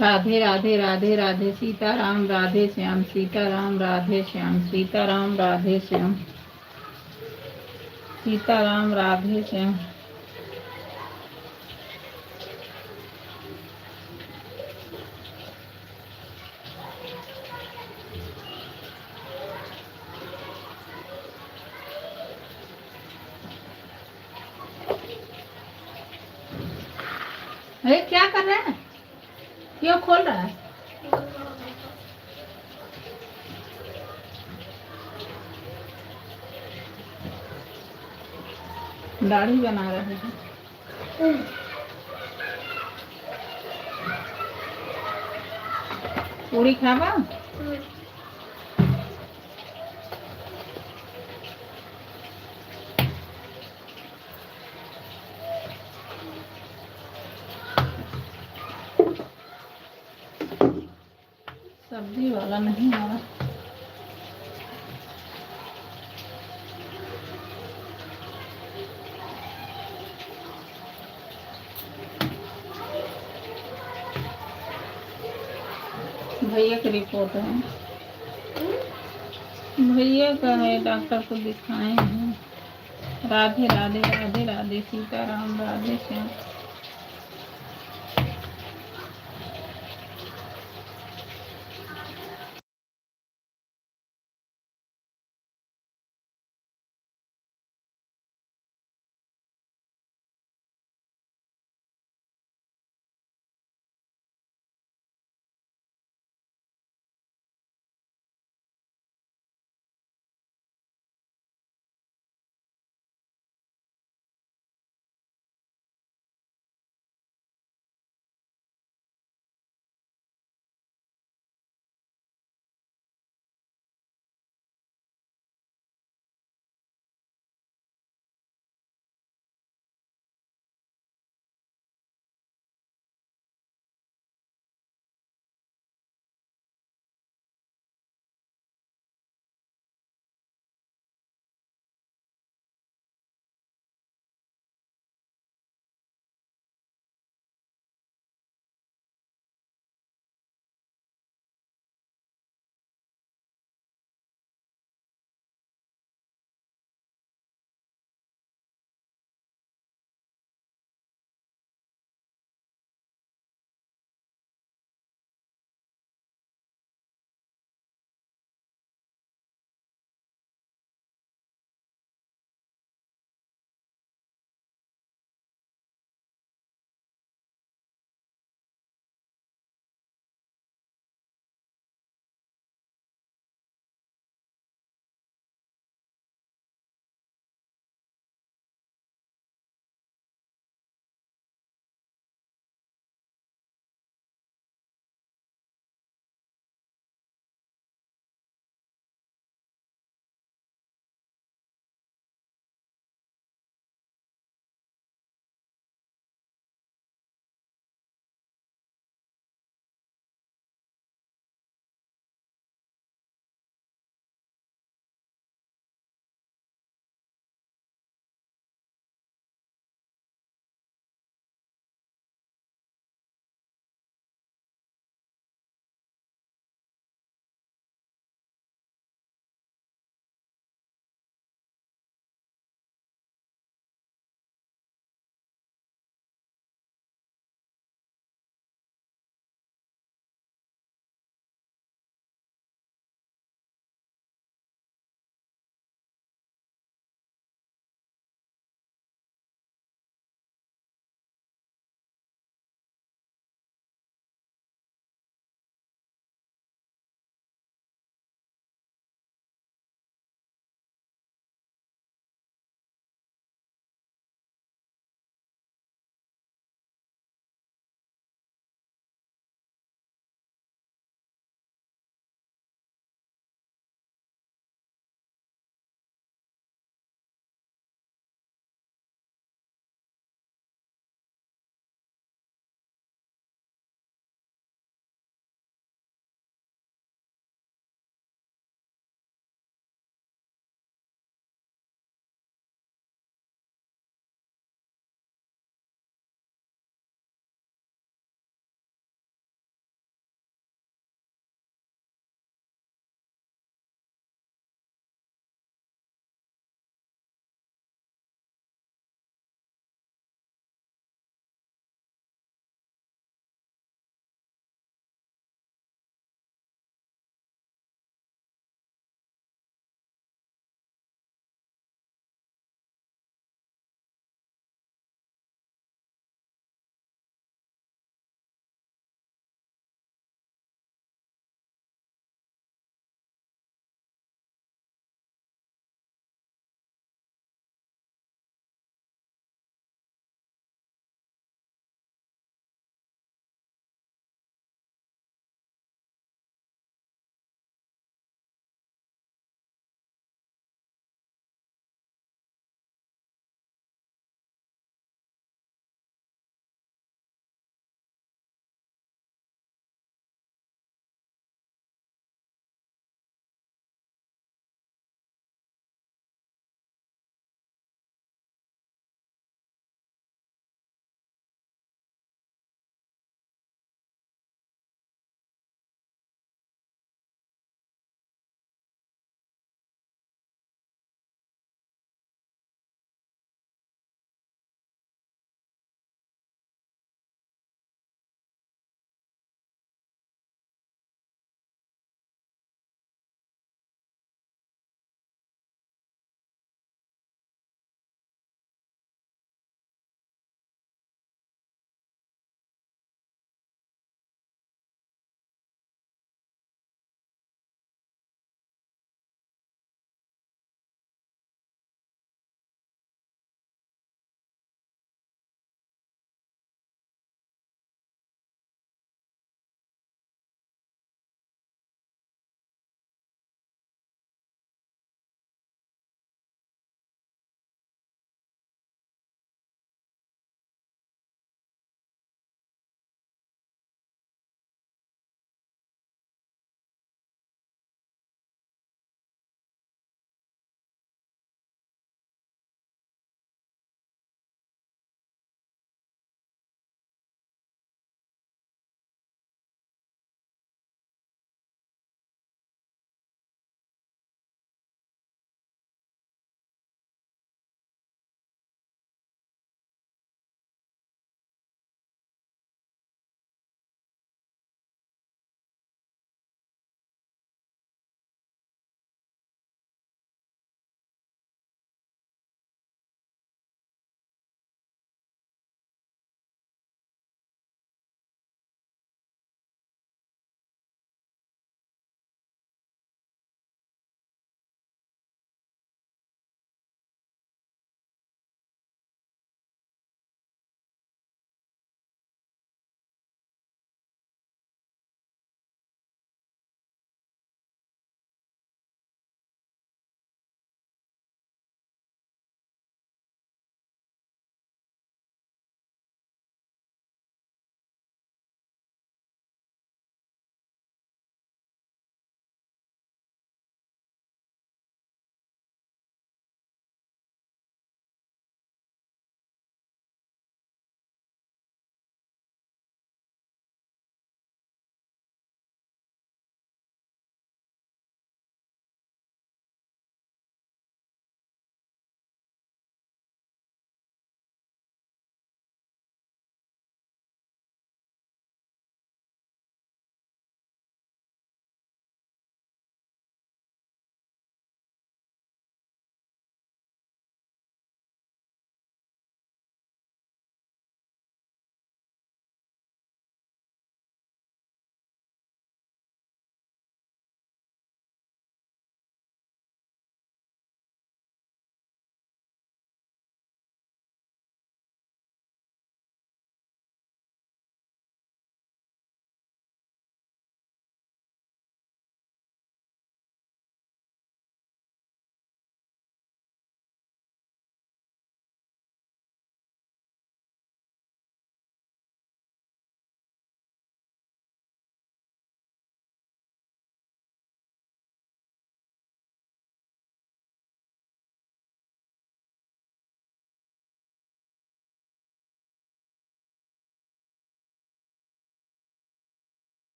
राधे राधे राधे राधे सीताराम राधे श्याम सीताराम राधे श्याम सीताराम राधे श्याम सीताराम राधे श्याम अरे क्या कर रहा है? क्यों खोल रहा है? दाढ़ी बना रहे हैं। पूरी खावा। सब्जी वाला नहीं आ रहा। भैया की रिपोर्ट है। भैया का है, डॉक्टर को दिखाए हैं। राधे राधे राधे राधे सीताराम राधे श्याम।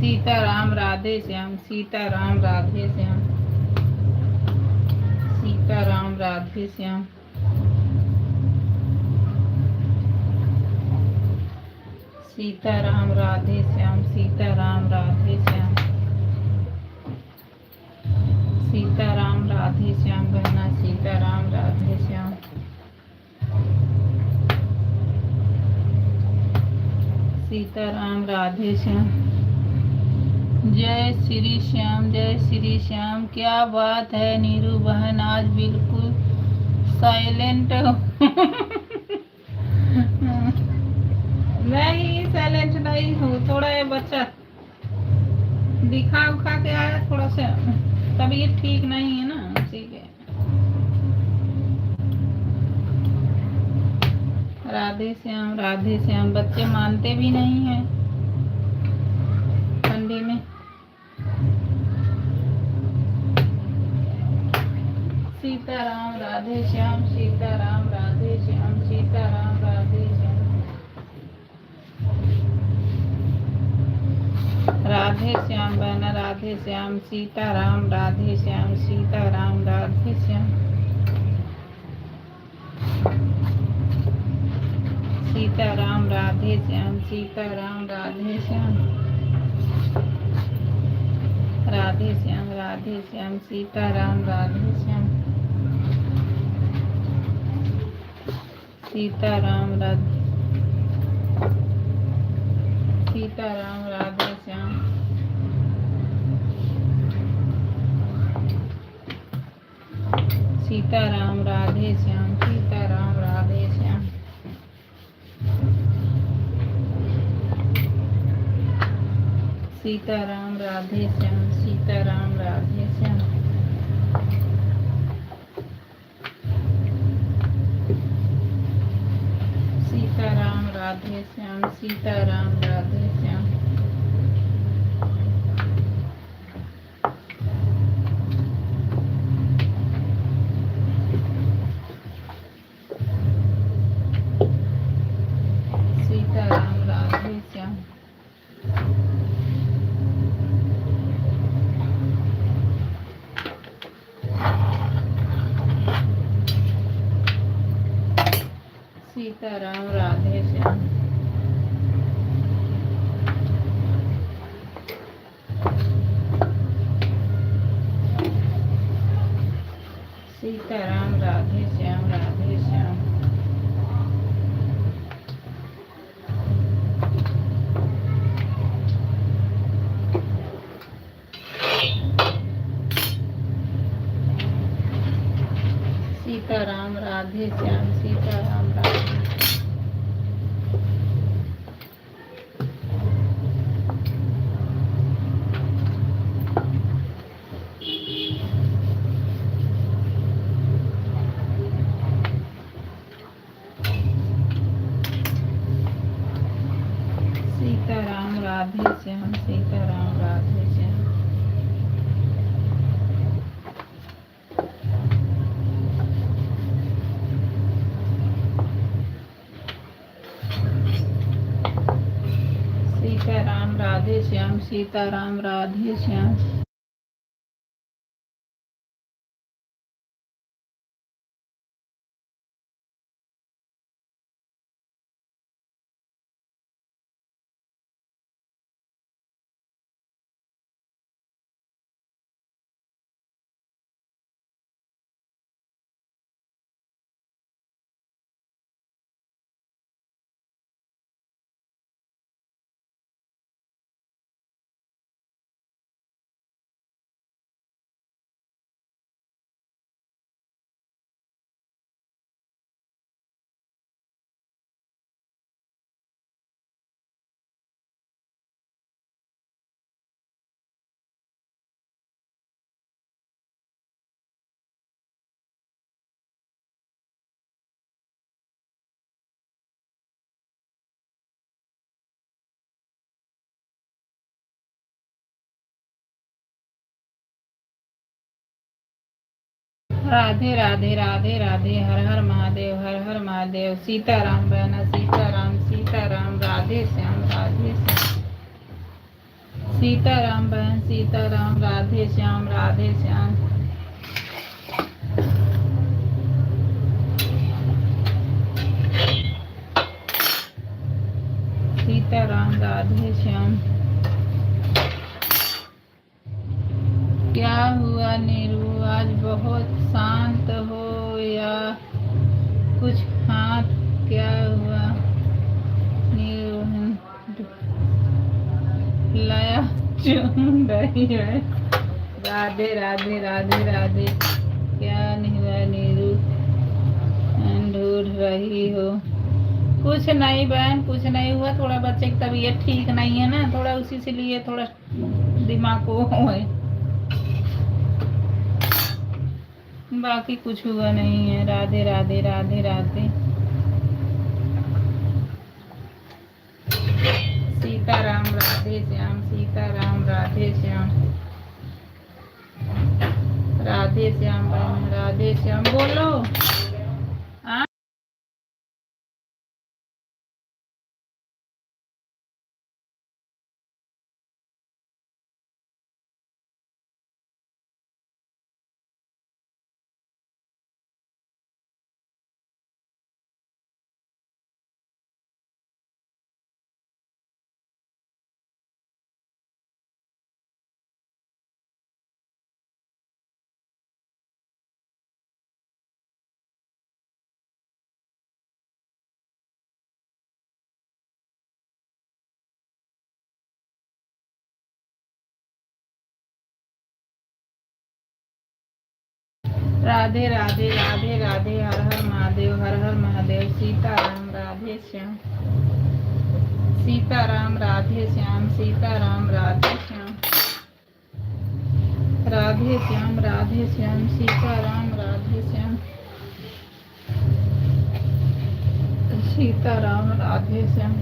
सीताराम राधे श्याम, सीताराम राधे श्याम, सीताराम राधे श्याम, सीताराम राधे श्याम, सीताराम राधे श्याम, सीताराम राधे श्याम बहना, सीताराम राधे श्याम, सीताराम राधे श्याम। जय श्री श्याम, जय श्री श्याम। क्या बात है नीरू बहन, आज बिल्कुल साइलेंट हो। मैं ही साइलेंट नहीं हूँ, थोड़ा ये बच्चा दिखा उखा के आया, थोड़ा सा तबीयत ठीक नहीं है ना, ठीक है। राधे श्याम, राधे श्याम। बच्चे मानते भी नहीं हैं ठंडी में। सीताराम राधे श्याम, सीताराम राधे श्याम, सीताराम राधे श्याम, राधे श्याम बहना, राधे श्याम, सीताराम राधे श्याम, सीताराम राधे श्याम, सीताराम राधे श्याम, सीताराम राधे श्याम, राधे श्याम, राधे श्याम, सीताराम राधे श्याम, सीताराम राधे, सीताराम राधे श्याम, सीताराम राधे श्याम, सीताराम राधे श्याम, सीताराम राधे श्याम, सीताराम राधे श्याम, सीताराम राधे श्याम, सीताराम राधे श्याम, सीताराम राधे श्याम, सीताराम राधे श्याम, सीताराम राधे श्याम, राधे श्याम, सीताराम राधे श्याम, सीताराम राधे, सीताराम राधे श्याम, सीताराम राधे श्याम, सीताराम राधे श्याम, सीताराम राधे श्याम, राधे राधे राधे राधे, हर हर महादेव, हर हर महादेव। सीताराम बहना, सीताराम, सीताराम, राधे श्याम, राधे श्याम, सीताराम बहन, सीताराम, राधे श्याम, राधे श्याम। सीताराम, राधे श्याम। क्या हुआ नीरू, आज बहुत शांत हो या कुछ हाथ? क्या हुआ नीरू, लया चूम रही है। राधे राधे राधे राधे। क्या नहीं हुआ नीरू, ढूंढ रही हो? कुछ नहीं बहन, कुछ नहीं हुआ। थोड़ा बच्चे की तबीयत ठीक नहीं है ना, थोड़ा उसी से लिए थोड़ा दिमाग को है, बाकी कुछ हुआ नहीं है। राधे राधे राधे राधे। सीताराम, राधे श्याम, सीताराम, राधे श्याम, राधे श्याम बहन, राधे श्याम। बोलो हाँ। राधे राधे राधे राधे। हर हर महादेव, हर हर महादेव। सीताराम, राधे श्याम, सीताराम, राधे श्याम, सीताराम, राधे श्याम, राधे श्याम, राधे श्याम, सीताराम, राधे श्याम, सीताराम, राधे श्याम।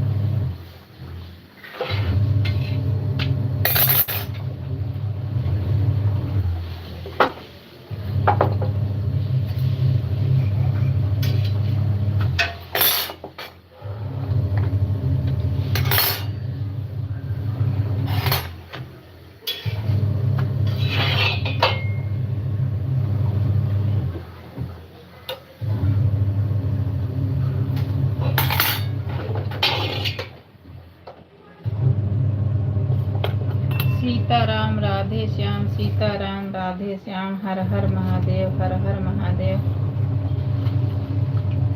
सीताराम, राधे श्याम, सीताराम, राधे श्याम। हर हर महादेव, हर हर महादेव।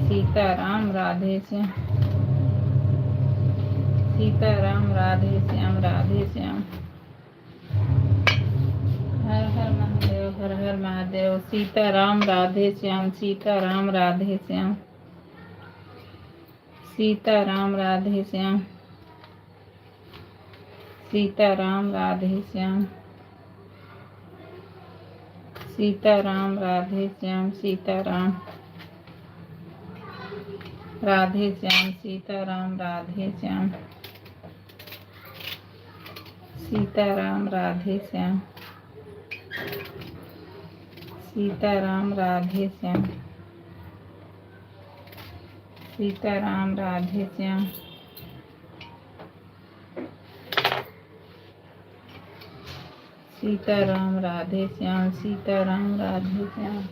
सीताराम, राधे श्याम, सीताराम, राधे श्याम, राधे श्याम। हर हर महादेव, हर हर महादेव। सीताराम, राधे श्याम, सीताराम, राधे श्याम, सीताराम, राधे श्याम, सीताराम, राधे श्याम, सीताराम, राधे श्याम, सीताराम, राधे श्याम, सीताराम, राधे श्याम, सीताराम, राधे श्याम, सीताराम, राधे श्याम, सीताराम, राधे श्याम, सीताराम, राधे श्याम, सीताराम, राधे श्याम।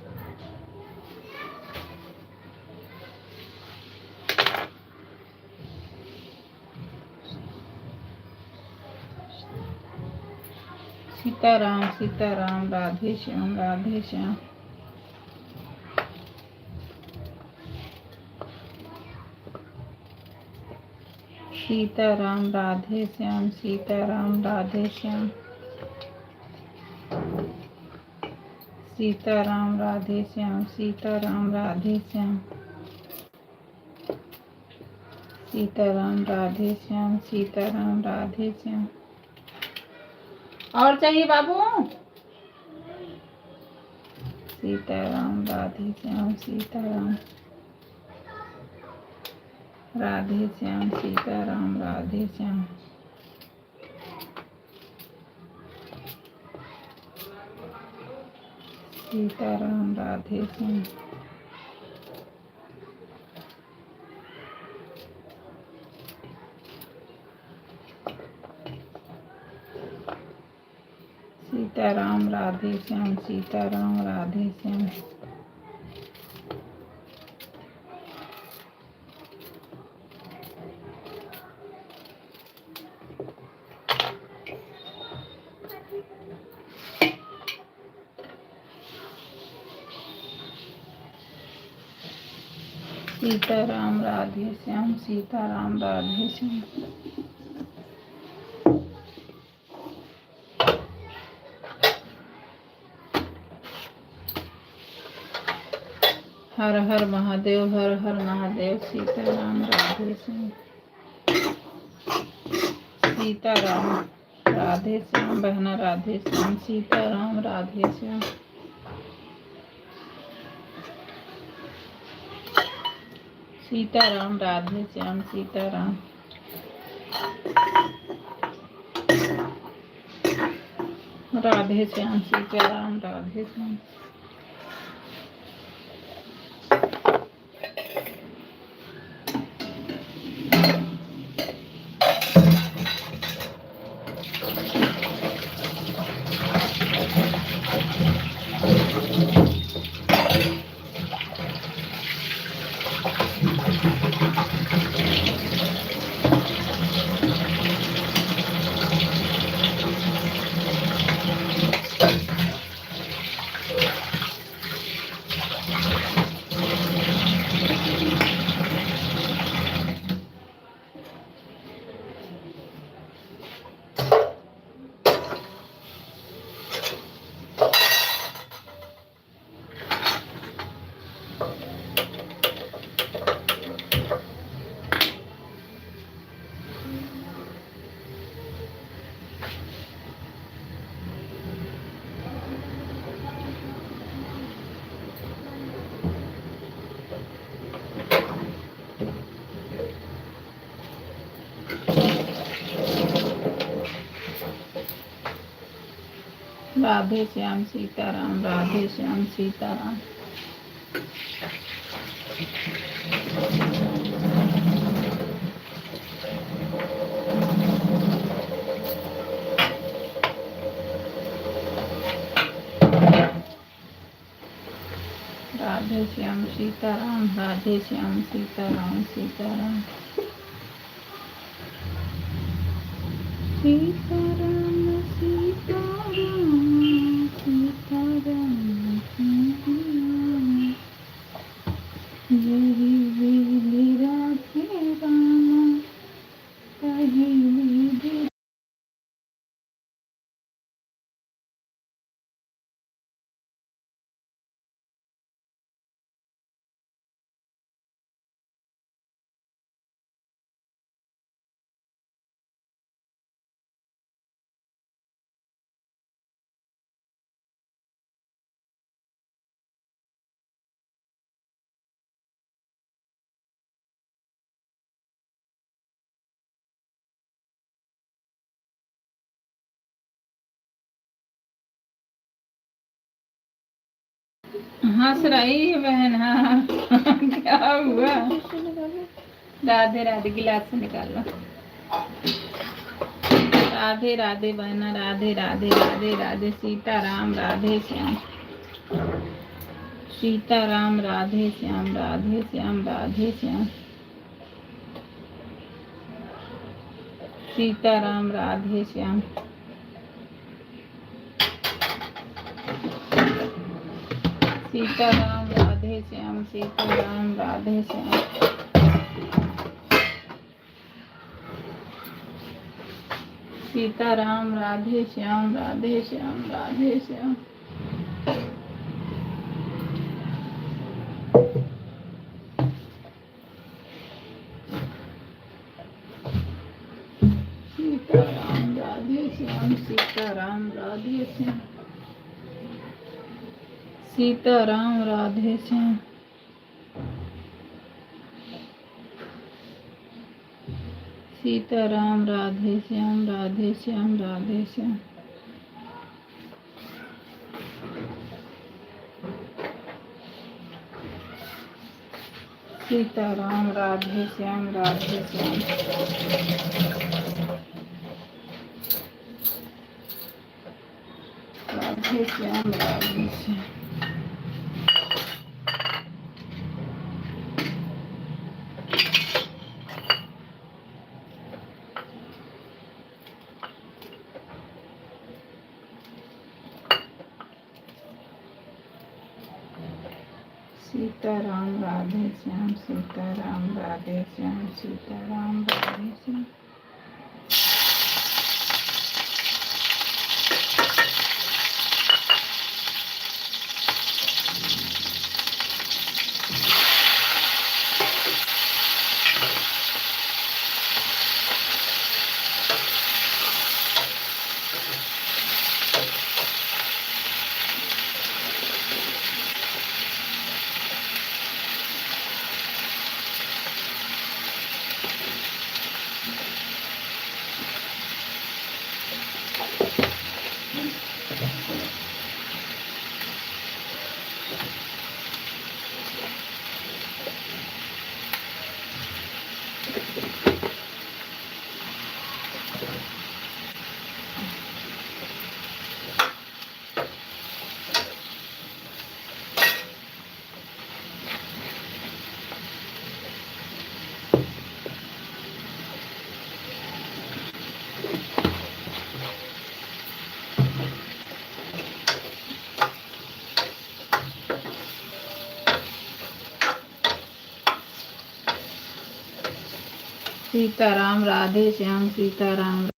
सीताराम, सीताराम, राधे श्याम, राधे श्याम। सीताराम, राधे श्याम, सीताराम, राधे श्याम, सीताराम, राधे श्याम, सीताराम, राधे श्याम, सीताराम, राधे श्याम, सीताराम, राधे श्याम। और चाहिए बाबू? सीताराम, राधे श्याम, सीताराम, राधे श्याम, सीताराम, राधे श्याम, सीताराम, राधे श्याम। सीताराम राधे श्याम, सीताराम राधे श्याम। सीताराम राधे श्याम, सीताराम राधे श्याम। हर हर महादेव, हर हर महादेव। सीताराम राधे श्याम, सीताराम राधे श्याम। बहना राधे श्याम, सीताराम राधे श्याम। सीताराम राधे श्याम, सीताराम। राधे श्याम, सीताराम राधे श्याम। राधे श्याम, सीताराम। राधे श्याम, सीताराम। राधे श्याम, सीताराम। राधे श्याम, सीताराम, सीताराम। सीताराम, सीताराम, सीताराम, सीताराम। यही वेली राधे राम, कहीं दे। हंस रही है बहन। हाँ क्या हुआ? राधे राधे, गिलास से निकाल लो। राधे राधे बहना, राधे राधे, राधे राधे। सीताराम राधे श्याम, सीताराम राधे श्याम, राधे श्याम, राधे श्याम। सीताराम राधे श्याम, सीताराम राधे श्याम, सीताराम राधे श्याम। सीताराम राधे श्याम, राधे श्याम, राधे श्याम। सीताराम राधे श्याम, सीताराम राधे श्याम। सीताराम राधे श्याम, सीताराम राधे श्याम, राधे श्याम, राधे श्याम। सीताराम राधे श्याम, राधे श्याम। राधे श्याम राधे श्याम। सीताराम राधे श्याम, सीताराम राधे श्याम, सीताराम राधे श्याम। सीताराम राधे श्याम, सीताराम।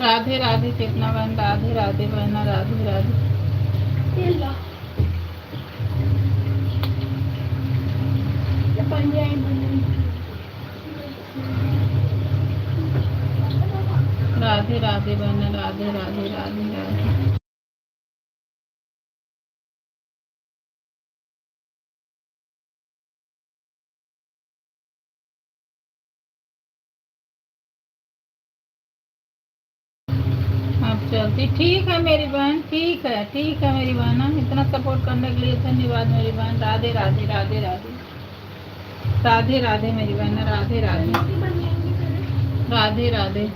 राधे राधे चेतना बहन, राधे राधे बहना, राधे राधे। राधे राधे बहना, राधे राधे, राधे राधे। आप चलती। ठीक है मेरी बहन, ठीक है मेरी बहन। इतना सपोर्ट करने के लिए धन्यवाद मेरी बहन। राधे राधे राधे राधे राधे राधे मेरी बहन, राधे राधे राधे राधे।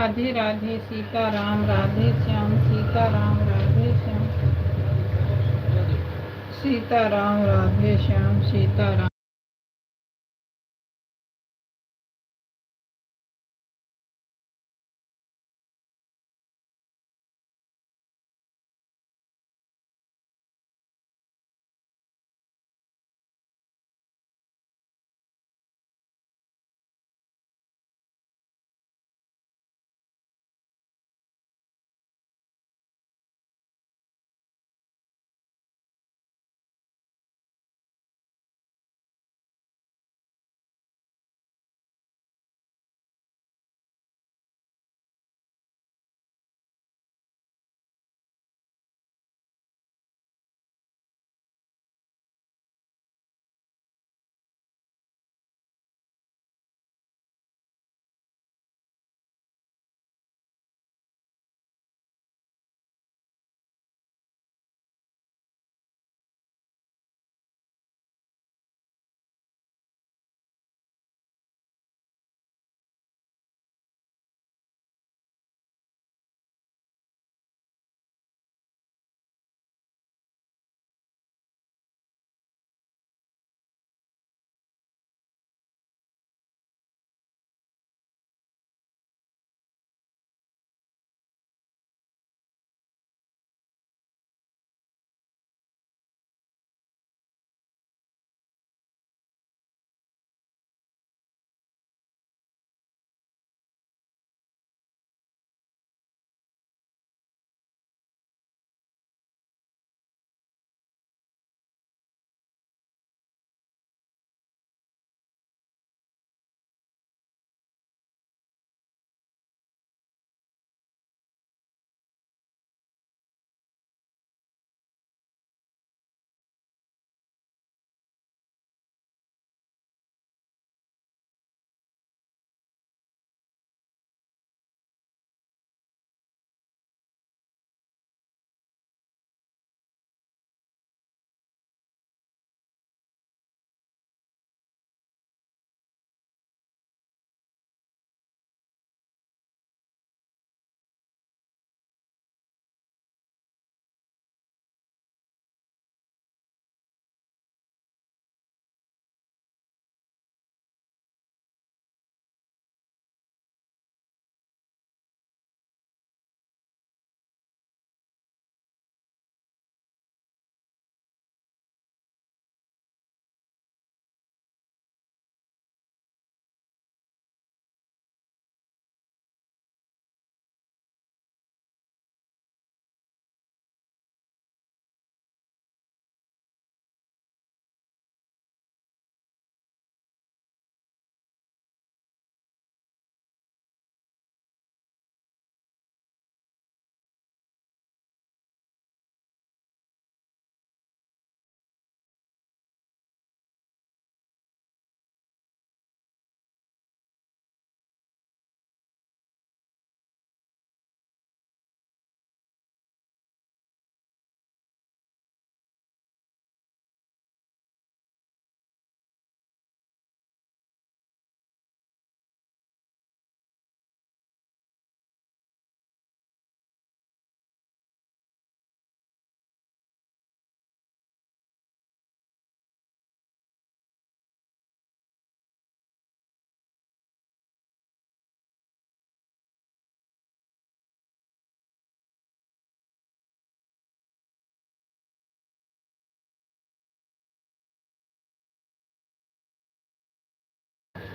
राधे राधे सीताराम राधे श्याम सीताराम राधे श्याम सीताराम राधे श्याम सीताराम।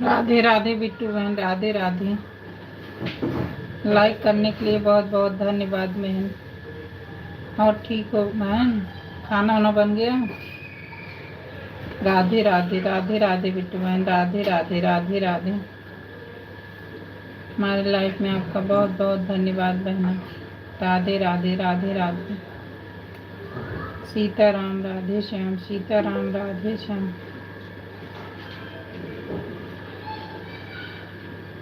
राधे राधे बिट्टू बहन राधे राधे। लाइक करने के लिए बहुत बहुत धन्यवाद बहन। और ठीक हो बहन, खाना वाना बन गया? राधे राधे राधे राधे बिट्टू बहन राधे राधे राधे राधे। हमारे लाइफ में आपका बहुत बहुत धन्यवाद बहन। राधे राधे राधे राधे सीताराम राधे श्याम सीताराम राधे श्याम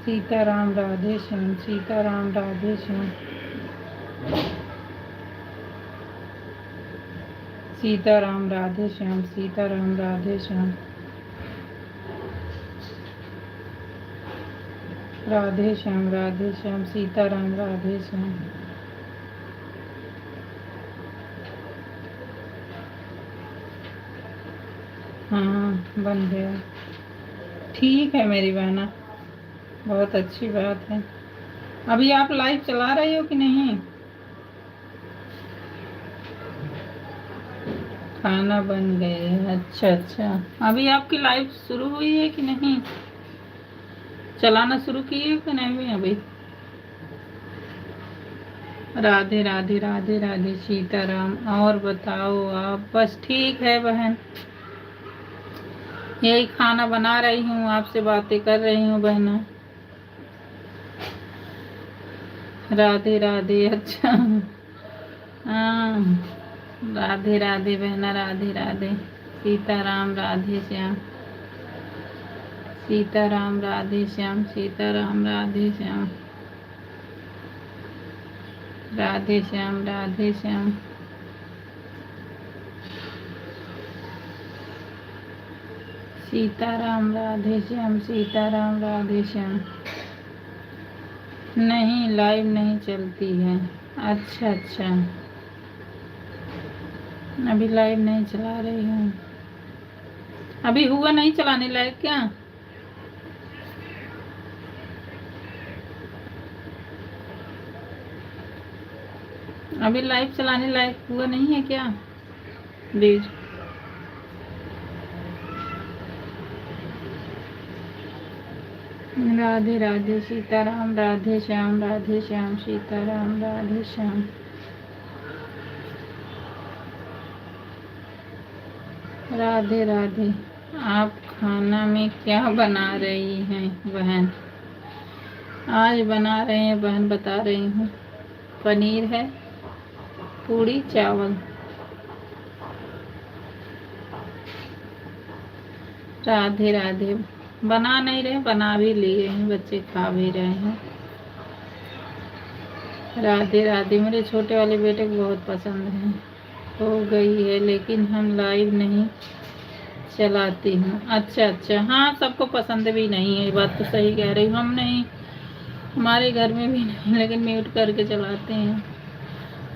सीताराम राधे श्याम सीताराम राधे श्याम सीताराम राधे श्याम सीताराम राधे श्याम राधे श्याम सीताराम राधे श्याम। हाँ बन गया। ठीक है मेरी बहना, बहुत अच्छी बात है। अभी आप लाइव चला रही हो कि नहीं? खाना बन गए। अच्छा अच्छा, अभी आपकी लाइव शुरू हुई है कि नहीं? चलाना शुरू किए हो कि नहीं अभी? राधे राधे राधे राधे सीताराम। और बताओ आप? बस ठीक है बहन, यही खाना बना रही हूँ, आपसे बातें कर रही हूँ बहना। राधे राधे। अच्छा हाँ, राधे राधे बहना, राधे राधे सीताराम राधे श्याम सीताराम राधे श्याम सीताराम राधे श्याम राधे श्याम राधे श्याम। सीताराम राधे श्याम सीताराम राधे श्याम। नहीं लाइव नहीं चलती है। अच्छा अच्छा, अभी लाइव नहीं चला रही हूँ। अभी हुआ नहीं चलाने लायक क्या? अभी लाइव चलाने लायक हुआ नहीं है क्या प्लीज? राधे राधे सीताराम राधे श्याम सीताराम राधे श्याम। राधे राधे। आप खाना में क्या बना रही हैं बहन? आज बना रहे हैं बहन, बता रही हूँ, पनीर है, पूड़ी चावल। राधे राधे। बना नहीं रहे, बना भी लिए हैं, बच्चे खा भी रहे हैं। राधे राधे। मेरे छोटे वाले बेटे को बहुत पसंद है। हो गई है लेकिन हम लाइव नहीं चलाती हूँ। अच्छा अच्छा, हाँ सबको पसंद भी नहीं है, बात तो सही कह रही हूँ। हम नहीं, हमारे घर में भी नहीं, लेकिन म्यूट करके चलाते हैं।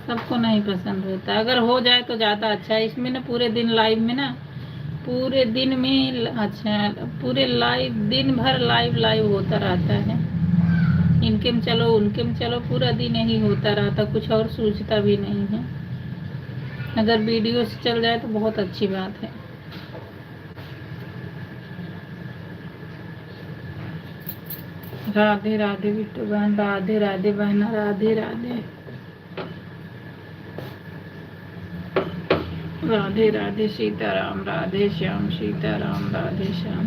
सबको नहीं पसंद होता, अगर हो जाए तो ज़्यादा अच्छा है। इसमें ना पूरे दिन लाइव में ना, पूरे दिन में, अच्छा पूरे लाइव दिन भर लाइव होता रहता है। इनके में चलो उनके में चलो, पूरा दिन यही होता रहता, कुछ और सूझता भी नहीं है। अगर वीडियो से चल जाए तो बहुत अच्छी बात है। राधे राधे बिट्टू बहन, राधे राधे बहना, राधे राधे राधे राधे सीताराम राधे श्याम सीताराम राधे श्याम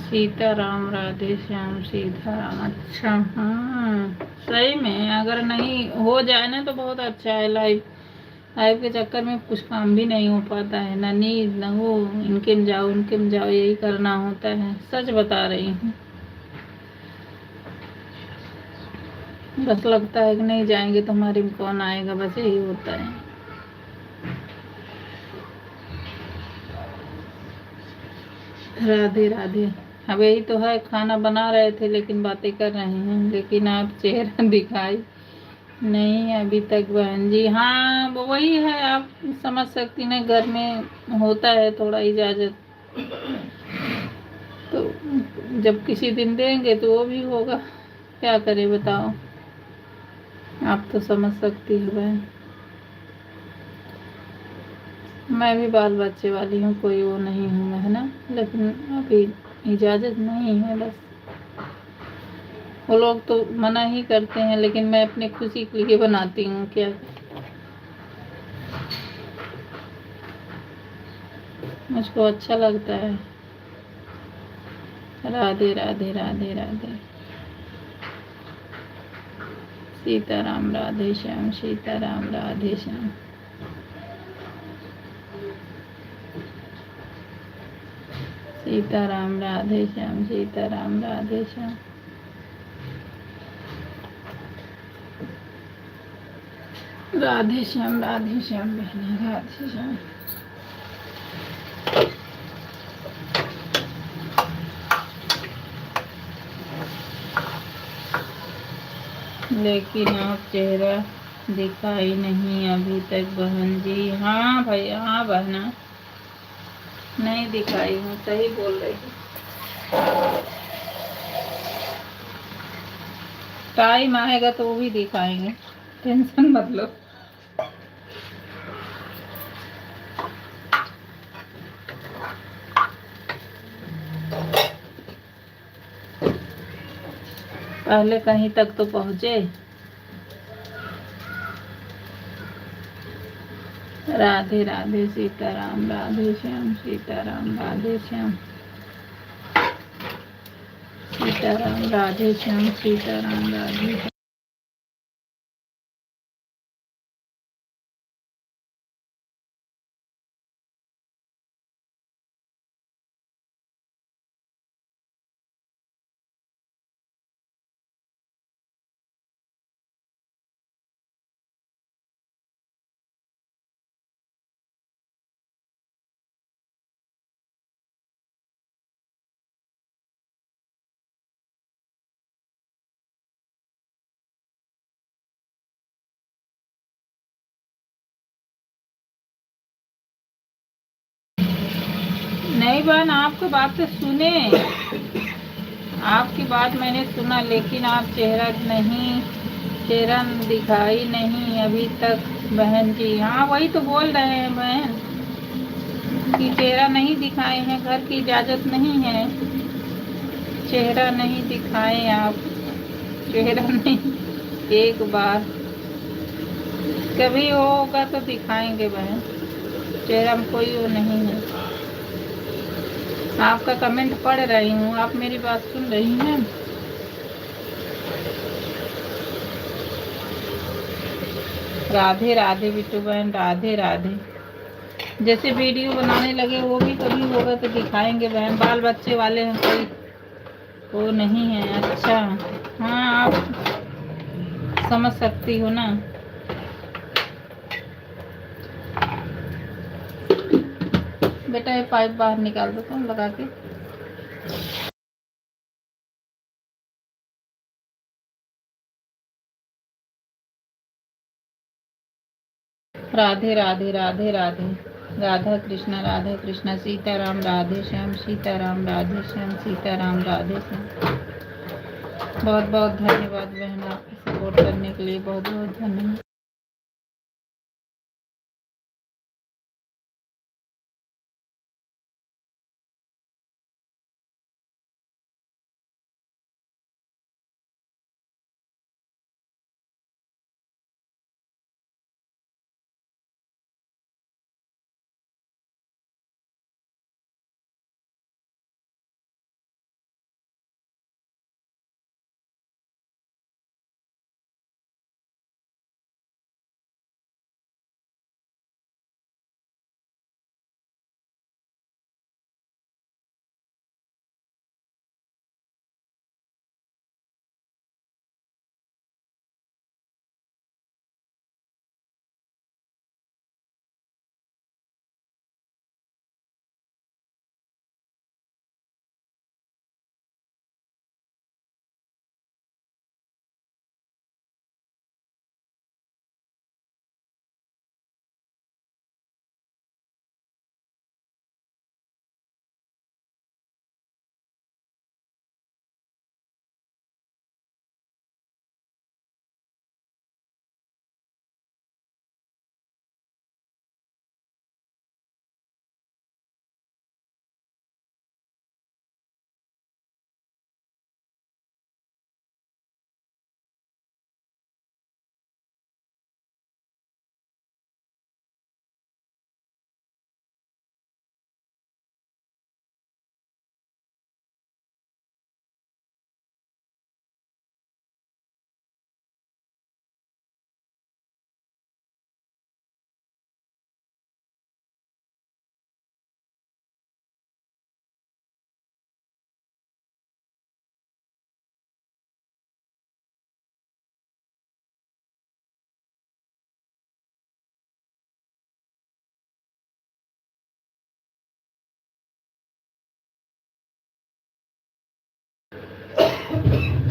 सीताराम राधे श्याम सीताराम। अच्छा हाँ सही में, अगर नहीं हो जाए ना तो बहुत अच्छा है। लाइव के चक्कर में कुछ काम भी नहीं हो पाता है, ना नींद ना वो, इनके में जाओ उनके में जाओ, यही करना होता है। सच बता रही हूँ, बस लगता है कि नहीं जाएंगे तो हमारे में कौन आएगा, बस यही होता है। राधे राधे। अब यही तो है, खाना बना रहे थे लेकिन बातें कर रहे हैं, लेकिन आप चेहरा दिखाई नहीं अभी तक बहन जी। हाँ वही है, आप समझ सकती ना, घर में होता है थोड़ा इजाज़त, तो जब किसी दिन देंगे तो वो भी होगा, क्या करे बताओ। आप तो समझ सकती हो बहन, मैं भी बाल बच्चे वाली हूँ, कोई वो नहीं हूँ मैं, है ना, लेकिन अभी इजाज़त नहीं है बस। वो लोग तो मना ही करते हैं, लेकिन मैं अपनी खुशी के लिए बनाती हूँ, क्या मुझको अच्छा लगता है। राधे राधे राधे राधे सीताराम राधे श्याम सीताराम राधे श्याम सीताराम राधे श्याम सीताराम राधे श्याम राधे श्याम बहना, राधे श्याम। लेकिन आप चेहरा दिखाई नहीं अभी तक बहन जी। हाँ भाई, हाँ बहना, नहीं दिखाई हूँ, सही बोल रही हूँ। टाइम आएगा तो वो भी दिखाएंगे, टेंशन मत लो। पहले कहीं तक तो पहुँचे। राधे राधे सीताराम, राधे श्याम सीताराम, राधे श्याम सीताराम, राधे श्याम सीताराम, राधे श्याम। नहीं बहन, आपकी बात तो सुने, आपकी बात मैंने सुना, लेकिन आप चेहरा दिखाई नहीं अभी तक बहन जी। हाँ वही तो बोल रहे हैं बहन कि चेहरा नहीं दिखाए हैं, घर की इजाज़त नहीं है, चेहरा नहीं दिखाए आप, चेहरा नहीं। एक बार कभी होगा तो दिखाएंगे बहन, चेहरा में कोई वो नहीं है। आपका कमेंट पढ़ रही हूँ, आप मेरी बात सुन रही हैं। राधे राधे बिट्टू बहन, राधे राधे। जैसे वीडियो बनाने लगे वो भी कभी होगा तो दिखाएंगे बहन, बाल बच्चे वाले हैं, कोई वो नहीं है। अच्छा, हाँ आप समझ सकती हो ना। बेटा ये पाइप बाहर निकाल दो तुम लगा के। राधे राधे, राधे राधे, राधा कृष्णा सीताराम, राधे श्याम सीताराम, राधे श्याम सीताराम, राधे श्याम। बहुत बहुत धन्यवाद बहन, आपको सपोर्ट करने के लिए बहुत बहुत धन्यवाद।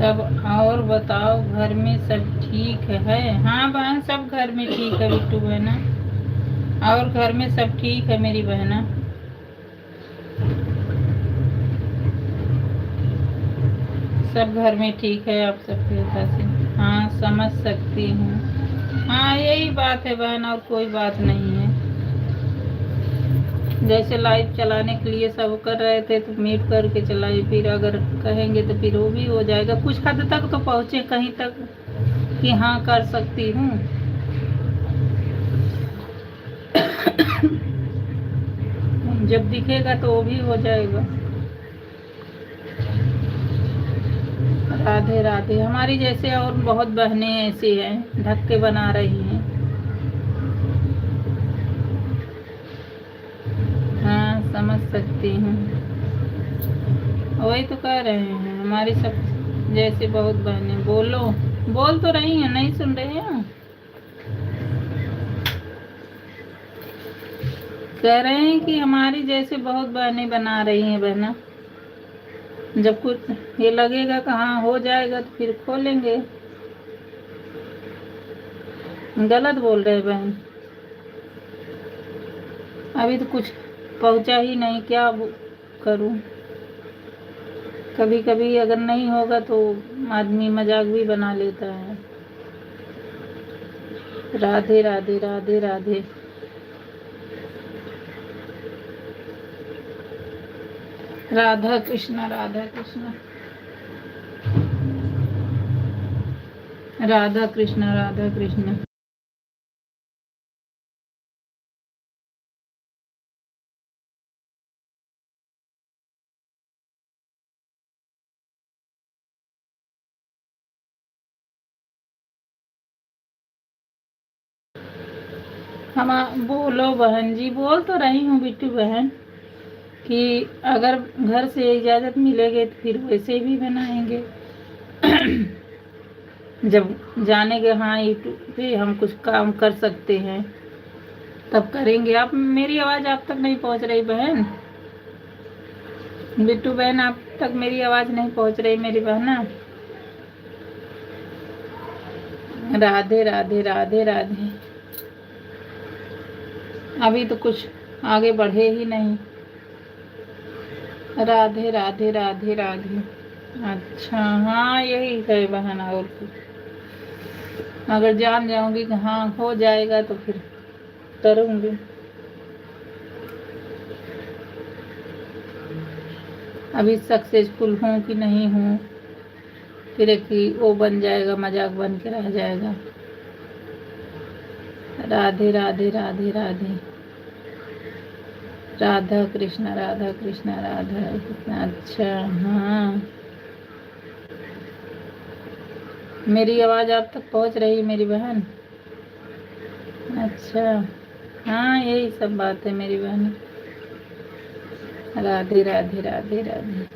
सब और बताओ, घर में सब ठीक है? हाँ बहन, सब घर में ठीक है बिट्टू बहना, और घर में सब ठीक है मेरी बहना। सब घर में ठीक है आप सबके वजह से। हाँ समझ सकती हूँ। हाँ यही बात है बहन, और कोई बात नहीं है। जैसे लाइव चलाने के लिए सब कर रहे थे तो म्यूट करके चलाए, फिर अगर कहेंगे तो फिर वो भी हो जाएगा। कुछ हद तक तो पहुँचे कहीं तक कि हाँ कर सकती हूँ। जब दिखेगा तो वो भी हो जाएगा। राधे राधे। हमारी जैसे और बहुत बहनें ऐसी हैं, धक्के बना रही हैं। हाँ समझ सकती हूँ, वही तो कह रहे हैं, हमारी सब जैसे बहुत बहनें। बोलो, बोल तो रही हैं, नहीं सुन रहे हैं? कह रहे हैं कि हमारी जैसे बहुत बहनें बना रही हैं बहना। जब कुछ ये लगेगा कि हाँ हो जाएगा तो फिर खोलेंगे। गलत बोल रहे बहन, अभी तो कुछ पहुंचा ही नहीं, क्या करूं। कभी कभी अगर नहीं होगा तो आदमी मजाक भी बना लेता है। राधे राधे राधे राधे। राधा कृष्ण राधा कृष्ण राधा कृष्ण राधा कृष्ण। हम बोलो बहन जी, बोल तो रही हूँ बिट्टू बहन कि अगर घर से इजाज़त मिलेगी तो फिर वैसे भी बनाएंगे। जब जाने के हाँ यूट्यूब पे हम कुछ काम कर सकते हैं तब करेंगे। आप मेरी आवाज़ आप तक नहीं पहुंच रही बहन, बिट्टू बहन आप तक मेरी आवाज़ नहीं पहुंच रही मेरी बहना। राधे राधे राधे राधे। अभी तो कुछ आगे बढ़े ही नहीं। राधे राधे राधे राधे। अच्छा हाँ यही है बहन, और कुछ अगर जान जाऊंगी कि हाँ हो जाएगा तो फिर करूंगी। अभी सक्सेसफुल हूँ कि नहीं हूँ फिर एक ही वो बन जाएगा, मजाक बन के रह जाएगा। राधे राधे राधे राधे। राधा कृष्ण राधा कृष्ण राधा कृष्ण। अच्छा हाँ, मेरी आवाज़ आप तक पहुंच रही है मेरी बहन? अच्छा हाँ यही सब बात है मेरी बहन। राधे राधे राधे राधे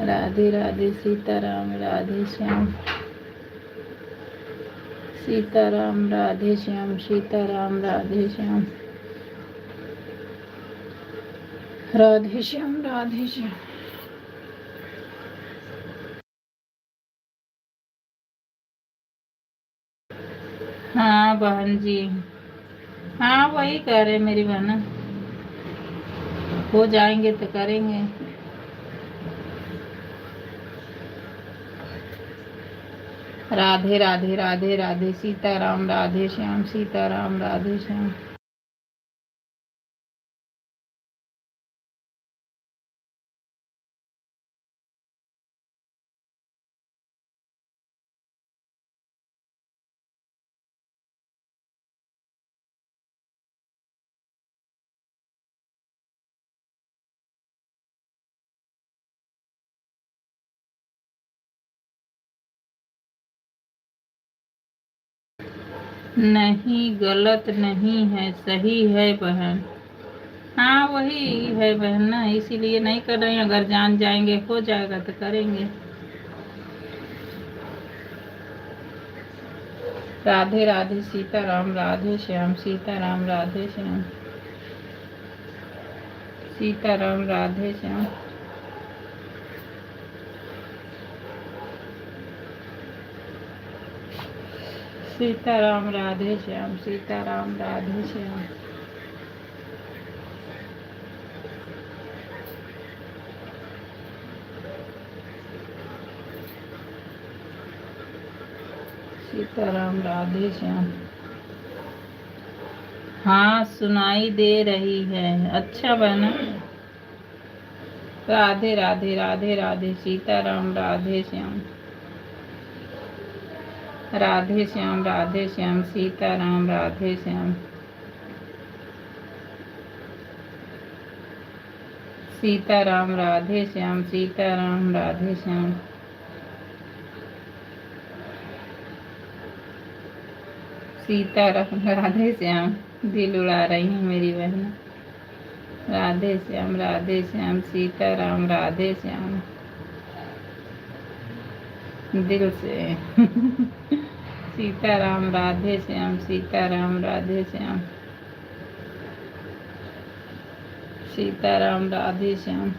राधे राधे। सीताराम राधे श्याम, सीताराम राधे श्याम, सीताराम राधे श्याम, राधे श्याम राधे श्याम। हाँ बहन जी, हाँ वही कह रहे मेरी बहन, हो जाएंगे तो करेंगे। राधे राधे राधे राधे। सीताराम राधे श्याम, सीताराम राधे श्याम। नहीं गलत नहीं है, सही है बहन। हाँ वही है बहन ना, इसीलिए नहीं कर रहे हैं। अगर जान जाएंगे हो जाएगा तो करेंगे। राधे राधे। सीताराम राधे श्याम, सीताराम राधे श्याम, सीताराम राधे श्याम। सीताराम राधे श्याम, सीताराम राधे श्याम। सीताराम राधे श्याम। हाँ सुनाई दे रही है। अच्छा बहना। राधे राधे राधे राधे, सीताराम राधे श्याम। राधे श्याम राधे श्याम, सीताराम राधे श्याम। सीताराम राधे श्याम, सीताराम राधे श्याम। सीताराम राधे श्याम। दिल उड़ा रही है मेरी बहन। राधे श्याम राधे श्याम, सीताराम राधे श्याम। दिल से। सीताराम राधे श्याम, सीताराम राधे श्याम। सीताराम राधे श्याम।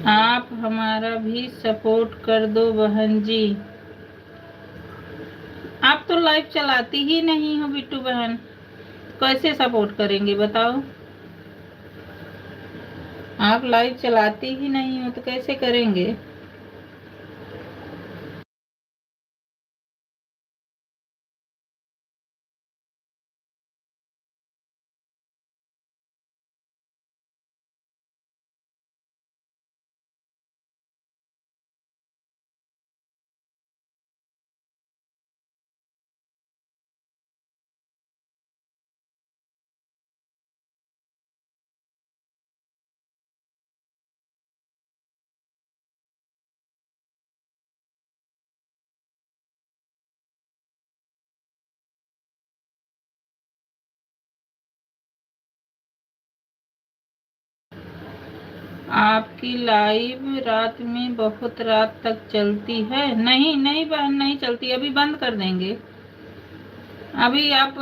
आप हमारा भी सपोर्ट कर दो बहन जी। आप तो लाइव चलाती ही नहीं हो बिट्टू बहन, कैसे सपोर्ट करेंगे बताओ। आप लाइव चलाती ही नहीं हो तो कैसे करेंगे। आपकी लाइव रात में बहुत रात तक चलती है? नहीं नहीं बहन, नहीं चलती, अभी बंद कर देंगे। अभी आप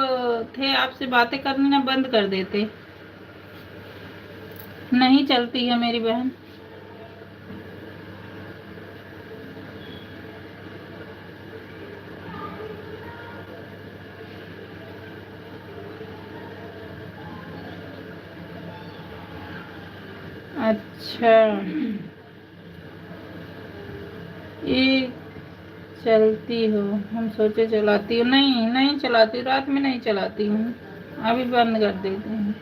थे, आपसे बातें करनी ना बंद कर देते। नहीं चलती है मेरी बहन। अच्छा ये चलती हो, हम सोचे चलाती हो। नहीं नहीं चलाती हूँ, रात में नहीं चलाती हूँ, अभी बंद कर देती हूँ।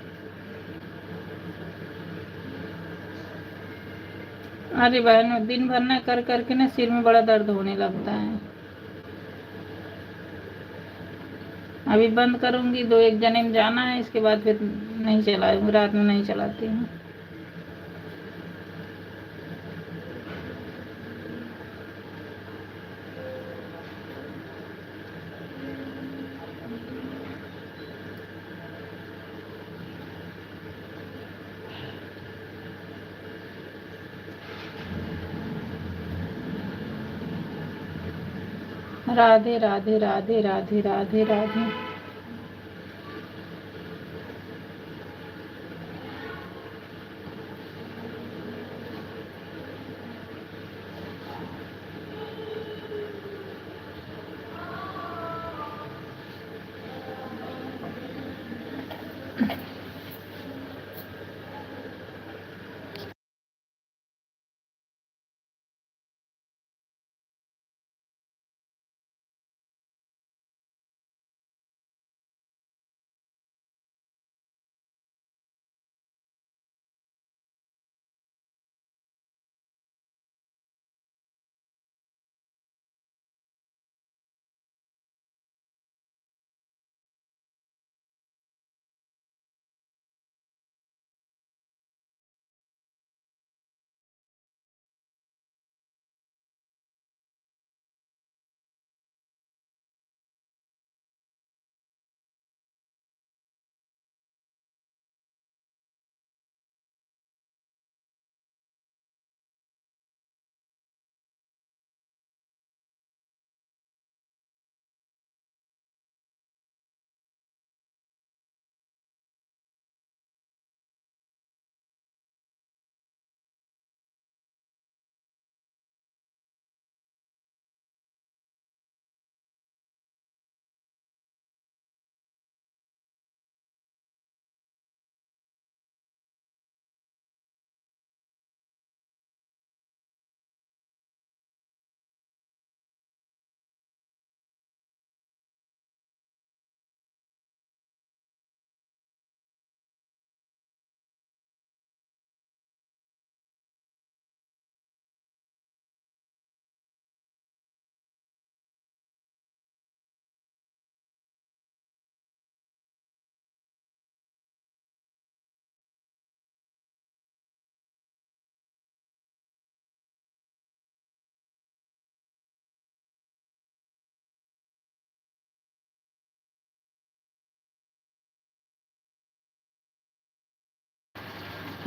अरे बहन दिन भर ना कर करके ना सिर में बड़ा दर्द होने लगता है। अभी बंद करूँगी, 2-1 जने में जाना है, इसके बाद फिर नहीं चलाऊँगी, रात में नहीं चलाती हूँ। राधे राधे राधे राधे राधे राधे।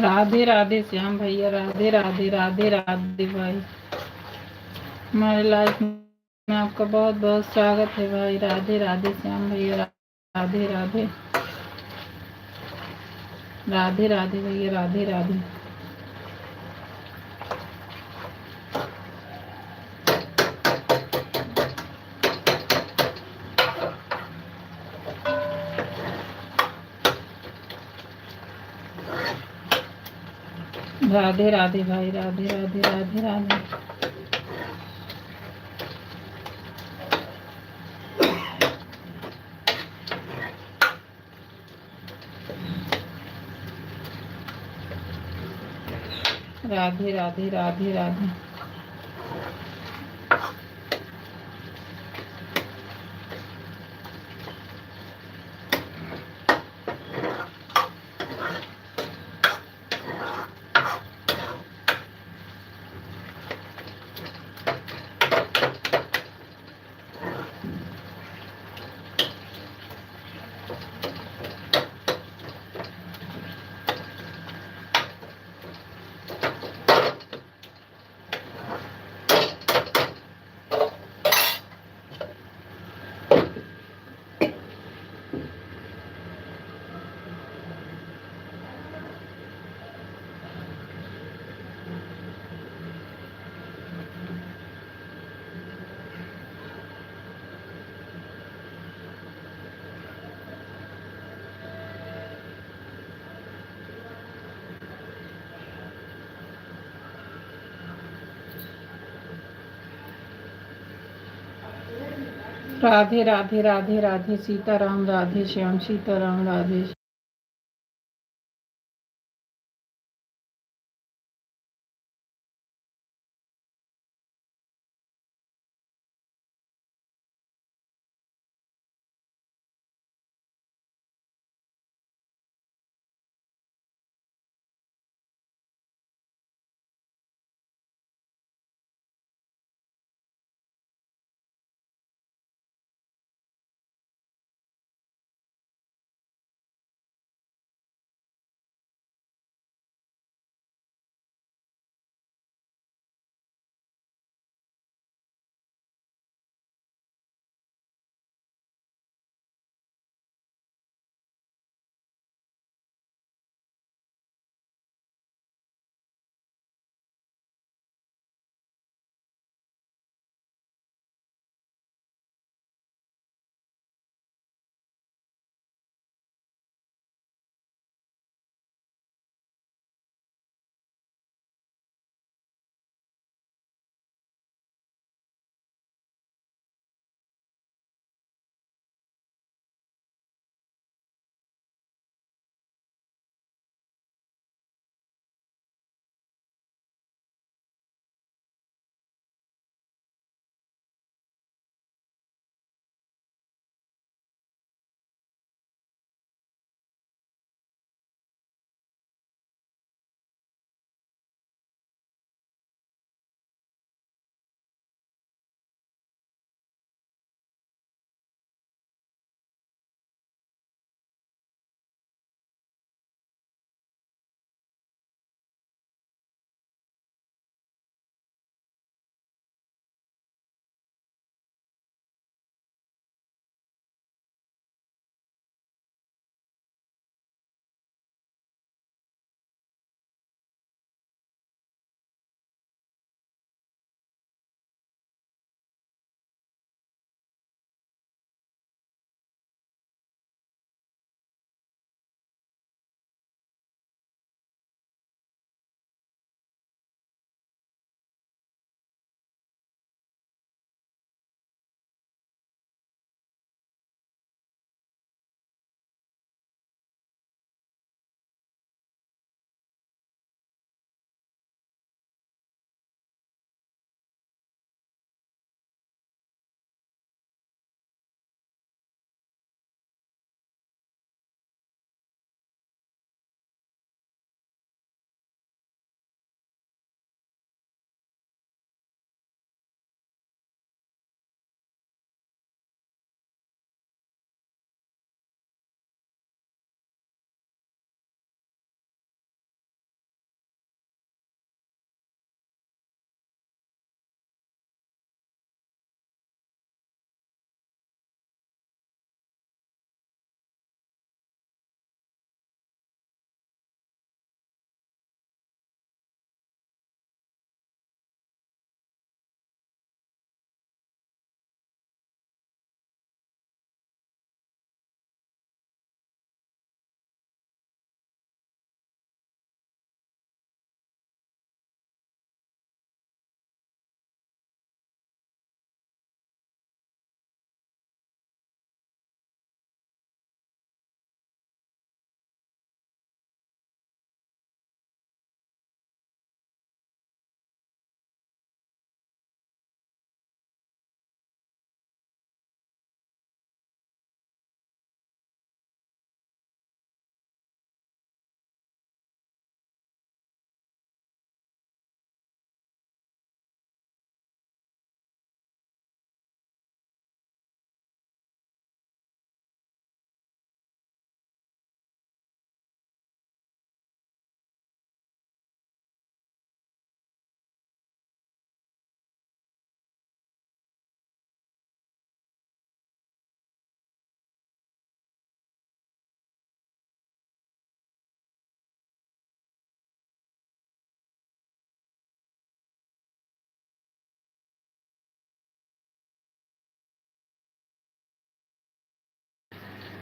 राधे राधे श्याम भैया, राधे राधे, राधे राधे भाई। हमारे लाइफ में आपका बहुत बहुत स्वागत है भाई। राधे राधे श्याम भैया, राधे राधे, राधे राधे भैया, राधे राधे। राधे राधे भाई, राधे राधे, राधे राधे। राधे राधे, राधे राधे। राधे राधे, राधे राधे, सीताराम, राधे श्याम, सीताराम, राधे।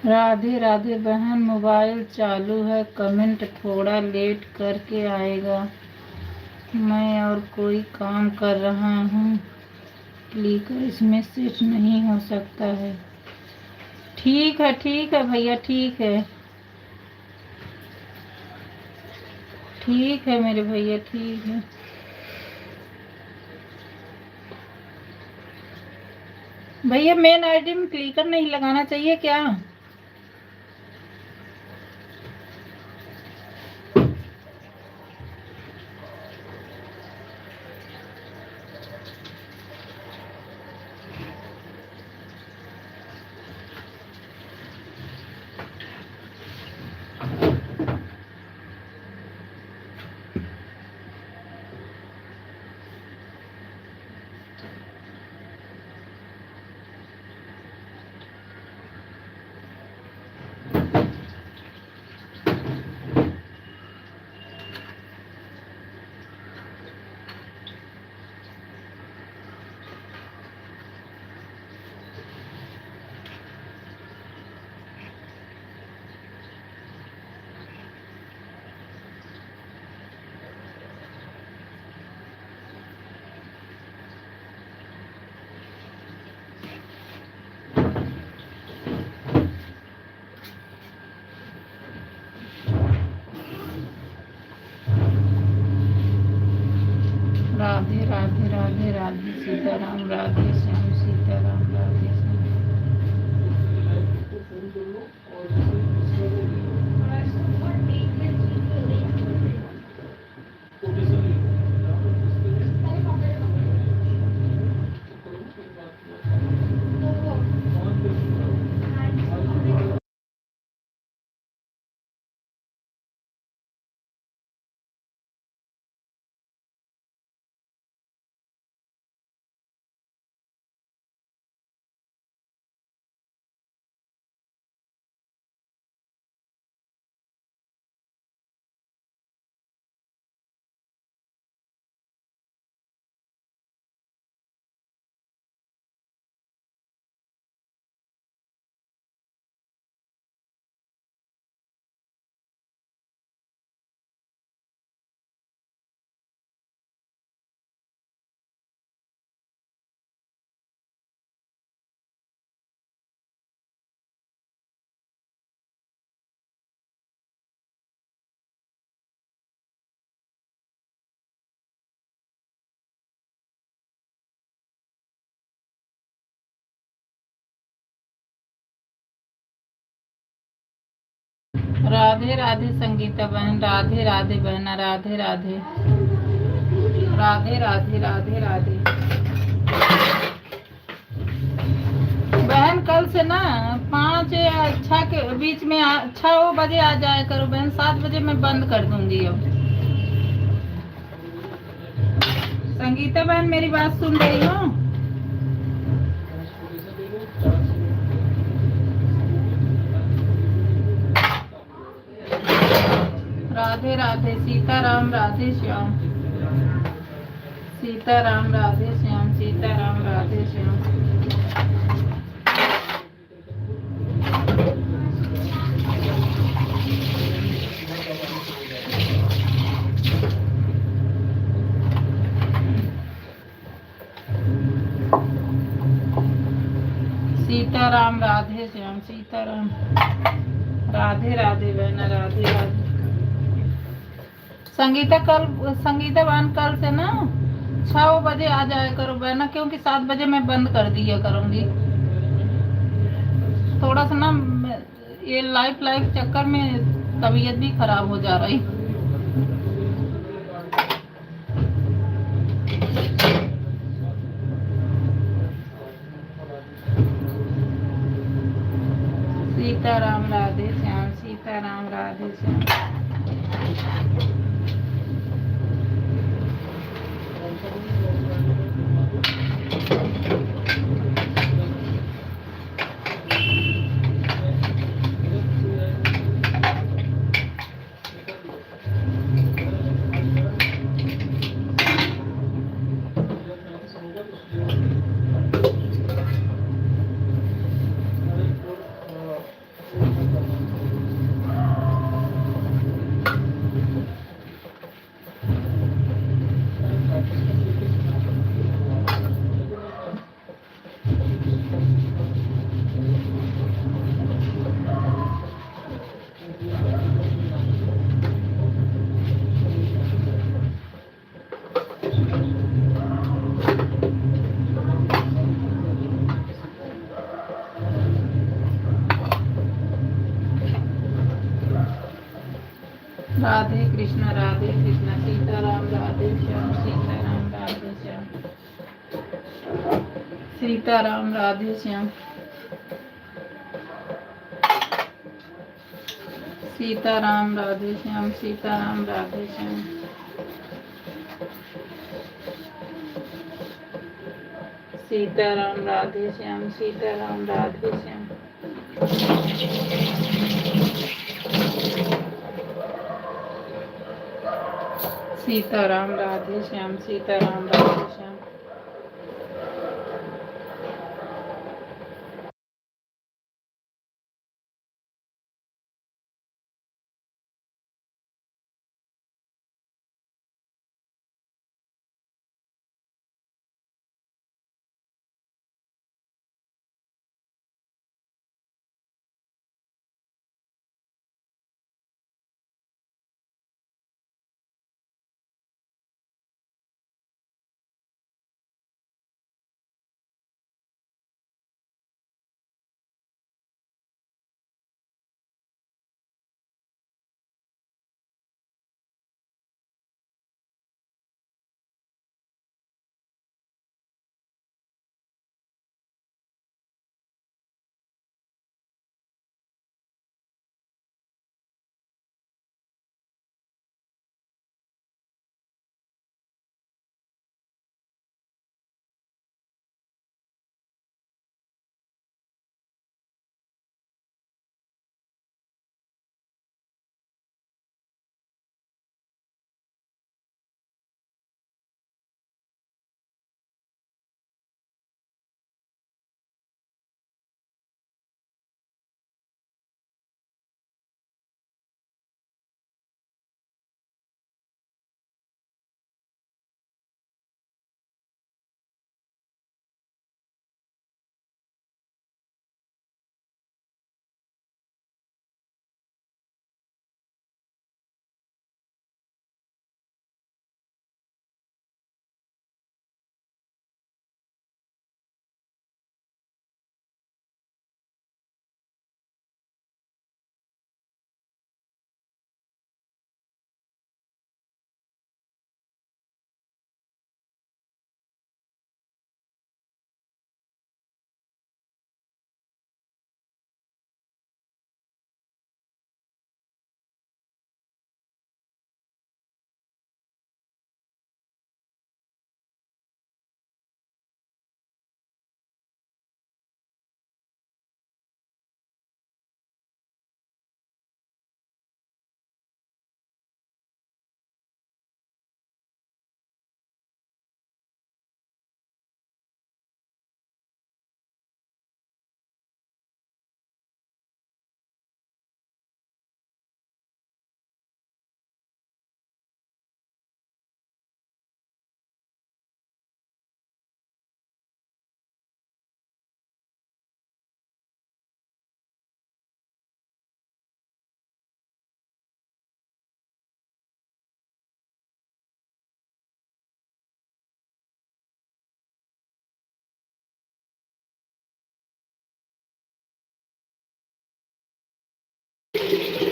राधे राधे बहन, मोबाइल चालू है, कमेंट थोड़ा लेट करके आएगा। मैं और कोई काम कर रहा हूँ, क्लिक इसमें सेट नहीं हो सकता है। ठीक है भैया, ठीक है मेरे भैया, ठीक है। भैया मेन आईडी में क्लिकर नहीं लगाना चाहिए क्या? राधे राधे राधे राधे सीताराम, राधे श्याम, सीताराम, राधे श्याम। फोन कर लो और दूसरा कोटेशन लिख राधे राधे संगीता बहन, राधे राधे बहना, राधे राधे राधे राधे राधे राधे बहन। कल से ना 5 या 6 के बीच में 6 बजे आ जाया करो बहन, 7 बजे मैं बंद कर दूंगी। अब संगीता बहन मेरी बात सुन रही हो? राधे राधे सीताराम, राधे श्याम, सीताराम, राधे श्याम, सीताराम, राधे श्याम। सीताराम, राधे श्याम, सीताराम, राधे राधे बहना, राधे राधे। संगीता बहन कल से ना 6 बजे आ जाया करो बहना, क्योंकि 7 बजे मैं बंद कर दिया करूंगी। थोड़ा सा ना ये लाइफ चक्कर में तबीयत भी खराब हो जा रही। सीताराम, राधे श्याम, सीताराम, राधे श्याम। राधे कृष्ण सीताराम राधे श्याम सीताराम राधे श्याम सीताराम राधे श्याम सीताराम राधे श्याम सीताराम राधे श्याम सीताराम राधे श्याम सीताराम राधे श्याम सीताराम राधे श्याम सीताराम राधे श्याम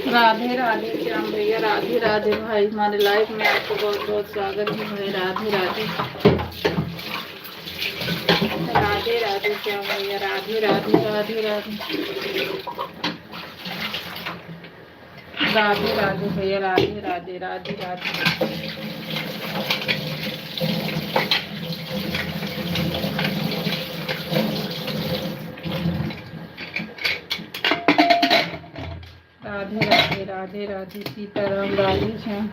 राधे राधे श्याम भैया राधे राधे भाई हमारे लाइफ में आपको बहुत बहुत स्वागत है भाई राधे राधे राधे राधे श्याम भैया राधे राधे राधे राधे राधे राधे भैया राधे राधे राधे राधे राधे राधे राधे राधे सीताराम राधे श्याम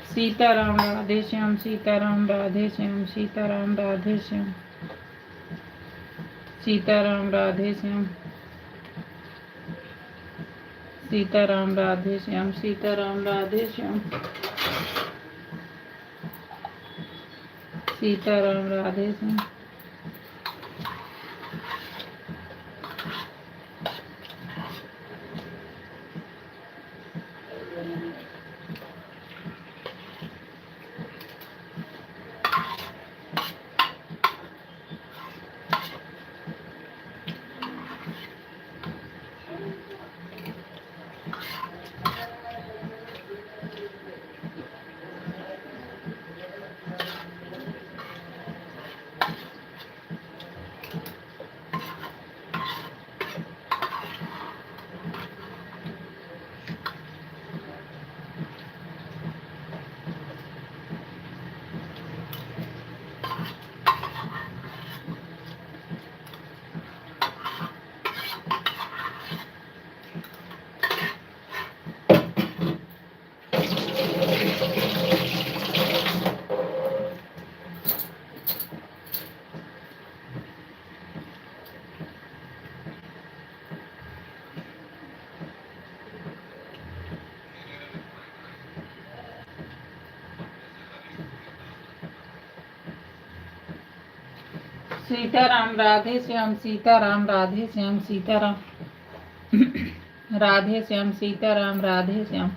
सीताराम राधे श्याम सीताराम राधे श्याम सीताराम राधे श्याम सीताराम राधे श्याम सीताराम राधे श्याम सीताराम राधे श्याम सीताराम राधे श्याम सीताराम राधे श्याम सीताराम राधे श्याम सीताराम राधे श्याम सीताराम राधे श्याम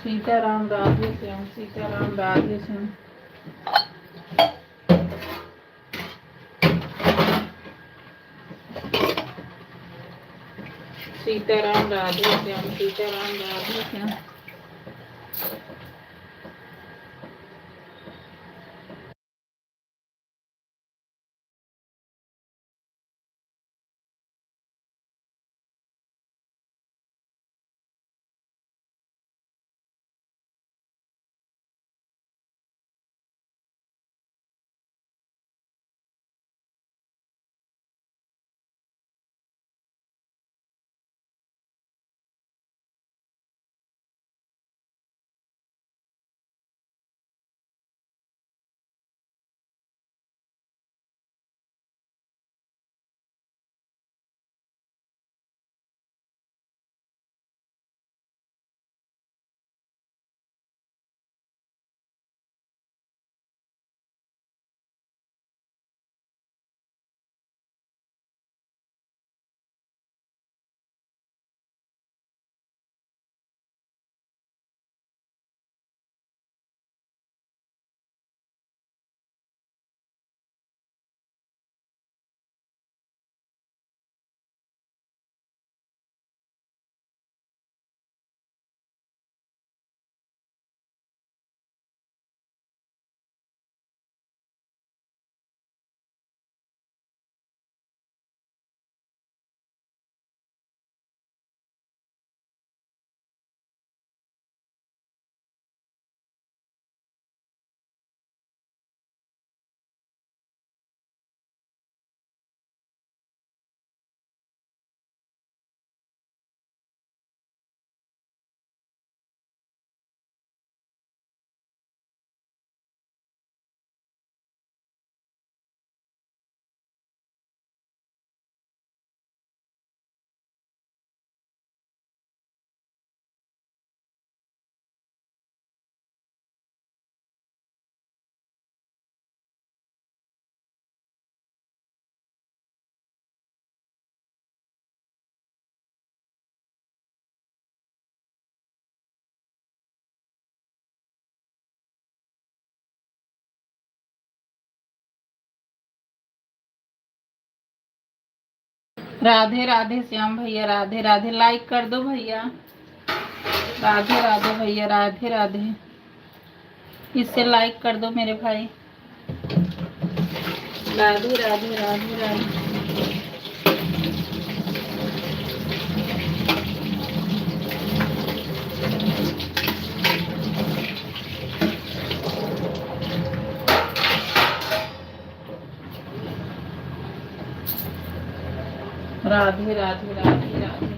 सीताराम राधे श्याम सीताराम राधे श्याम सीताराम राधे श्याम सीताराम राधे श्याम राधे राधे श्याम भैया राधे राधे लाइक कर दो भैया राधे राधे भैया राधे राधे इससे लाइक कर दो मेरे भाई राधे राधे राधे राधे राधे राधे राधे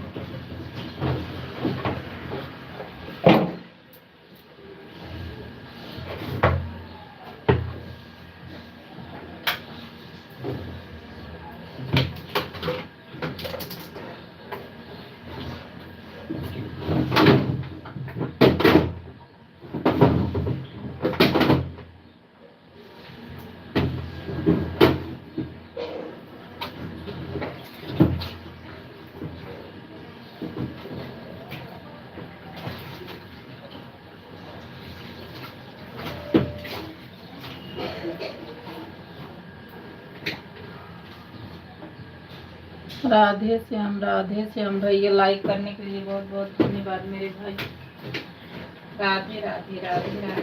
राधे राधे श्याम भैया लाइक करने के लिए बहुत बहुत धन्यवाद मेरे भाई राधे राधे राधे राधे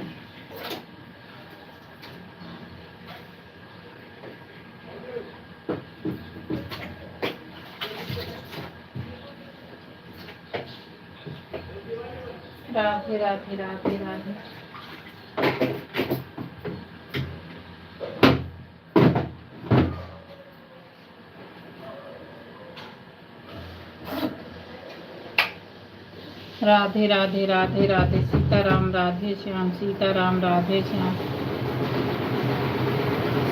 राधे राधे राधे राधे राधे राधे राधे राधे सीताराम राधे श्याम सीताराम राधे श्याम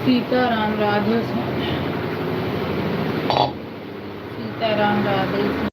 सीताराम राधे श्याम सीताराम राधे श्याम।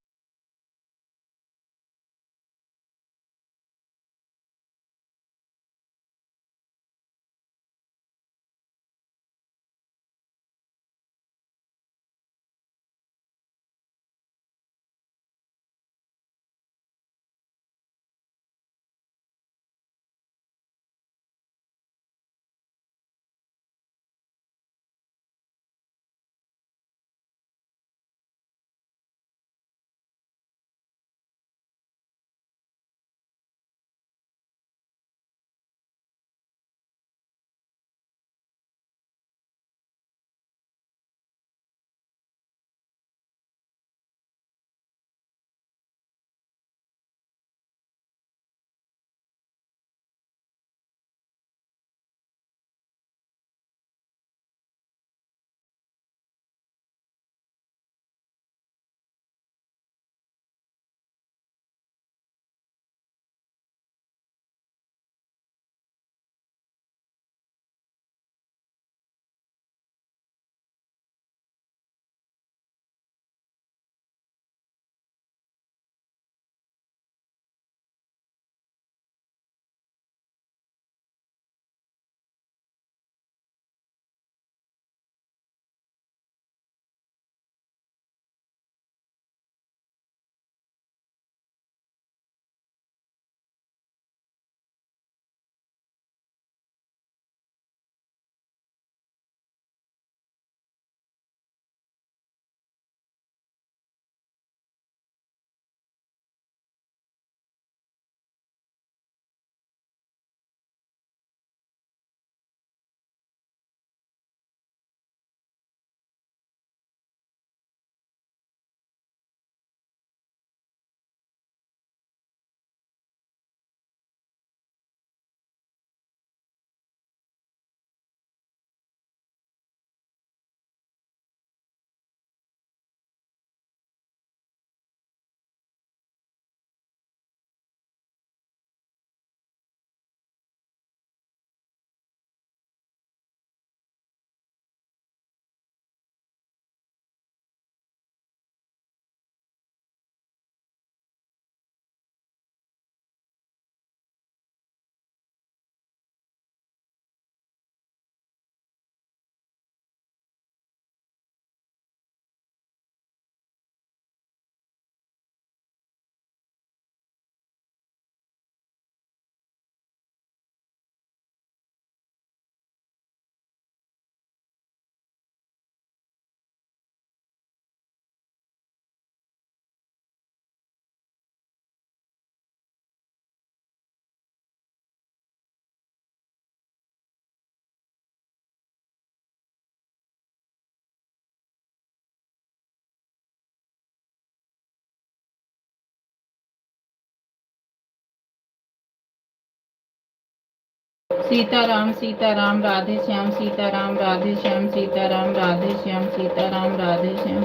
सीताराम सीताराम राधे श्याम सीताराम राधे श्याम सीताराम राधे श्याम सीताराम राधे श्याम।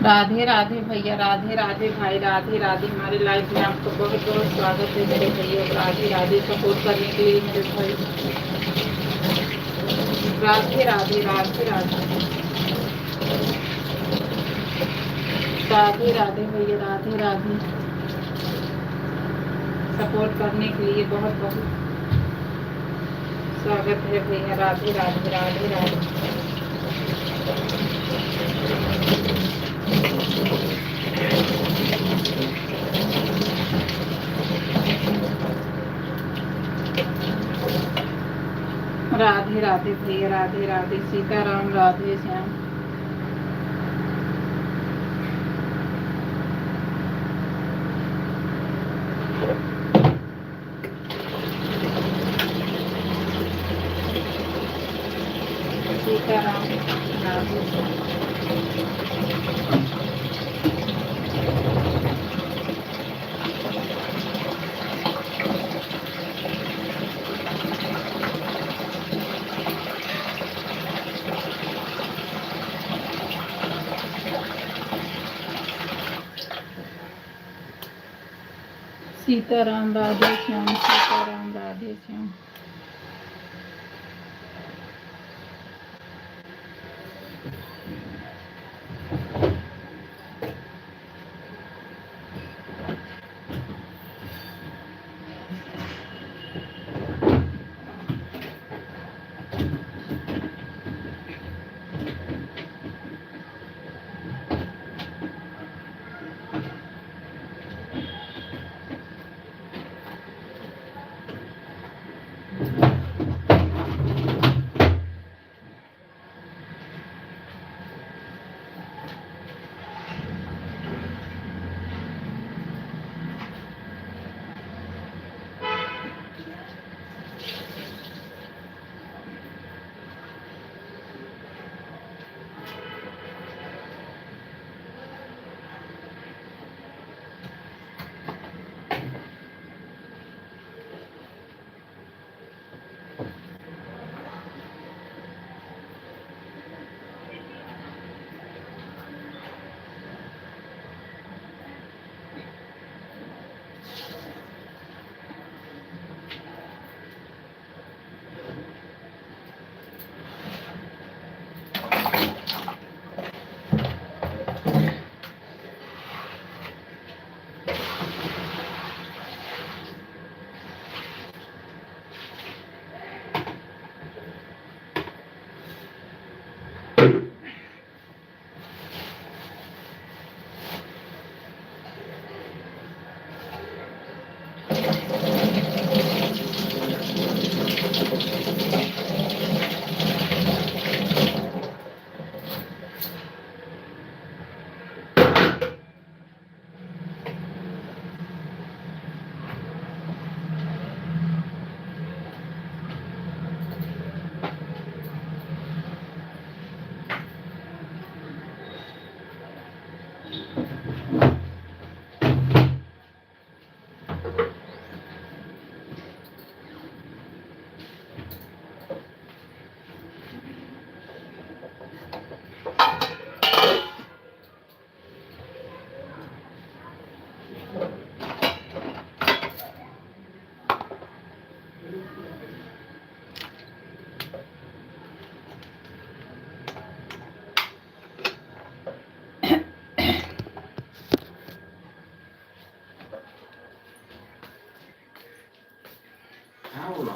राधे राधे भैया, राधे राधे भाई, राधे राधे। हमारे लाइफ में आपका बहुत बहुत स्वागत है मेरे भैया। राधे राधे, सपोर्ट करने के लिए मेरे भाई। राधे राधे, राधे राधे, राधे राधे भैया, राधे राधे। सपोर्ट करने के लिए बहुत बहुत स्वागत है भैया। राधे राधे, राधे राधे। राधे राधे भैया, राधे राधे। सीताराम, राधे श्याम। सीताराम, राधे श्याम। सीताराम, राधे श्याम। सीताराम, राधे श्याम।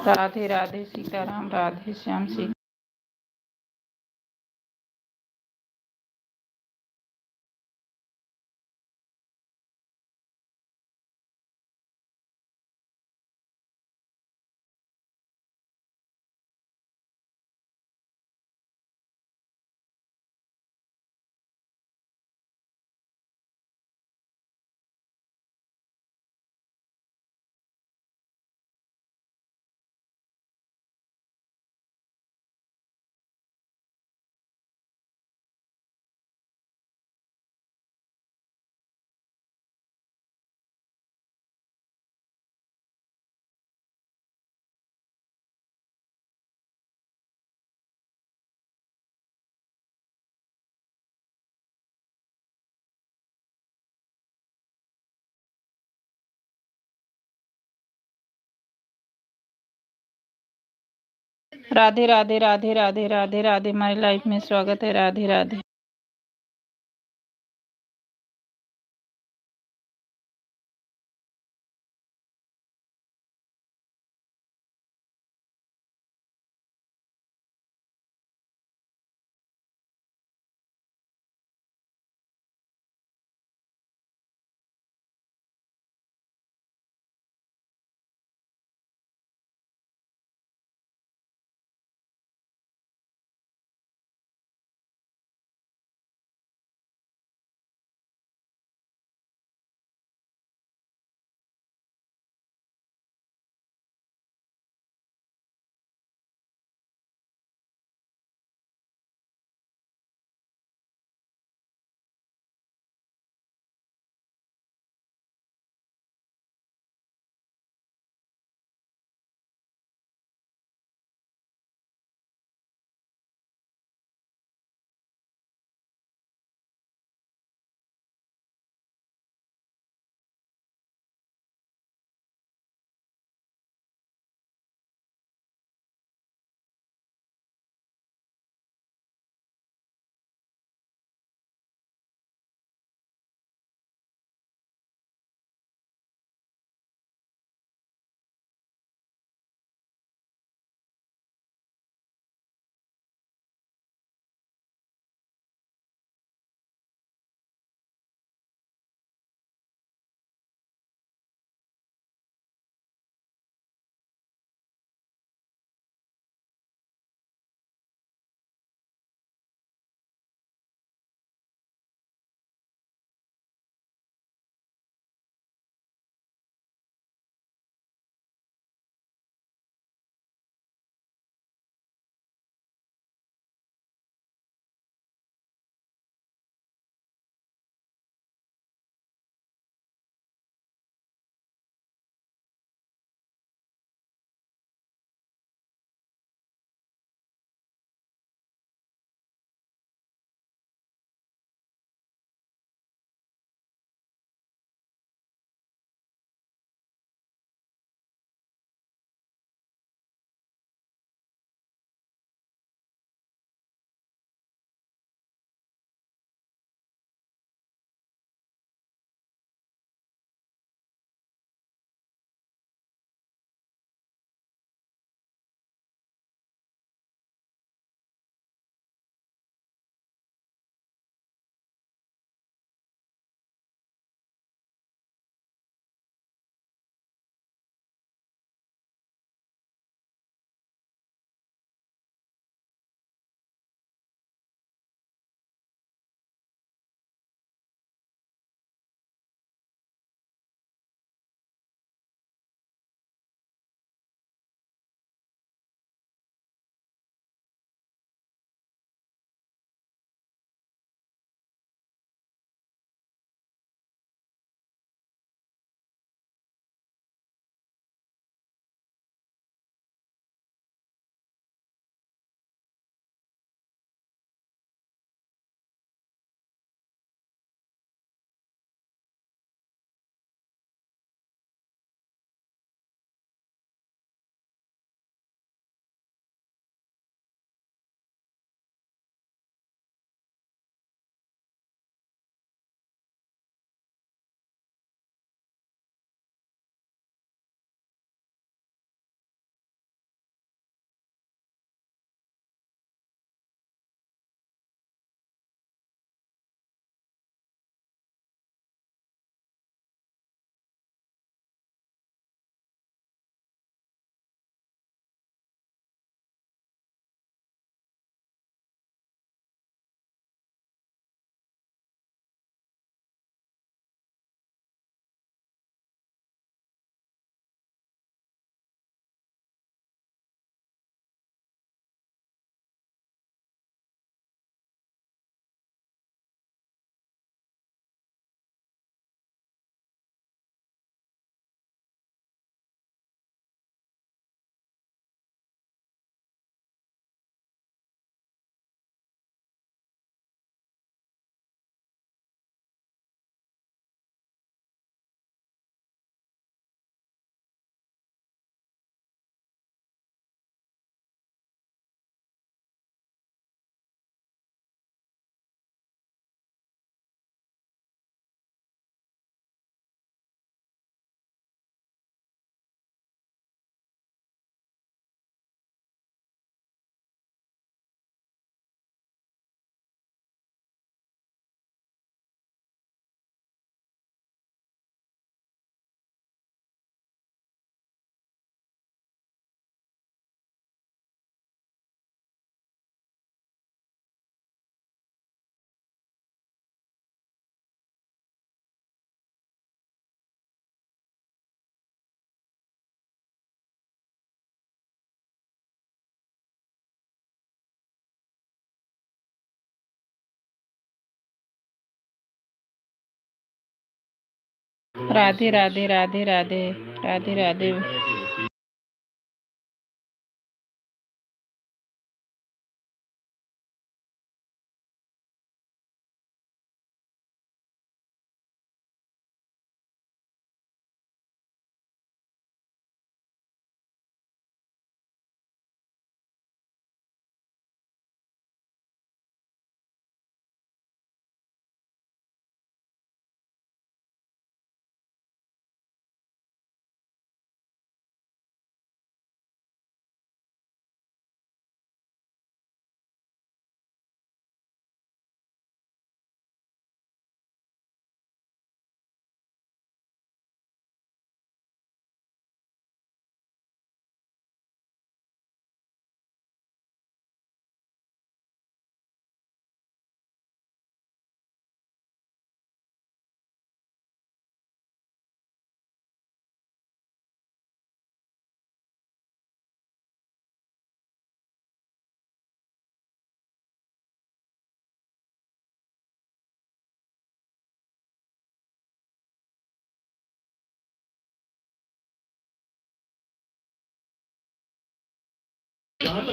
राधे राधे, सीताराम, राधे श्याम। सी राधे राधे राधे राधे राधे राधे, हमारी लाइफ में स्वागत है। राधे राधे। राधे राधे राधे राधे राधे राधे।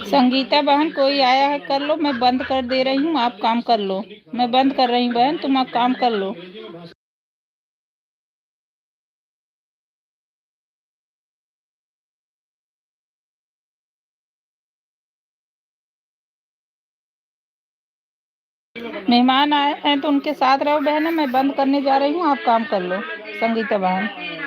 संगीता बहन कोई आया है, कर लो, मैं बंद कर दे रही हूँ, आप काम कर लो। मैं बंद कर रही हूँ बहन, तुम आप काम कर लो। मेहमान आए हैं तो उनके साथ रहो बहन, मैं बंद करने जा रही हूँ, आप काम कर लो संगीता बहन।